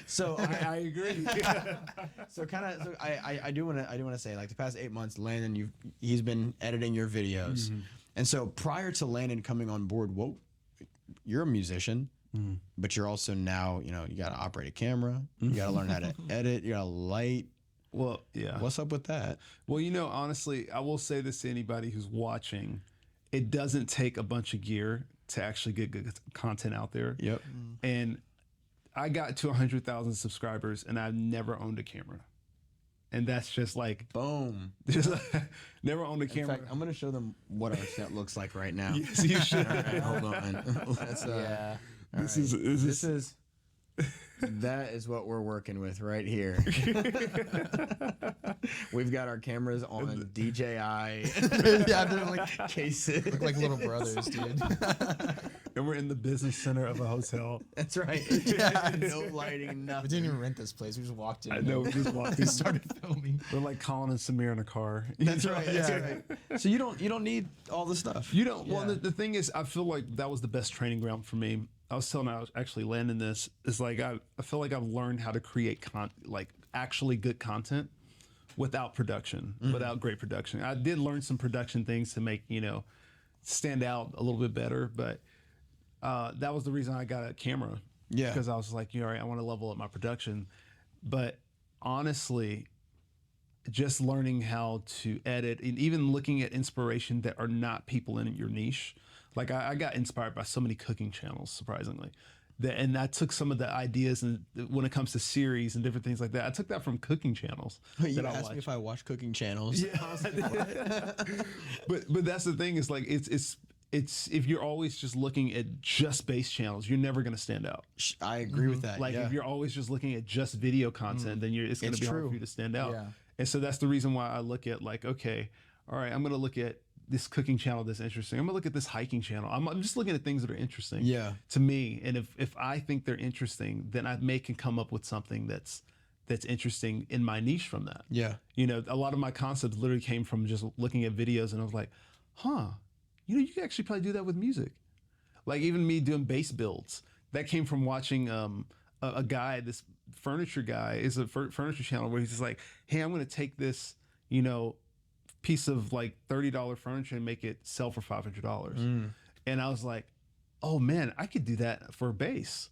So I agree. So I do want to say, like, the past 8 months, Landon, he's been editing your videos, and so prior to Landon coming on board, you're a musician, but you're also now, you know, you got to operate a camera, you got to learn how to edit, you got to light. Well, yeah. What's up with that? Well, you know, honestly, I will say this to anybody who's watching: it doesn't take a bunch of gear to actually get good content out there. Yep. And I got to 100,000 subscribers and I've never owned a camera. And that's just like, boom. Just never owned a camera. In fact, I'm going to show them what our set looks like right now. Yes, you should. All right, hold on. Let's, This is that is what we're working with right here. We've got our cameras on DJI. Yeah, they're like cases. Look like little brothers, dude. And we're in the business center of a hotel. That's right. Yeah, no lighting, nothing. We didn't even rent this place. We just walked in. I know, we just walked in. Started filming. We're like Colin and Samir in a car. That's right. That's right. So you don't need all the stuff. You don't. Well, the thing is, I feel like that was the best training ground for me. I was actually Landon this is like I feel like I've learned how to create actually good content without production, without great production. I did learn some production things to make, you know, stand out a little bit better, but that was the reason I got a camera. Yeah, because I was like, you know, all right, I want to level up my production. But honestly, just learning how to edit and even looking at inspiration that are not people in your niche. Like I got inspired by so many cooking channels, surprisingly. And I took some of the ideas, and when it comes to series and different things like that, I took that from cooking channels. You asked me if I watch cooking channels. Yeah. but that's the thing, is like it's if you're always just looking at just base channels, you're never going to stand out. I agree with that. Like if you're always just looking at just video content, then it's going to be hard for you to stand out. Yeah. And so that's the reason why I look at, like, okay, all right, I'm going to look at this cooking channel that's interesting. I'm gonna look at this hiking channel. I'm just looking at things that are interesting to me. And if I think they're interesting, then I can come up with something that's interesting in my niche from that. Yeah. You know, a lot of my concepts literally came from just looking at videos, and I was like, you know, you can actually probably do that with music. Like even me doing bass builds, that came from watching a guy, this furniture guy, is a furniture channel where he's just like, hey, I'm gonna take this, you know, piece of like $30 furniture and make it sell for $500. And I was like, oh man, I could do that for a bass.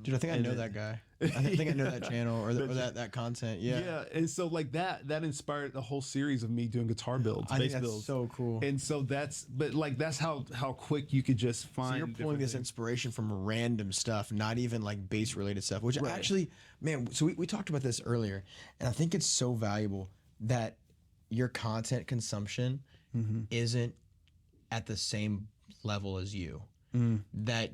Dude, I think I know that guy. I think I know that channel or that content. Yeah. Yeah. And so like that inspired the whole series of me doing guitar builds, bass builds. So cool. And so that's how quick you could just find. So you're pulling this inspiration from random stuff, not even like bass related stuff, which actually, man, so we talked about this earlier, and I think it's so valuable that your content consumption isn't at the same level as you. That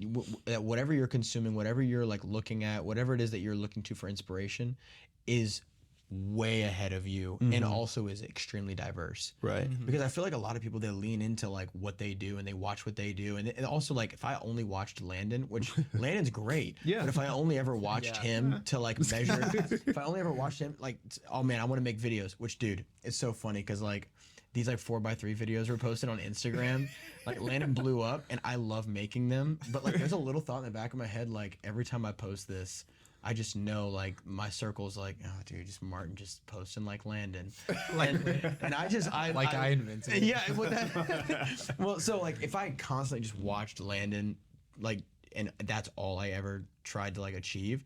whatever you're consuming, whatever you're like looking at, whatever it is that you're looking to for inspiration, is way ahead of you and also is extremely diverse. Right. Because I feel like a lot of people, they lean into like what they do and they watch what they do. And also like if I only watched Landon, which Landon's great, Yeah. but if I only ever watched him to like measure, if I only ever watched him like, oh man, I want to make videos, which dude, it's so funny because like these like 4x3 videos were posted on Instagram. Like Landon blew up and I love making them. But like there's a little thought in the back of my head, like every time I post this, I just know like my circle's like, oh dude, just Martin just posting like Landon. and I invented it. Yeah, well, so like if I constantly just watched Landon, like, and that's all I ever tried to like achieve,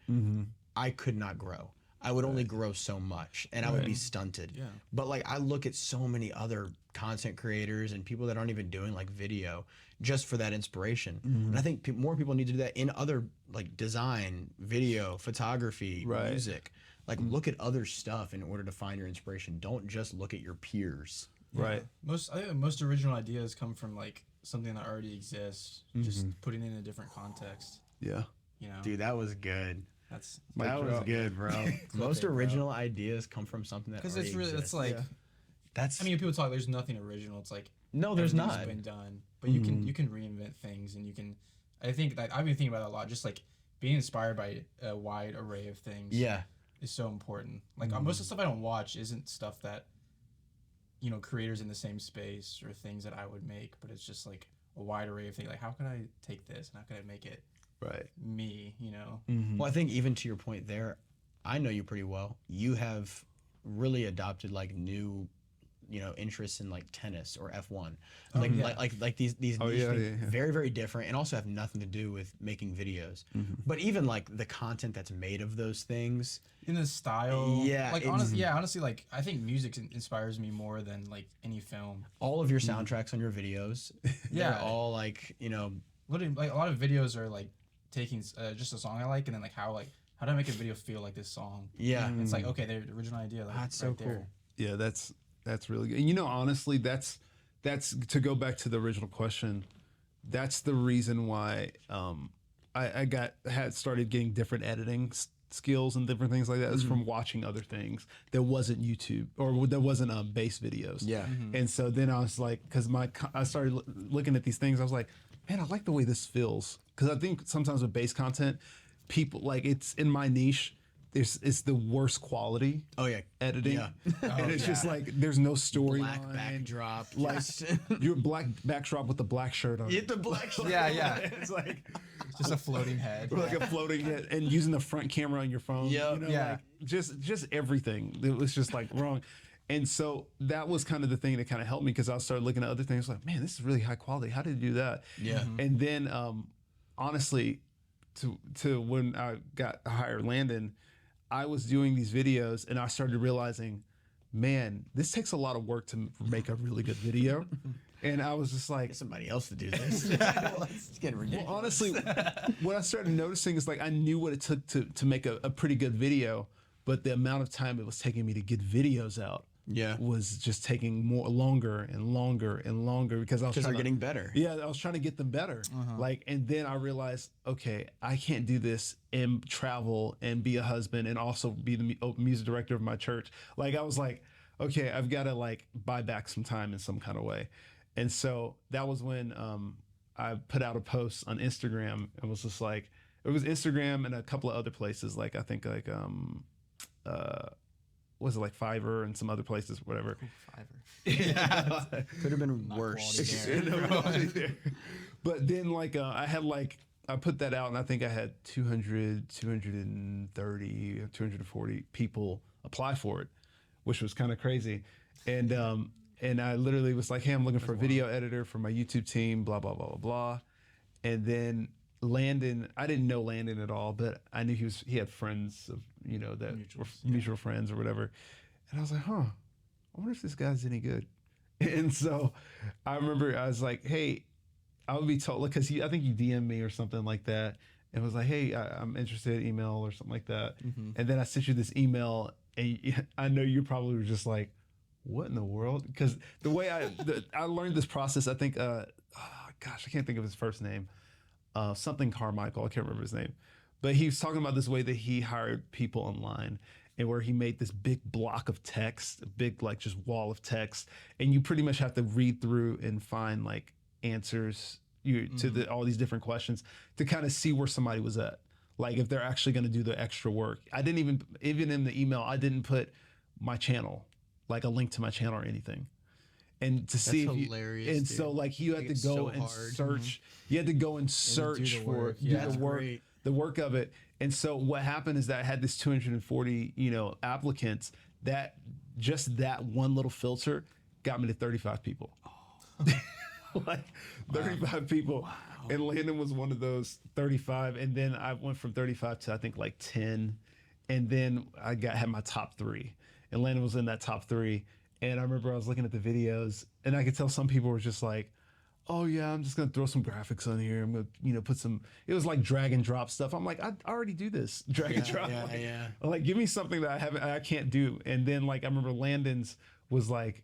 I could not grow. I would only grow so much and I would be stunted. Yeah. But like I look at so many other content creators and people that aren't even doing like video just for that inspiration. And I think more people need to do that in other like design, video, photography, music. Like look at other stuff in order to find your inspiration. Don't just look at your peers. Right. I think most original ideas come from like something that already exists, just putting it in a different context. Yeah. You know, Dude, that was good. That was good, bro. Most original ideas come from something that because already it's really exists. it's like That's I mean, people talk there's nothing original. It's like no, there's everything's not. been done, but you can reinvent things, and you can. I think that I've been thinking about that a lot. Just like being inspired by a wide array of things. Yeah. Is so important. Like most of the stuff I don't watch isn't stuff that, you know, creators in the same space or things that I would make, but it's just like a wide array of things. Like how can I take this and how can I make it me? You know. Well, I think even to your point there, I know you pretty well. You have really adopted like new, you know, interests in like tennis or F1, like these niche things, very very different, and also have nothing to do with making videos. But even like the content that's made of those things, in the style, like honestly, like I think music inspires me more than like any film. all of your soundtracks on your videos, they're all like, you know, literally like a lot of videos are like taking just a song I like and then like how do I make a video feel like this song? It's like okay, the original idea, like that's right so cool. there. Yeah, that's really good. And you know, honestly, that's to go back to the original question. That's the reason why I had started getting different editing skills and different things like that. Is from watching other things that wasn't YouTube or that wasn't base videos. Yeah. And so then I was like, because I started looking at these things, I was like, man, I like the way this feels. Because I think sometimes with base content, people like it's in my niche. It's the worst quality. Editing. And it's just like there's no story. Black backdrop. Like your black backdrop with the black shirt on. Hit the black shirt. It's like Just a floating head. or like a floating head and using the front camera on your phone. Yep. You know, like just everything. It was just like wrong. And so that was kind of the thing that kind of helped me because I started looking at other things like, man, this is really high quality. How did you do that? Yeah. And then honestly, to when I got hired Landon, I was doing these videos and I started realizing, man, this takes a lot of work to make a really good video. And I was just like, Get somebody else to do this. It's getting ridiculous. well, honestly, what I started noticing is like I knew what it took to make a pretty good video, but the amount of time it was taking me to get videos out was just taking longer and longer and longer because they're getting better. Yeah, I was trying to get them better. Like, and then I realized, okay, I can't do this and travel and be a husband and also be the music director of my church. Like, I was like, okay, I've got to like buy back some time in some kind of way. And so that was when I put out a post on Instagram and was just like, it was Instagram and a couple of other places. Like, I think like, was it like Fiverr and some other places, whatever. Fiverr. Could have been worse. But then like I had like I put that out and I think I had 200, 230, 240 people apply for it, which was kind of crazy. And I literally was like, hey, I'm looking for a video editor for my YouTube team, blah, blah, blah, blah, blah. And then Landon, I didn't know Landon at all, but I knew he had friends of, you know, that were mutual friends or whatever. And I was like, I wonder if this guy's any good. And so I remember I was like, hey, I would be told, because I think you DM'd me or something like that. And was like, hey, I'm interested, email or something like that. And then I sent you this email and I know you probably were just like, what in the world? Because the way I learned this process, I think, gosh, I can't think of his first name. Something Carmichael, I can't remember his name. But he was talking about this way that he hired people online. and where he made this big block of text, a big like just wall of text, and you pretty much have to read through and find like answers to all these different questions to kind of see where somebody was at. Like if they're actually going to do the extra work. I didn't even in the email, I didn't put my channel, like a link to my channel or anything. And to see if hilarious, and dude. so like you had to It's go so and hard. search. You had to go and search the for work. do Yeah, the that's work, great. the work of it. And so what happened is that I had this 240, applicants. That just that one little filter got me to 35 people. Like 35 people. And Landon was one of those 35. And then I went from 35 to I think like 10. And then I had my top 3. And Landon was in that top 3. And I remember I was looking at the videos and I could tell some people were just like, oh yeah, I'm just gonna throw some graphics on here. I'm gonna, put some, it was like drag and drop stuff. I'm like, I already do this, drag and drop. Like, give me something that I can't do. And then like, I remember Landon's was like,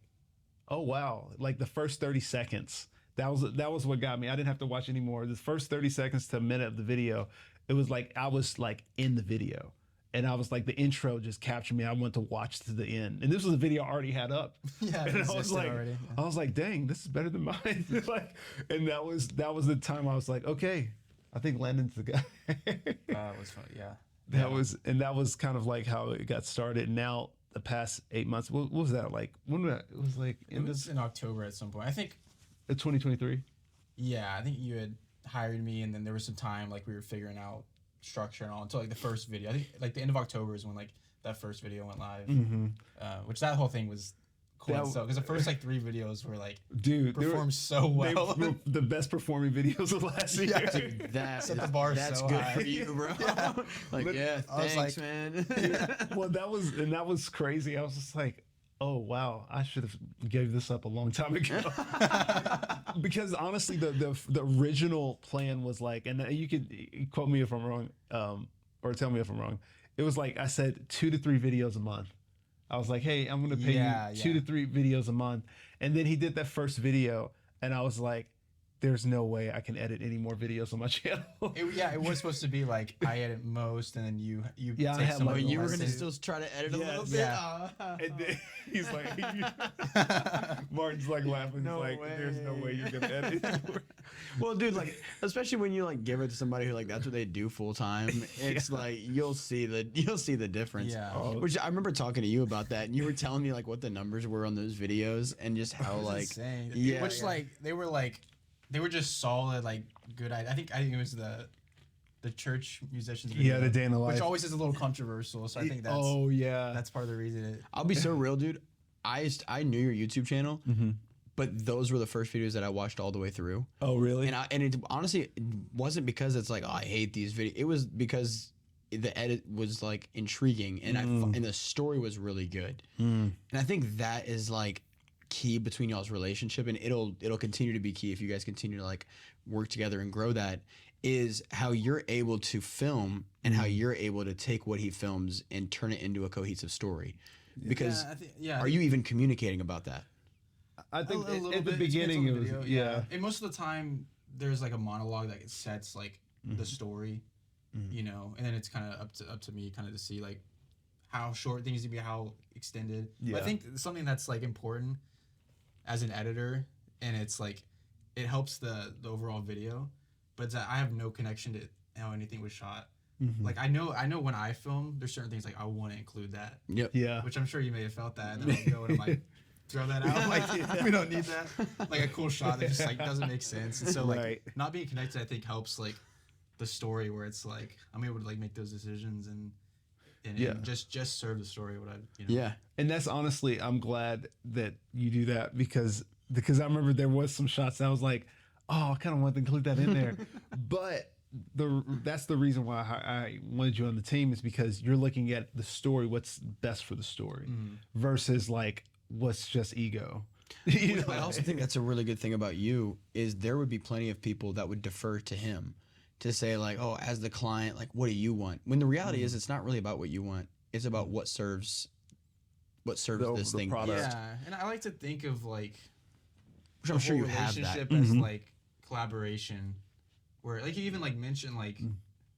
oh wow, like the first 30 seconds, that was what got me. I didn't have to watch anymore. The first 30 seconds to a minute of the video, it was like, I was like in the video. And I was like, the intro just captured me. I went to watch to the end, and this was a video I already had up. Yeah, and I was like, already. I was like, dang, this is better than mine. Like, and that was the time I was like, okay, I think Landon's the guy. It was fun. Yeah. That was kind of like how it got started. And now the past 8 months, what was that like? When was that? It was like It was in October at some point. I think. 2023. Yeah, I think you had hired me, and then there was some time like we were figuring out structure and all until like the first video. I think like the end of October is when like that first video went live, which that whole thing was cool. So because the first like 3 videos were like performed so well. They were the best performing videos of last year. Yeah. Dude, Set the bar that's so good high. for you, bro. Like, But yeah, I was thanks, like- man. Well, that was crazy. I was just like, oh wow, I should have gave this up a long time ago. Because honestly, the original plan was like, and you could quote me if I'm wrong, or tell me if I'm wrong. It was like I said 2 to 3 videos a month. I was like, hey, I'm gonna pay you 2 to 3 videos a month. And then he did that first video, and I was like, there's no way I can edit any more videos on my channel. It was supposed to be like I edit most, and then you Yeah, I take had some my- of But the you were lessons. gonna still try to edit a little bit. Yeah. And then he's like, Martin's like laughing. No He's like, way. there's no way you're gonna edit anymore. Well, dude, like, especially when you like give it to somebody who like that's what they do full time, it's like you'll see the difference. Yeah. Oh. Which I remember talking to you about that, and you were telling me like what the numbers were on those videos and just how It was like insane. yeah, Which they were just solid, like good. I think it was the church musicians. Yeah, Video, the day in the life. which always is a little controversial. So I think that's Oh yeah. that's part of the reason. I'll be so real, dude. I knew your YouTube channel, but those were the first videos that I watched all the way through. Oh really? And it honestly it wasn't because it's like, oh, I hate these videos. It was because the edit was like intriguing and and the story was really good. And I think that is like key between y'all's relationship, and it'll continue to be key if you guys continue to like work together and grow that, is how you're able to film and how you're able to take what he films and turn it into a cohesive story. Because are you even communicating about that? I think A little at the bit. beginning it Depends was on the video, yeah. And most of the time, there's like a monologue that sets like the story, and then it's kind of up to me kind of to see like how short things to be, how extended. Yeah. But I think something that's like important as an editor, and it's like it helps the overall video, but it's that I have no connection to how anything was shot. Like I know when I film, there's certain things like I want to include that, Yep. Yeah. which I'm sure you may have felt that, and then I'll go and I'm like, throw that out. Like we don't need that. Like a cool shot that just like doesn't make sense. And so like Right. not being connected, I think helps like the story where it's like I'm able to like make those decisions and Yeah. just serve the story. What I Yeah. And that's honestly, I'm glad that you do that because I remember there was some shots that I was like, oh, I kind of want to include that in there. But that's the reason why I wanted you on the team, is because you're looking at the story, what's best for the story, versus like what's just ego. You know? I also think that's a really good thing about you, is there would be plenty of people that would defer to him to say like, oh, as the client, like, what do you want? When the reality is it's not really about what you want. It's about what serves this the thing. product. best. Yeah, and I like to think of like Which I'm the sure you whole have that. relationship as like collaboration, where like you even like mentioned like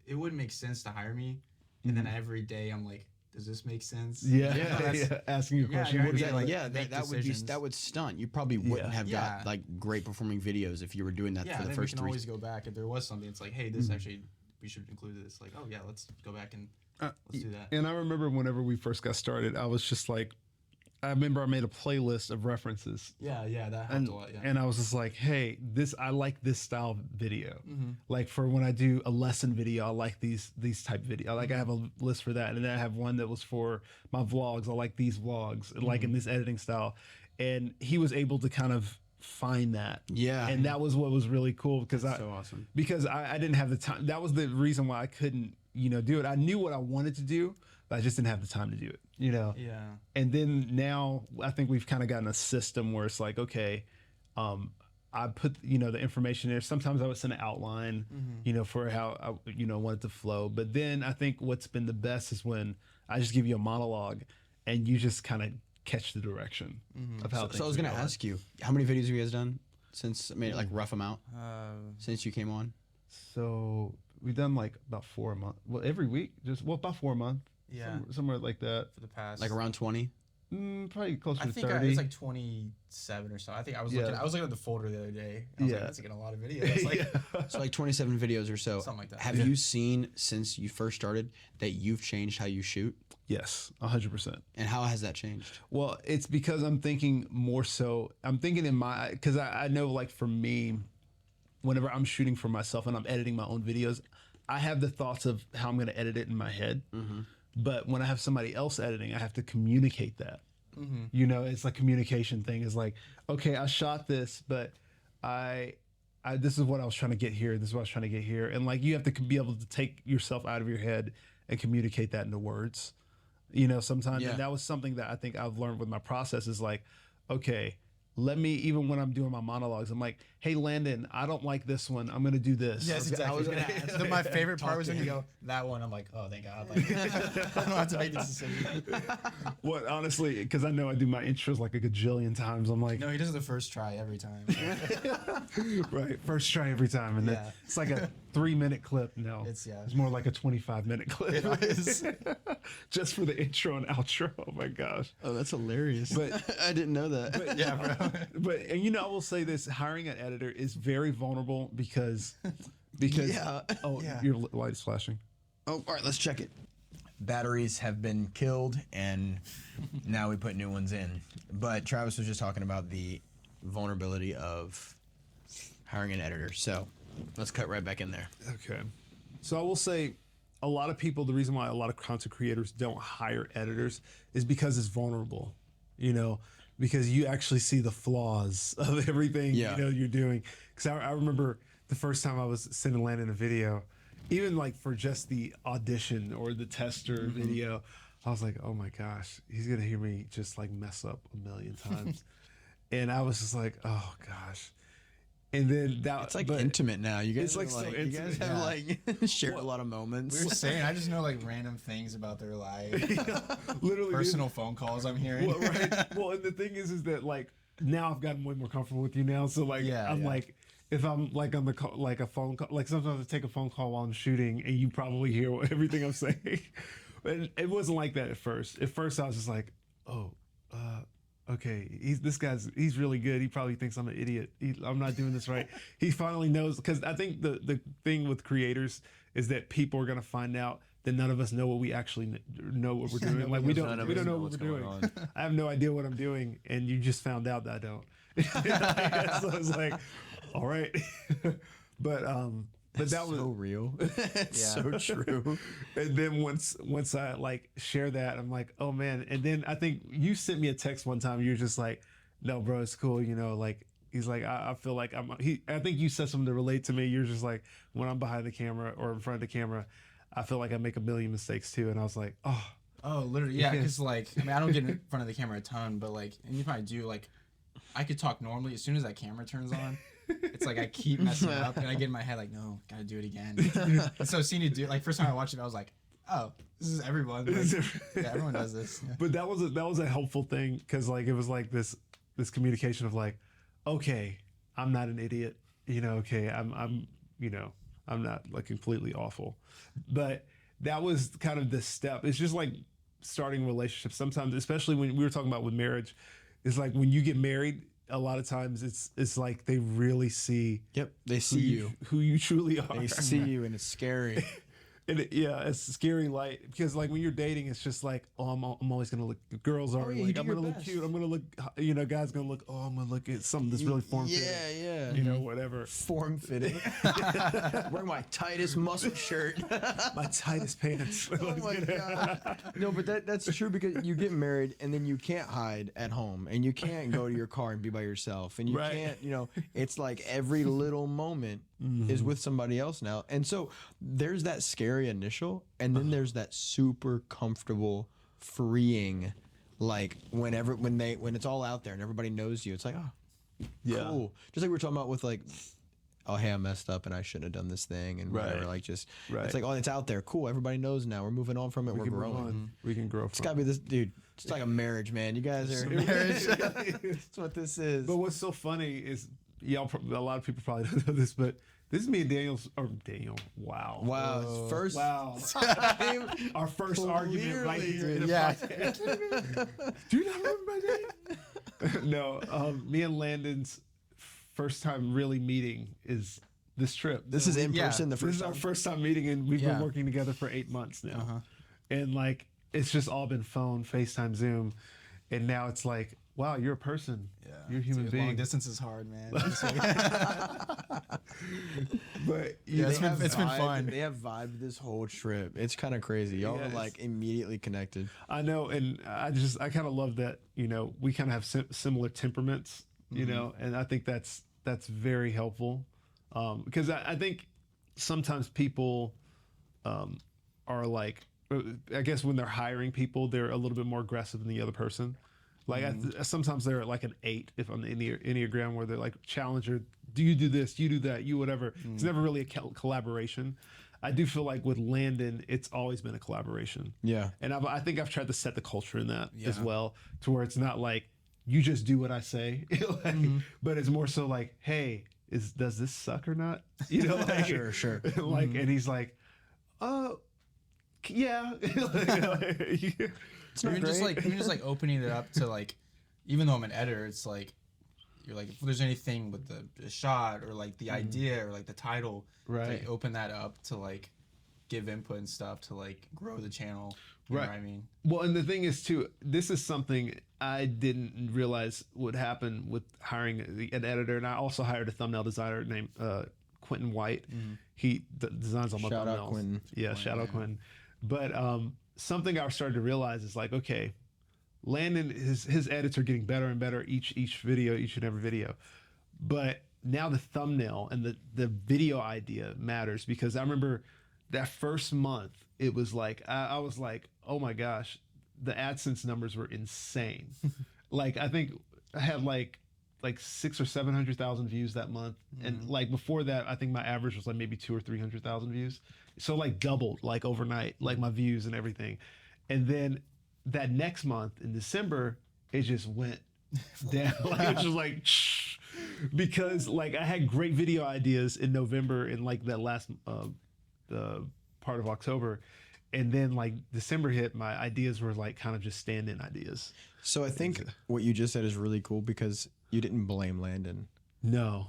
it wouldn't make sense to hire me, and then every day I'm like does this make sense? Yeah. Asking you a question. you're What is right. that? Like, Like, yeah, make that would be decisions. that would stunt. You probably wouldn't have Yeah. got like great performing videos if you were doing that Yeah, for the then first we can 3. always go back if there was something. It's like, hey, this actually we should include this. Like, oh yeah, let's go back and let's do that. And I remember whenever we first got started, I was just like, I remember I made a playlist of references. Yeah, that helped And, a lot. Yeah. and I was just like, hey, I like this style video. Mm-hmm. Like for when I do a lesson video, I like these type video. Like I have a list for that. And then I have one that was for my vlogs. I like these vlogs, like in this editing style. And he was able to kind of find that. Yeah. And that was what was really cool because so awesome. because I didn't have the time. That was the reason why I couldn't, do it. I knew what I wanted to do, but I just didn't have the time to do it, Yeah. And then now I think we've kind of gotten a system where it's like, okay, I put, the information there. Sometimes I would send an outline, for how I, want it to flow. But then I think what's been the best is when I just give you a monologue and you just kind of catch the direction of how. So I was gonna ask you, how many videos have you guys done since? I mean, like rough amount since you came on. So we've done like about 4 a month. Well, every week, about 4 a month. Yeah. Somewhere like that. For the past, Like around 20. Probably closer I to think 30. it's like 27 or so. I think I was Yeah. looking at the folder the other day. And I was like, Yeah. that's like a lot of videos. Like, So like 27 videos or so. Something like that. Have you seen since you first started that you've changed how you shoot? Yes, 100%. And how has that changed? Well, it's because I'm thinking more so. I'm thinking because I know, like for me, whenever I'm shooting for myself and I'm editing my own videos, I have the thoughts of how I'm going to edit it in my head. But when I have somebody else editing, I have to communicate that. It's like communication thing. Is like, okay, I shot this, but I this is what I was trying to get here. This is what I was trying to get here. And like, you have to be able to take yourself out of your head and communicate that into words. Sometimes. Yeah. And that was something that I think I've learned with my process is like, okay, let me, even when I'm doing my monologues, I'm like, hey, Landon, I don't like this one. I'm going to do this. yes, exactly. I was gonna ask. My favorite part was when you go that one. I'm like, oh, thank God. Like, I don't have to make this decision. What, honestly, because I know I do my intros like a gajillion times. I'm like, No, he does it the first try every time. right, first try every time. And then Yeah. it's like a 3-minute clip. No, It's more like a 25-minute clip. It is. Just for the intro and outro. Oh my gosh. Oh, that's hilarious. But- I didn't know that. Yeah, bro. But and I will say this: hiring an editor is very vulnerable because Yeah. oh, Yeah. your light is flashing. Oh, all right, let's check it. Batteries have been killed, and now we put new ones in. But Travis was just talking about the Vulnerability of hiring an editor. So let's cut right back in there. Okay. So I will say, a lot of people, the reason why a lot of content creators don't hire editors is because it's vulnerable. Because you actually see the flaws of everything Yeah. you're doing. Because I remember the first time I was sending Landon a video, even like for just the audition or the tester video, I was like, oh my gosh, he's gonna hear me just like mess up a million times. And I was just like, oh gosh. And then that It's like but intimate now. You guys, it's like so you guys intimate. have like shared a lot of moments. We were saying, I just know like random things about their life, literally personal phone calls I'm hearing. Well, right. Well, and the thing is that like now I've gotten way more comfortable with you now. So like I'm like, if I'm like on the call, like a phone call, like sometimes I take a phone call while I'm shooting, and you probably hear everything I'm saying. But it wasn't like that at first. At first I was just like, oh, okay, he's really good. He probably thinks I'm an idiot. I'm not doing this right. He finally knows, because I think the thing with creators is that people are gonna find out that none of us know what we actually know what we're doing. Like we don't know what we're doing. I have no idea what I'm doing, and you just found out that I don't. So I was like, all right, but that was so real. It's so true. And then once I like share that, I'm like, oh man. And then I think you sent me a text one time. You're just like, no, bro, it's cool. Like he's like, I feel like I think you said something to relate to me. You're just like, when I'm behind the camera or in front of the camera, I feel like I make a million mistakes too. And I was like, oh. Oh, literally, yeah. Because like, I mean, I don't get in front of the camera a ton, but like, and you probably do. Like, I could talk normally. As soon as that camera turns on, it's like I keep messing up, and I get in my head like, no, gotta do it again. And so seeing you do it, like first time I watched it, I was like, oh, this is everyone. Like, yeah, everyone does this. Yeah. But that was a helpful thing, because like it was like this communication of like, okay, I'm not an idiot. Okay, I'm I'm not like completely awful. But that was kind of the step. It's just like starting relationships, sometimes, especially when we were talking about with marriage, it's like when you get married, a lot of times it's like they really see they see you who you truly are. they see you, and it's scary. And it's a scary light because like when you're dating, it's just like, oh, I'm always gonna look. Girls are yeah, like, you I'm do gonna your look cute. I'm gonna look, guys gonna look. Oh, I'm gonna look at something that's really form fitting. Yeah. Whatever. Form fitting. Wearing my tightest muscle shirt. My tightest pants. Oh my god. No, but that's true because you get married and then you can't hide at home and you can't go to your car and be by yourself and you can't, it's like every little moment is with somebody else now. And so there's that scary initial and then there's that super comfortable, freeing, like when it's all out there and everybody knows you, it's like, oh, cool. Just like we were talking about with like, oh, hey, I messed up and I shouldn't have done this thing and whatever. Like it's like, oh, it's out there. Cool. Everybody knows now. We're moving on from it. We're growing. We can grow. It's gotta be this, dude. It's like a marriage, man. You guys are marriage. That's what this is. But what's so funny is a lot of people probably don't know this, but this is me and Daniel. Wow. First time. Our first argument right here in the podcast. Do you not remember my name? No, me and Landon's first time really meeting is this trip. This is in person. This is our first time meeting, and we've been working together for 8 months now. And like, it's just all been phone, FaceTime, Zoom, and now it's like, wow, you're a person. Yeah, you're a human being. Long distance is hard, man. But it's been fun. They have vibed this whole trip. It's kind of crazy. Y'all are like immediately connected. I know, and I kind of love that. We kind of have similar temperaments. And I think that's very helpful because I think sometimes people are like, I guess when they're hiring people, they're a little bit more aggressive than the other person. Like sometimes they're like an 8 if on the Enneagram, where they're like challenger. Do you do this? You do that? You whatever. It's never really a collaboration. I do feel like with Landon, it's always been a collaboration. Yeah, and I think I've tried to set the culture in that as well, to where it's not like you just do what I say, but it's more so like, hey, does this suck or not? Like, sure. Like, and he's like, yeah. It's even just like opening it up to like, even though I'm an editor, it's like you're like, if there's anything with the shot or like the idea or like the title, like open that up to like give input and stuff to like grow the channel. You know what I mean? Well, and the thing is too, this is something I didn't realize would happen with hiring an editor, and I also hired a thumbnail designer named Quentin White. He designs all my thumbnails. Shout out Quentin. Yeah, shout out Quentin. But something I started to realize is like, okay, Landon, his edits are getting better and better each and every video. But now the thumbnail and the video idea matters, because I remember that first month, it was like, I was like, oh my gosh, the AdSense numbers were insane. Like, I think I had like 600,000 or 700,000 views that month. And like before that, I think my average was like maybe 200,000 or 300,000 views. So like doubled like overnight, like my views and everything. And then that next month in December, it just went down. Like, it was just like, shh, because like I had great video ideas in November and like that last part of October. And then like December hit, my ideas were like kind of just stand-in ideas. So I think what you just said is really cool because you didn't blame Landon. No.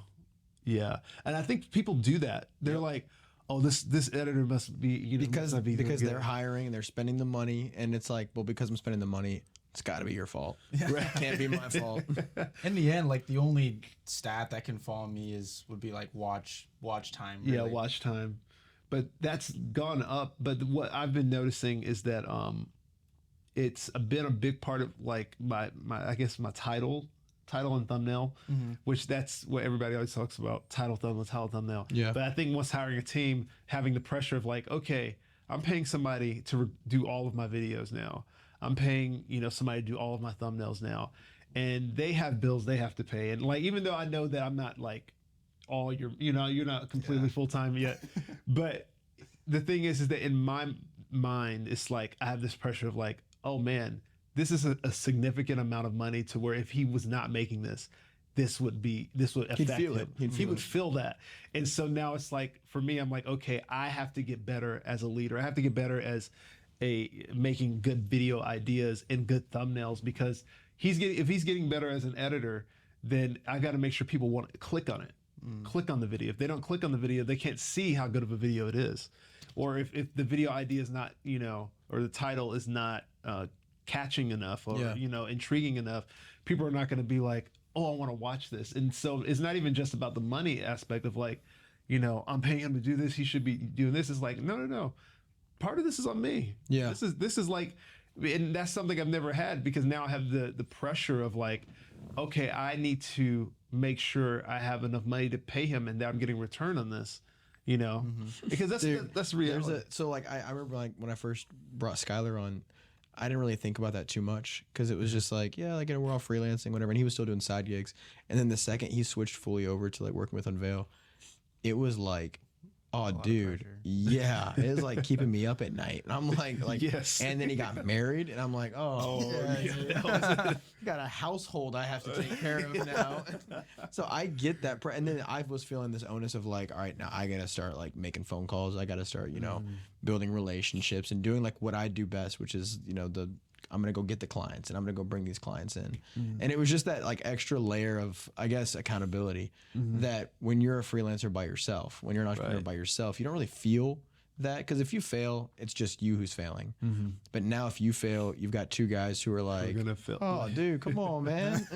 Yeah. And I think people do that. They're like, oh, this editor must be, because they're hiring and they're spending the money, and it's like, well, because I'm spending the money, it's got to be your fault. It can't be my fault. In the end, like the only stat that can fall on me would be like watch time. Really. Yeah, watch time. But that's gone up. But what I've been noticing is that it's been a big part of like my I guess my title and thumbnail, which that's what everybody always talks about, title, thumbnail. Yeah. But I think once hiring a team, having the pressure of like, okay, I'm paying somebody to do all of my videos now. I'm paying, somebody to do all of my thumbnails now. And they have bills they have to pay. And like, even though I know that I'm not like all your, you're not completely full-time yet. But the thing is that in my mind, it's like, I have this pressure of like, oh man, this is a significant amount of money to where if he was not making this would affect He'd feel him. He would feel that. And so now it's like, for me, I'm like, okay, I have to get better as a leader. I have to get better as making good video ideas and good thumbnails, because if he's getting better as an editor, then I got to make sure people want to click on it, click on the video. If they don't click on the video, they can't see how good of a video it is. Or if the video idea is not, or the title is not catching enough, or intriguing enough, people are not going to be like, oh, I want to watch this. And so it's not even just about the money aspect of like, I'm paying him to do this, he should be doing this. It's like, no. Part of this is on me. Yeah. This is like, and that's something I've never had, because now I have the pressure of like, okay, I need to make sure I have enough money to pay him and that I'm getting return on this, because that's reality. So like, I remember like when I first brought Skylar on, I didn't really think about that too much, because it was just like, yeah, like, we're all freelancing, whatever. And he was still doing side gigs. And then the second he switched fully over to like working with Unveil, it was like, oh, dude, yeah, it was like keeping me up at night. And I'm like, yes. And then he got married, and I'm like, got a household I have to take care of now. So I get that, and then I was feeling this onus of like, all right, now I gotta start like making phone calls. I gotta start, building relationships and doing like what I do best, which is, I'm gonna go get the clients and I'm gonna go bring these clients in. And it was just that like extra layer of, I guess, accountability that when you're a freelancer by yourself, when you're an entrepreneur by yourself, you don't really feel that, because if you fail, it's just you who's failing. But now if you fail, you've got two guys who are like, oh, dude, come on, man.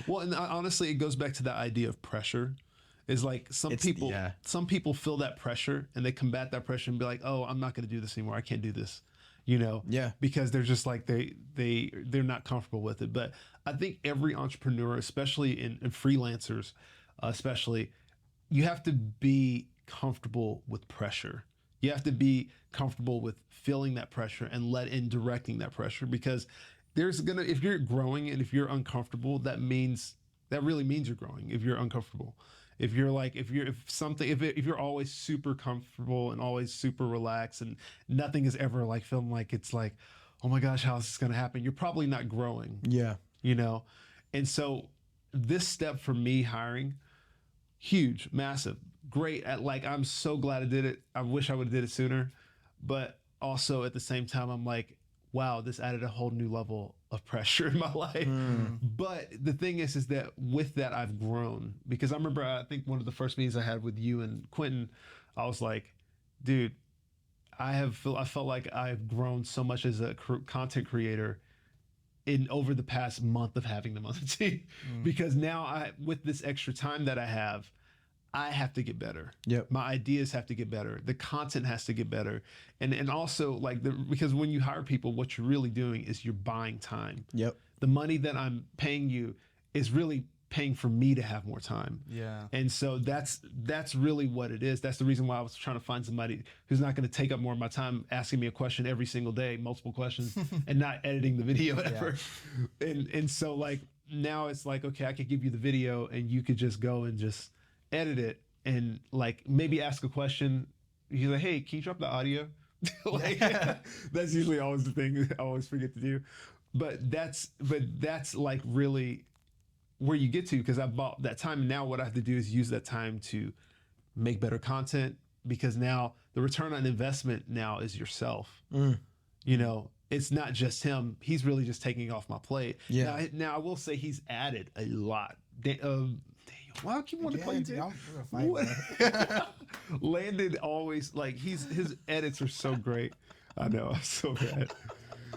Well, and honestly, it goes back to that idea of pressure. Is like some people feel that pressure and they combat that pressure and be like, oh, I'm not going to do this anymore. I can't do this. Because they're just like they're not comfortable with it. But I think every entrepreneur, especially in freelancers, especially, you have to be comfortable with pressure. You have to be comfortable with feeling that pressure and directing that pressure, because if you're growing and if you're uncomfortable, that really means you're growing. If you're uncomfortable. If you're always super comfortable and always super relaxed and nothing is ever like feeling like it's like, oh my gosh, how is this going to happen? You're probably not growing. Yeah. And so this step for me, hiring, huge, massive, great. I'm so glad I did it. I wish I would have did it sooner. But also at the same time, I'm like, wow, this added a whole new level of pressure in my life. But the thing is that with that, I've grown, because I remember, I think one of the first meetings I had with you and Quentin, I was like, dude, I felt like I've grown so much as a content creator over the past month of having them on the team, because now with this extra time that I have to get better. Yep. My ideas have to get better. The content has to get better. And also like because when you hire people, what you're really doing is you're buying time. Yep. The money that I'm paying you is really paying for me to have more time. Yeah. And so that's really what it is. That's the reason why I was trying to find somebody who's not going to take up more of my time asking me a question every single day, multiple questions, and not editing the video ever. And so like now it's like, okay, I could give you the video and you could just go and just edit it and like maybe ask a question. He's like, hey, can you drop the audio? That's usually always the thing I always forget to do. But that's like really where you get to, because I bought that time, and now what I have to do is use that time to make better content, because now the return on investment now is yourself. It's not just him. He's really just taking off my plate. Yeah. Now I will say he's added a lot. Why I keep wanting to call you Dan? Landon always his edits are so great. I know, I'm so bad.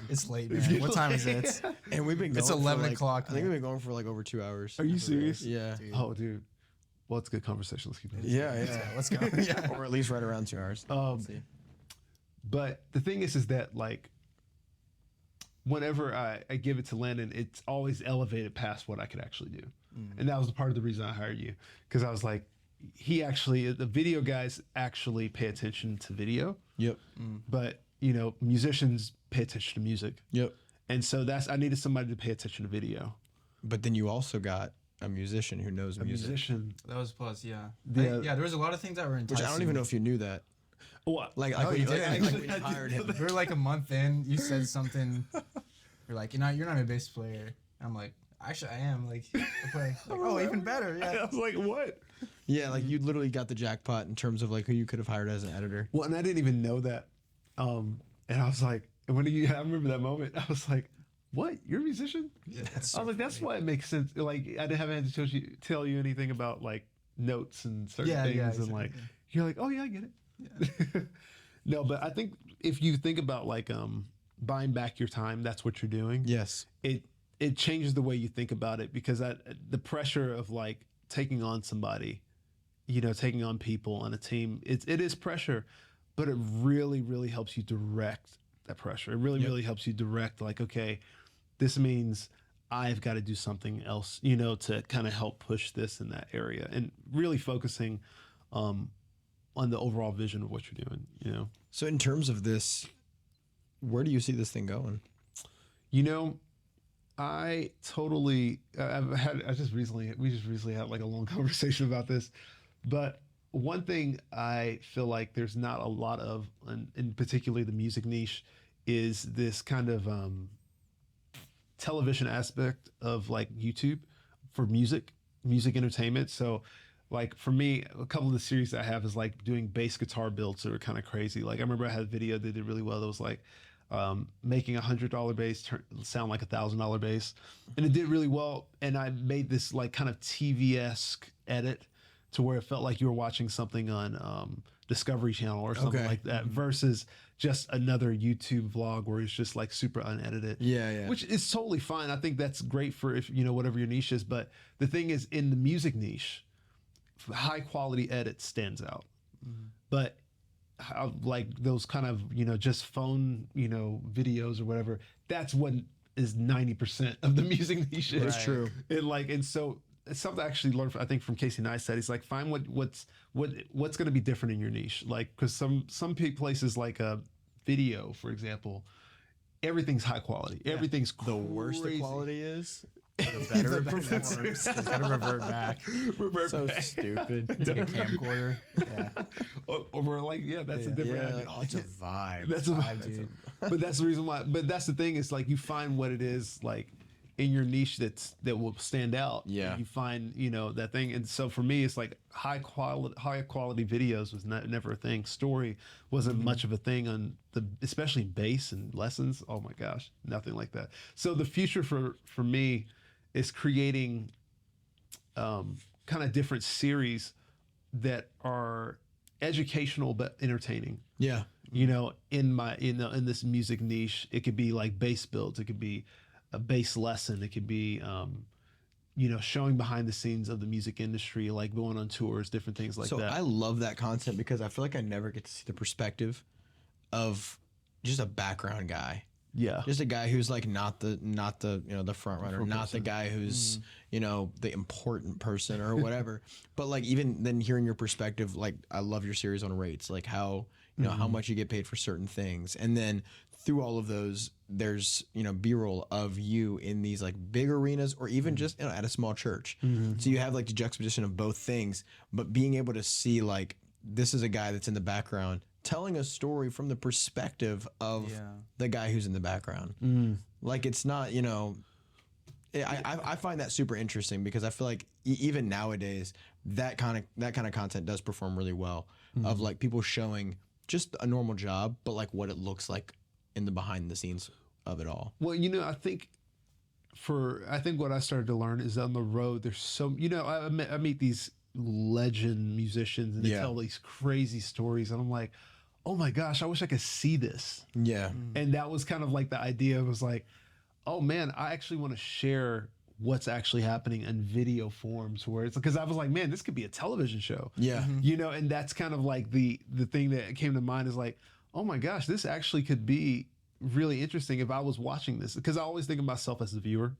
It's late, man. What time is it? And we've been going. It's 11 o'clock. I think we've been going for like over 2 hours. Are you serious? Yeah. Dude. Oh, dude. Well, it's a good conversation. Let's keep it. Yeah. Let's go. Yeah. Or at least right around 2 hours. But the thing is that like, whenever I give it to Landon, it's always elevated past what I could actually do. And that was part of the reason I hired you, because I was like, the video guys actually pay attention to video. Yep. But musicians pay attention to music. Yep. And so I needed somebody to pay attention to video. But then you also got a musician who knows music. That was a plus, yeah. There was a lot of things that were enticing. Which I don't even know if you knew that. What? Like when you hired him. We were like a month in, you said something. You're like, you're not a bass player. I'm like, actually, I am. Like, I play. Like, oh, even better. Yeah. I was like, what? Yeah, like you literally got the jackpot in terms of like who you could have hired as an editor. Well, and I didn't even know that And I was like, I remember that moment. I was like, what? You're a musician? Yeah, I was like, that's why it makes sense. Like, I didn't have to tell you anything about like notes and certain things. And like, you're like, oh yeah, I get it. Yeah. No, but I think if you think about like buying back your time, that's what you're doing. Yes. It changes the way you think about it, because the pressure of like taking on somebody, taking on people on a team, it is pressure, but it really, really helps you direct that pressure. It really, really helps you direct like, okay, this means I've got to do something else, to kind of help push this in that area, and really focusing on the overall vision of what you're doing, So in terms of this, where do you see this thing going? I totally, we just recently had like a long conversation about this, but one thing I feel like there's not a lot of, in particularly the music niche, is this kind of television aspect of like YouTube for music entertainment. So like for me, a couple of the series I have is like doing bass guitar builds that are kind of crazy. Like I remember I had a video that did really well that was like, making $100 bass sound like $1,000 bass, and it did really well. And I made this like kind of TV-esque edit to where it felt like you were watching something on Discovery Channel or something like that, versus just another YouTube vlog where it's just like super unedited. Yeah. Which is totally fine. I think that's great for if whatever your niche is. But the thing is, in the music niche, high quality edit stands out. But like those kind of just phone videos or whatever, that's what is 90% of the music niche. It's true. And so it's something I actually learned I think from Casey Neistat. He's like, find what's going to be different in your niche, like because some places like a video, for example, everything's high quality, everything's The worse the quality is, The better it performs. It's gotta revert back. so stupid. It's like a camcorder. Yeah. Or we're like, that's a different. Oh, it's a vibe. That's a vibe, dude. But that's the reason why. But that's the thing is like you find what it is like in your niche that will stand out. Yeah. And you find that thing, and so for me, it's like high quality videos was never a thing. Story wasn't much of a thing on especially bass and lessons. Oh my gosh, nothing like that. So the future for me is creating kind of different series that are educational but entertaining. Yeah. In this music niche, it could be like bass builds, it could be a bass lesson, it could be showing behind the scenes of the music industry, like going on tours, different things like that. So I love that concept because I feel like I never get to see the perspective of just a background guy. Yeah. Just a guy who's like not the the front runner, not the guy who's the important person or whatever. But like even then hearing your perspective, like I love your series on rates, like how how much you get paid for certain things, and then through all of those, there's B-roll of you in these like big arenas or even just at a small church. So you have like the juxtaposition of both things, but being able to see like this is a guy that's in the background telling a story from the perspective of the guy who's in the background. Like it's not, I find that super interesting because I feel like even nowadays that kind of content does perform really well, of like people showing just a normal job, but like what it looks like in the behind the scenes of it all. Well, I think what I started to learn is on the road, there's so, I meet these legend musicians and they tell these crazy stories and I'm like, oh my gosh, I wish I could see this. Yeah. And that was kind of like the idea was like, oh man, I actually want to share what's actually happening in video forms, where it's because I was like, man, this could be a television show. Yeah. And that's kind of like the thing that came to mind is like, oh my gosh, this actually could be really interesting if I was watching this, because I always think of myself as the viewer.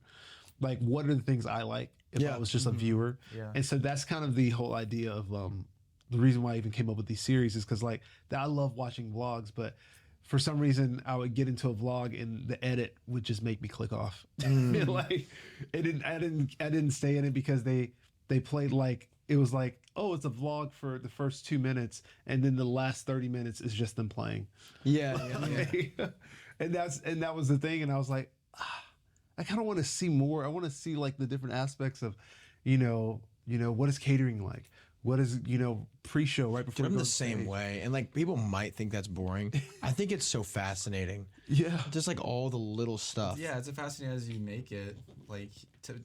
Like, what are the things I like if I was just a viewer? Yeah. And so that's kind of the whole idea of the reason why I even came up with these series is because like I love watching vlogs, but for some reason I would get into a vlog and the edit would just make me click off. Like I didn't stay in it because they played like it was like, oh, it's a vlog for the first 2 minutes and then the last 30 minutes is just them playing. Yeah. And that was the thing, and I was like, I kind of want to see more. I want to see like the different aspects of, what is catering like? What is, pre-show right before Dude, you I'm go the on same stage? way, and like people might think that's boring. I think it's so fascinating. Yeah. Just like all the little stuff. Yeah, it's as fascinating as you make it, like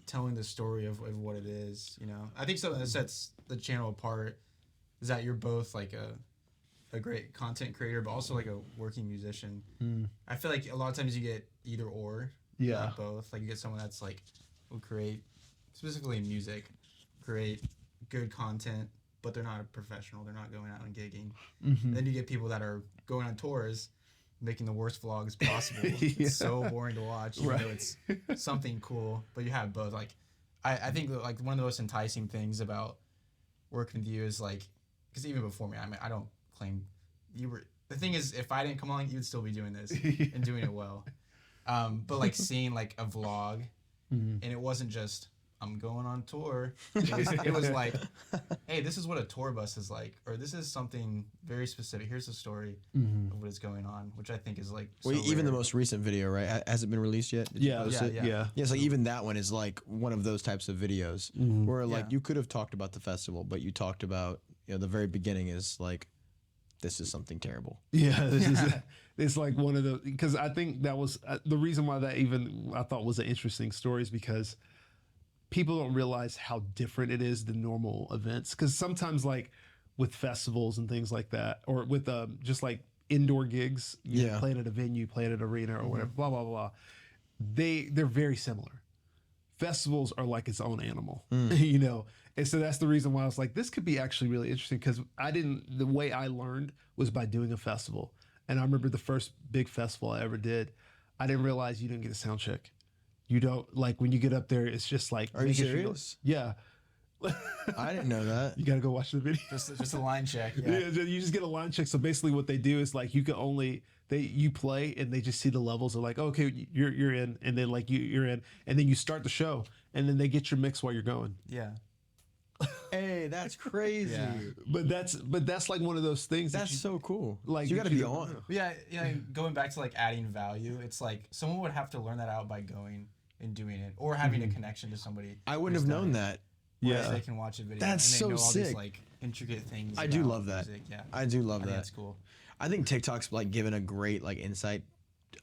telling the story of what it is. I think something that sets the channel apart is that you're both like a great content creator, but also like a working musician. I feel like a lot of times you get either or, Yeah. not both. Like you get someone that's like will create, specifically in music, create good content, but they're not a professional. They're not going out and gigging. Then you get people that are going on tours, making the worst vlogs possible. Yeah. It's so boring to watch, even though it's something cool. But you have both. Like, I think that, like one of the most enticing things about working with you is like, because even before me, I don't claim you were. The thing is, if I didn't come along, you'd still be doing this and doing it well. But like seeing like a vlog, and it wasn't just I'm going on tour. It was like, hey, this is what a tour bus is like, or this is something very specific. Here's the story of what is going on, which I think is like. Well, so even the rare. most recent video, right? Has it been released yet? Did you Yeah. post it? Yeah. Yeah, so even that one is like one of those types of videos where like you could have talked about the festival, but you talked about the very beginning is like this is something terrible. Yeah, it's like one of the, because I think that was the reason why that even I thought was an interesting story is because people don't realize how different it is than normal events. Because sometimes like with festivals and things like that, or with just like indoor gigs, playing at a venue, playing at an arena or whatever, blah, blah, blah. They're very similar. Festivals are like its own animal, And so that's the reason why I was like, this could be actually really interesting because the way I learned was by doing a festival. And I remember the first big festival I ever did, I didn't realize you didn't get a sound check. You don't, like when you get up there, it's just like. Are you making sure serious? Yeah. I didn't know that. You got to go watch the video. just a line check. Yeah, you just get a line check. So basically what they do is like you can only, you play and they just see the levels of like, oh, okay, you're in. And then like you're in. And then you start the show and then they get your mix while you're going. Yeah. Hey, that's crazy. Yeah. But that's like one of those things. That's so cool. Like, you got to you be don't on. know. Yeah, going back to like adding value, it's like someone would have to learn that out by going and doing it, or having a connection to somebody. I wouldn't have known that. Whereas Yeah. they can watch a video. That's and they so know all sick. these like intricate things. I do about love that. music. Yeah, I do love I think that. that's cool. I think TikTok's like given a great like insight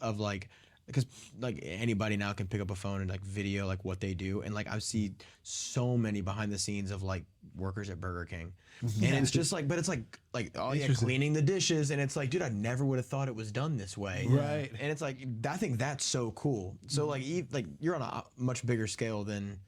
of like, because like anybody now can pick up a phone and like video like what they do, and like I see so many behind the scenes of like workers at Burger King, and it's just like, but it's like oh yeah, Interesting. cleaning the dishes, and it's like, dude, I never would have thought it was done this way, Right. And it's like I think that's so cool. So like like you're on a much bigger scale than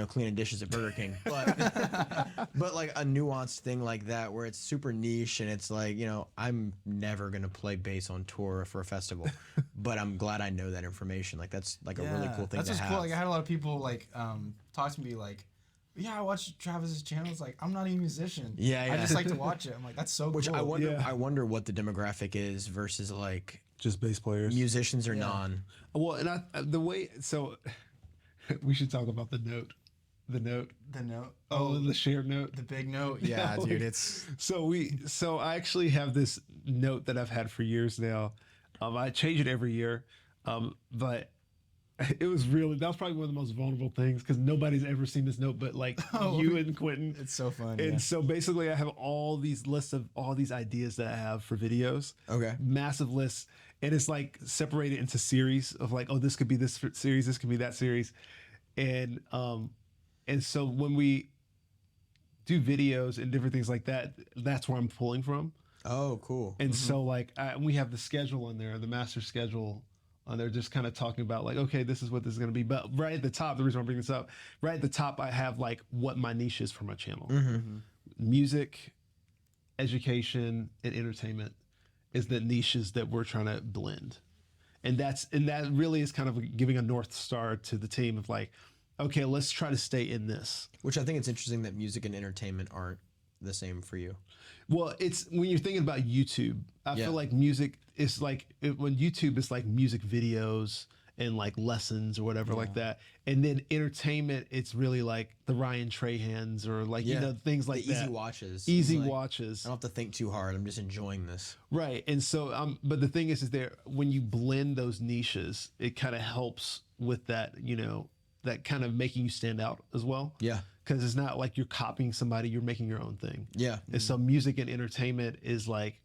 cleaning dishes at Burger King, but like a nuanced thing like that where it's super niche and it's like I'm never gonna play bass on tour for a festival, but I'm glad I know that information. Like that's like a really cool thing That's to just have. cool. Like I had a lot of people like talk to me like, yeah, I watch Travis's channel. It's like I'm not even a musician. Yeah, I yeah. just like to watch it. I'm like, that's so Which cool. I wonder. Yeah. I wonder what the demographic is versus like Just bass players. musicians or non. Well, and the way, so we should talk about the note. The note. The note. Oh, the shared note. The big note. Yeah, Yeah, dude, it's So I actually have this note that I've had for years now. I change it every year, but it was that was probably one of the most vulnerable things because nobody's ever seen this note, but like you and Quentin. It's so fun. And yeah. so basically, I have all these lists of all these ideas that I have for videos. okay. Massive lists, and it's like separated into series of like, oh, this could be this series, this could be that series, and so when we do videos and different things like that, that's where I'm pulling from. Oh, cool. And so like we have the schedule on there, the master schedule on there, just kind of talking about like, okay, this is what this is going to be. But right at the top, the reason I'm bringing this up, right at the top, I have like what my niche is for my channel. Music, education, and entertainment is the niches that we're trying to blend. And that really is kind of giving a North Star to the team of like, okay, let's try to stay in this. Which I think it's interesting that music and entertainment aren't the same for you. Well, it's when you're thinking about YouTube, I feel like music is like when YouTube is like music videos and like lessons or whatever like that. And then entertainment, it's really like the Ryan Trahans or like, things like The that. easy watches. Easy It's like, watches. I don't have to think too hard. I'm just enjoying this. Right. And so, but the thing is there, when you blend those niches, it kind of helps with that, that kind of making you stand out as well. Yeah. because it's not like you're copying somebody, you're making your own thing. Yeah. And so music and entertainment is like,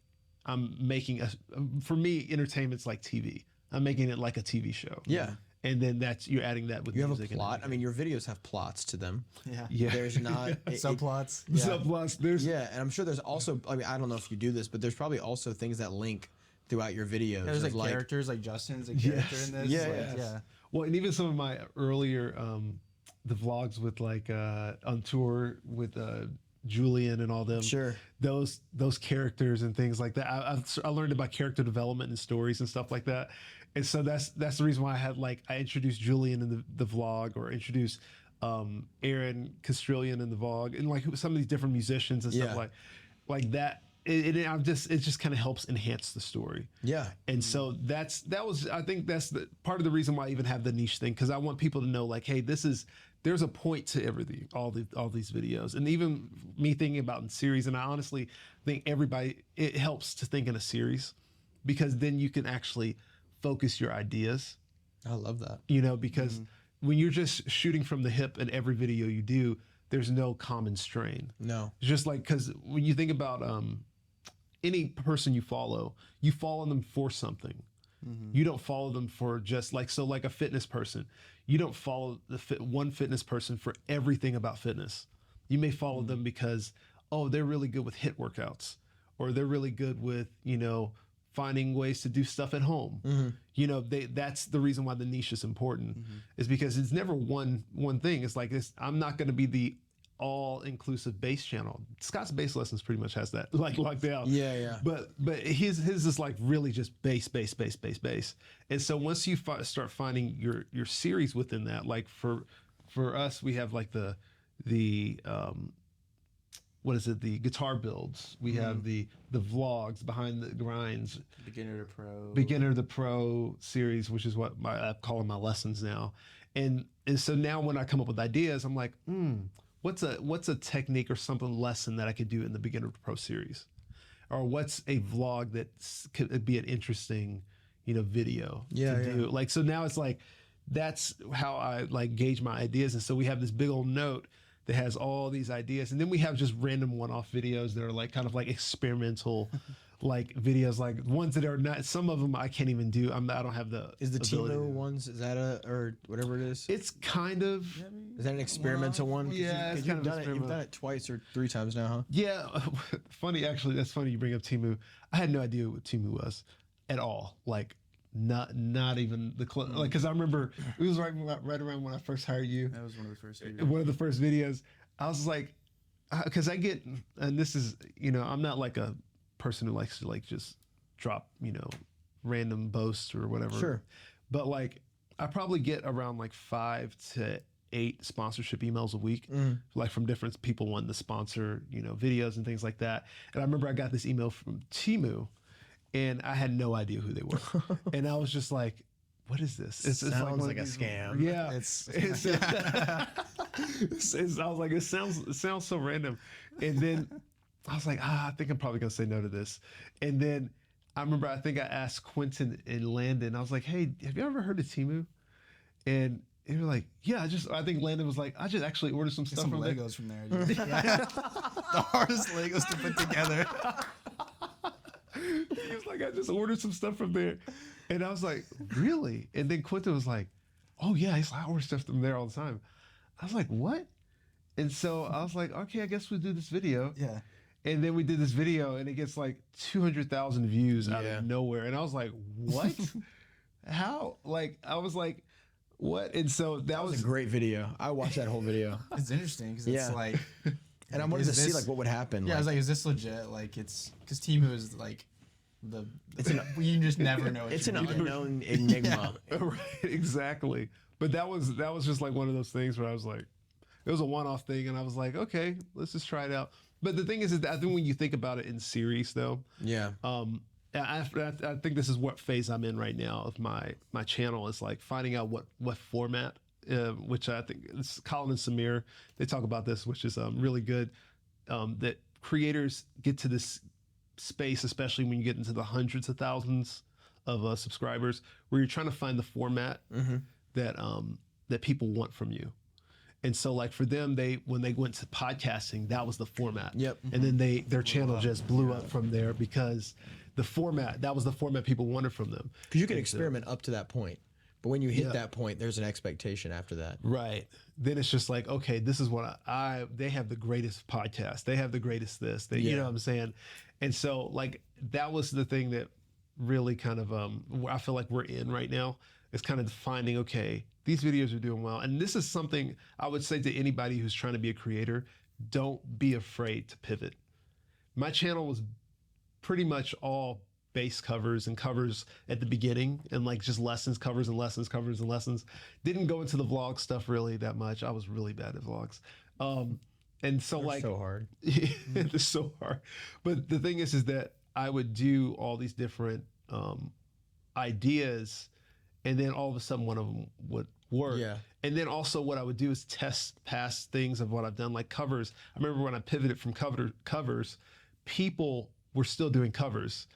for me, entertainment's like TV. I'm making it like a TV show. Yeah. And then you're adding that with You have music. a plot. I mean, your videos have plots to them. Yeah. There's not Subplots. Subplots. There's Yeah, and I'm sure there's also. I mean, I don't know if you do this, but there's probably also things that link throughout your videos. There's of like characters, like Justin's a character in this. Yeah, like, yes. yeah. well, and even some of my earlier the vlogs with like on tour with Julian and all them. Sure. Those characters and things like that. I learned about character development and stories and stuff like that. And so that's the reason why I introduced Julian in the vlog, or introduced Aaron Castrillion in the vlog, and like some of these different musicians and stuff like that. It just kind of helps enhance the story. Yeah. And so I think that's the part of the reason why I even have the niche thing, because I want people to know, like, hey, there's a point to everything, all these videos. And even me thinking about in series, and I honestly think it helps to think in a series, because then you can actually focus your ideas. I love that. Because when you're just shooting from the hip in every video you do, there's no common strain. No. It's just like, because when you think about any person you follow them for something. You don't follow them for just like a fitness person. You don't follow one fitness person for everything about fitness. You may follow them because, they're really good with HIIT workouts, or they're really good with, finding ways to do stuff at home. That's the reason why the niche is important, is because it's never one thing. It's like this. I'm not going to be the all-inclusive bass channel. Scott's bass lessons pretty much has that like locked down. Yeah. But his is like really just bass. And so once you start finding your series within that, like for us, we have like the what is it? The guitar builds. We have the vlogs, behind the grinds, beginner to pro series, which is what I call my lessons now. And so now when I come up with ideas, I'm like, what's a technique or something lesson that I could do in the beginner to pro series, or what's a vlog that could be an interesting, video to do. Like, so now it's like, that's how I like gauge my ideas. And so we have this big old note that has all these ideas, and then we have just random one-off videos that are like kind of like experimental like videos, like ones that are not, some of them I can't even do. I don't have the Is the ability Timo to. ones, is that or whatever it is? It's kind of, Is that an experimental one? yeah, it's kind of You've done it twice or 3 times now, huh? yeah. Funny, actually, that's funny you bring up Temu. I had no idea what Temu was at all. Like, not even the like, because I remember it was right around when I first hired you. That was one of the first videos. One of the first videos. I was like, because I get, and this is, I'm not like a person who likes to like just drop, random boasts or whatever. Sure. But like, I probably get around like 5 to 8 sponsorship emails a week, like from different people wanting to sponsor, videos and things like that. And I remember I got this email from Temu, and I had no idea who they were. And I was just like, what is this? It sounds like a scam. Yeah. I was like, it sounds so random. And then I was like, I think I'm probably gonna say no to this. And then I remember, I think I asked Quentin and Landon, I was like, hey, have you ever heard of Temu? And they were like, yeah, I think Landon was like, I just actually ordered some stuff from Legos from there. The hardest Legos to put together. He was like, I just ordered some stuff from there. And I was like, really? And then Quentin was like, oh yeah, he's like, I order stuff from there all the time. I was like, what? And so I was like, okay, I guess we'll do this video. Yeah. And then we did this video, and it gets like 200,000 views out of nowhere. And I was like, what? How? Like, I was like, what? And so that was a great video. I watched that whole video. It's interesting because it's like, And I wanted to see like what would happen. yeah, I was like, is this legit? Like, it's because Temu is like you just never know. It's an unknown enigma. right, exactly. But that was just like one of those things where I was like, it was a one-off thing, and I was like, okay, let's just try it out. But the thing is that I think when you think about it in series, though, I think this is what phase I'm in right now of my channel, is like finding out what format, which I think it's Colin and Samir, they talk about this, which is really good, that creators get to this space, especially when you get into the hundreds of thousands of subscribers, where you're trying to find the format that people want from you. And so like for them, when they went to podcasting, that was the format. Yep. And then their channel just blew up from there because that was the format people wanted from them. Because you can experiment up to that point, but when you hit that point, there's an expectation after that. Right. Then it's just like, okay, this is what they have the greatest podcast. They have the greatest this. You know what I'm saying? And so like that was the thing that really kind of I feel like we're in right now. Is kind of finding, okay, these videos are doing well. And this is something I would say to anybody who's trying to be a creator, don't be afraid to pivot. My channel was pretty much all bass covers and covers at the beginning and like just lessons, covers and lessons, covers and lessons. Didn't go into the vlog stuff really that much. I was really bad at vlogs. And so They're like so hard. it's so hard. But the thing is that I would do all these different ideas, and then all of a sudden one of them would work. Yeah. And then also what I would do is test past things of what I've done, like covers. I remember when I pivoted from covers, people were still doing covers,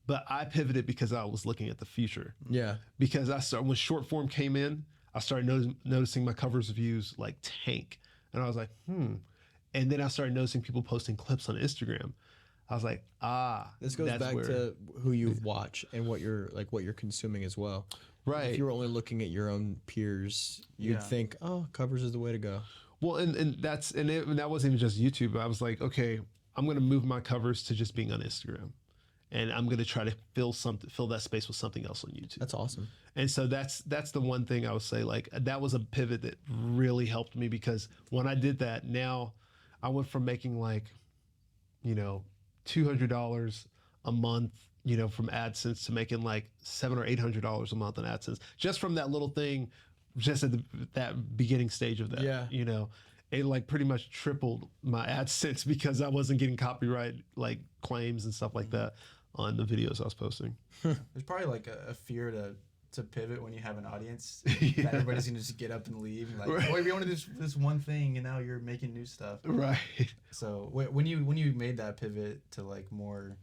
but I pivoted because I was looking at the future. Yeah. Because when short form came in, I started noticing my covers views like tank. And I was like, And then I started noticing people posting clips on Instagram. I was like, This goes back to who you watch and what you're consuming as well. Right. If you were only looking at your own peers, you'd think, oh, covers is the way to go. Well, and that wasn't even just YouTube. I was like, okay, I'm going to move my covers to just being on Instagram, and I'm going to try to fill that space with something else on YouTube. That's awesome. And so that's the one thing I would say, like that was a pivot that really helped me, because when I did that, now I went from making like, $200 a month, from AdSense, to making like $700 or $800 a month on AdSense, just from that little thing, just at that beginning stage of that. Yeah. It like pretty much tripled my AdSense because I wasn't getting copyright like claims and stuff like that on the videos I was posting. There's probably like a fear to pivot when you have an audience. That everybody's gonna just get up and leave. And like, boy, we wanted this one thing, and now you're making new stuff. Right. So when you made that pivot to like more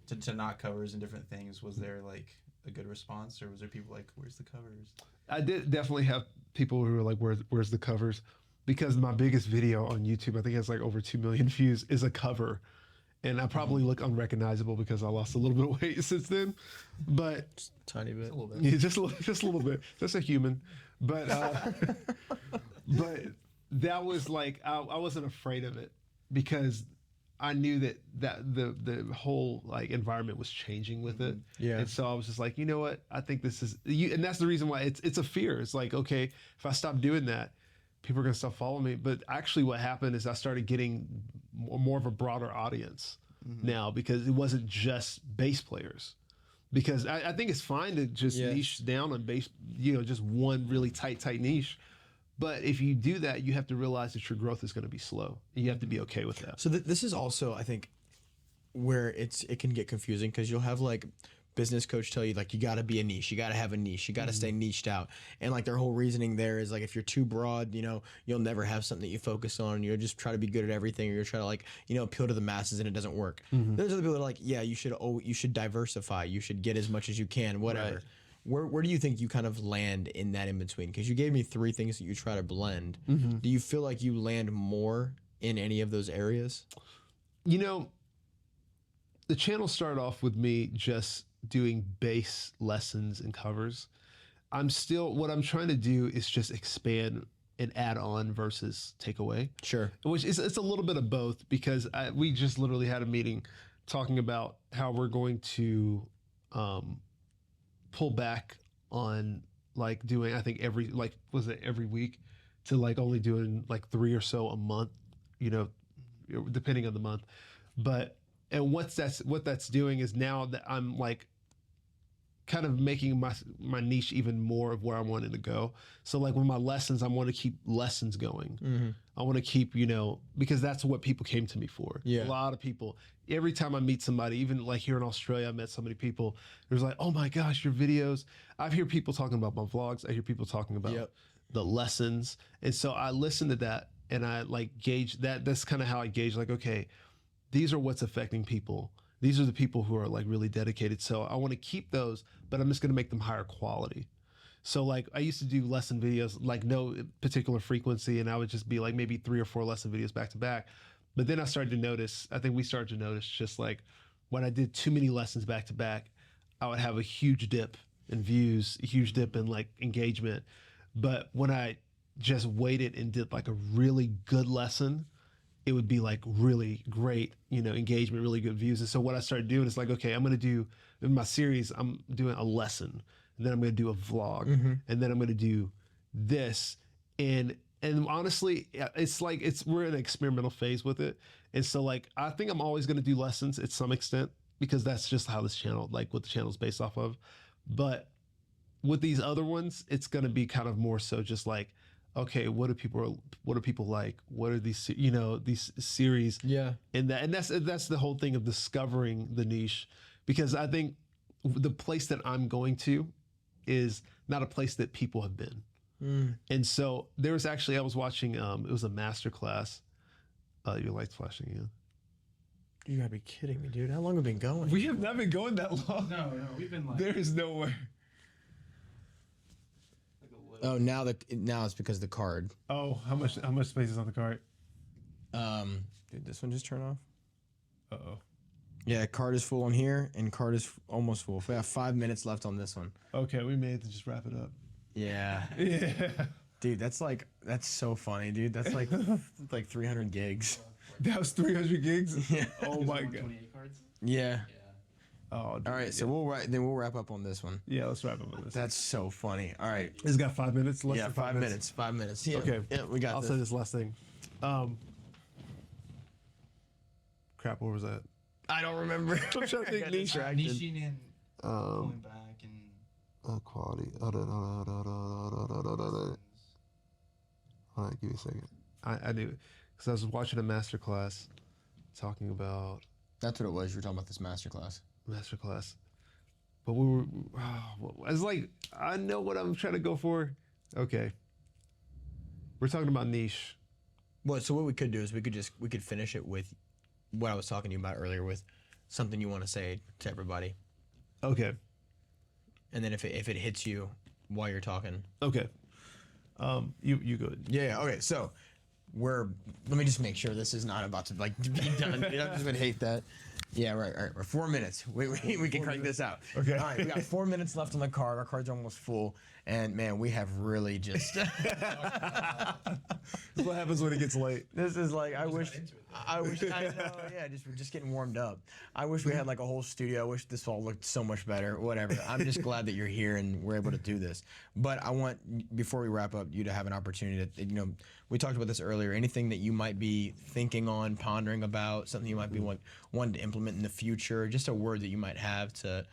to not covers and different things, was there like a good response, or was there people like, where's the covers? I did definitely have people who were like, where's the covers? Because my biggest video on YouTube, I think it has like over 2 million views, is a cover. And I probably look unrecognizable because I lost a little bit of weight since then, but Just a tiny bit. A little bit. yeah, just a little bit. Just a human, but but that was like I wasn't afraid of it because I knew that the whole like environment was changing with it. Yeah. And so I was just like, you know what? I think this is you, and that's the reason why it's a fear. It's like, okay, if I stop doing that, people are gonna stop following me. But actually, what happened is I started getting more of a broader audience now, because it wasn't just bass players. Because I think it's fine to just niche down on bass, just one really tight niche. But if you do that, you have to realize that your growth is going to be slow. You have to be okay with that. So this is also, I think, where it can get confusing, because you'll have like business coach tell you like, you got to be a niche, you got to have a niche, you got to stay niched out, and like their whole reasoning there is like, if you're too broad, you'll never have something that you focus on. You'll just try to be good at everything, or you're trying to like appeal to the masses, and it doesn't work. There's other people that are like, yeah, you should diversify, you should get as much as you can, whatever. Right. Where do you think you kind of land in that in between? Because you gave me 3 things that you try to blend. Do you feel like you land more in any of those areas? The channel started off with me just doing bass lessons and covers. What I'm trying to do is just expand and add on versus take away. Sure. Which is, it's a little bit of both, because we just literally had a meeting talking about how we're going to pull back on like doing, I think every week, to like only doing like 3 or so a month, depending on the month. And what that's doing is now that I'm like kind of making my niche even more of where I wanted to go. So like with my lessons, I want to keep lessons going. I want to keep, because that's what people came to me for. Yeah. A lot of people, every time I meet somebody, even like here in Australia, I met so many people. There's like, oh my gosh, your videos. I hear people talking about my vlogs. I hear people talking about the lessons. And so I listen to that, and I like gauge that. That's kind of how I gauge, like, okay, these are what's affecting people. These are the people who are like really dedicated. So I want to keep those, but I'm just going to make them higher quality. So like I used to do lesson videos like no particular frequency, and I would just be like maybe 3 or 4 lesson videos back to back. But then I started to notice, I think we started to notice just like when I did too many lessons back to back, I would have a huge dip in views, a huge dip in like engagement. But when I just waited and did like a really good lesson, it would be like really great, engagement, really good views. And so what I started doing is like, okay, I'm going to do in my series, I'm doing a lesson, and then I'm going to do a vlog, and then I'm going to do this. And honestly, it's like we're in an experimental phase with it. And so like I think I'm always going to do lessons at some extent because that's just how this channel, like what the channel is based off of. But with these other ones, it's going to be kind of more so just like, okay, what do people like? What are these, these series? Yeah. And that's the whole thing of discovering the niche, because I think the place that I'm going to is not a place that people have been. And so there was actually, I was watching, it was a master class. Your light's flashing again. You gotta be kidding me, dude. How long have we been going? We have not been going that long. No, we've been like. There is no way. Oh, now it's because of the card. Oh, how much space is on the card? Did this one just turn off? Uh-oh. Yeah, card is full on here, and card is almost full. We have 5 minutes left on this one. Okay, we may have to just wrap it up. Yeah. Yeah. Dude, that's so funny, dude. That's like 300 gigs. That was 300 gigs? Yeah. Oh my god. 28 cards. Yeah. Oh, dude, All right, so we'll wrap up on this one. yeah, let's wrap up with this. That's so funny. All right. It's got 5 minutes. Less Yeah, than 5 minutes. 5 minutes. Yeah. Okay. Yeah, we got I'll this. say this last thing. Crap, what was that? I don't remember. I'm trying to think niche. Niching and pulling back and Quality. Hold on, give me a second. I knew it. Because I was watching a master class talking about That's what it was. You were talking about this masterclass. masterclass. But we were, I was like, I know what I'm trying to go for. Okay. We're talking about niche. Well, so what we could do is we could finish it with what I was talking to you about earlier, with something you want to say to everybody, Okay. and then if it hits you while you're talking. Okay. You go ahead. Yeah. Okay. So let me just make sure this is not about to like be done. I just would hate that. Yeah. Right. All right. We're 4 minutes. We can crank this out. Okay. All right. We got 4 minutes left on the card. Our card's almost full, and man, we have really just. This is what happens when it gets late. This is like I know, yeah, we're just getting warmed up. I wish we had like a whole studio. I wish this all looked so much better. Whatever. I'm just glad that you're here and we're able to do this. But I want, before we wrap up, you to have an opportunity to, we talked about this earlier. Anything that you might be thinking on, pondering about, something you might be wanting to implement in the future, just a word that you might have to.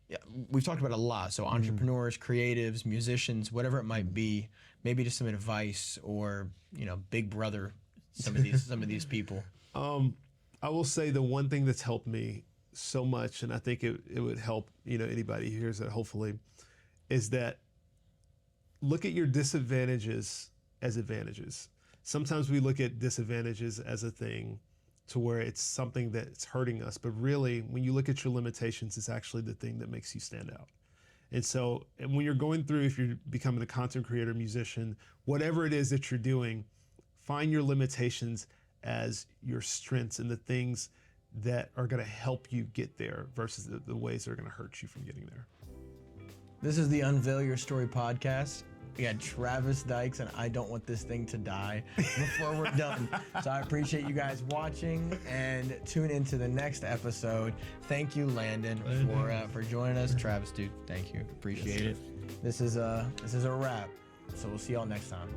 Yeah, we've talked about a lot. So entrepreneurs, creatives, musicians, whatever it might be. Maybe just some advice or big brother. Some of these people. I will say the one thing that's helped me so much, and I think it would help anybody who hears it hopefully, is that look at your disadvantages as advantages. Sometimes we look at disadvantages as a thing to where it's something that's hurting us, but really when you look at your limitations, it's actually the thing that makes you stand out. And so when you're going through, if you're becoming a content creator, musician, whatever it is that you're doing, find your limitations as your strengths and the things that are going to help you get there versus the ways that are going to hurt you from getting there. This is the Unveil Your Story podcast. We got Travis Dykes, and I don't want this thing to die before we're done. So I appreciate you guys watching, and tune into the next episode. Thank you, Landon, for joining us. Travis, dude, thank you. Appreciate it. This is a wrap. So we'll see y'all next time.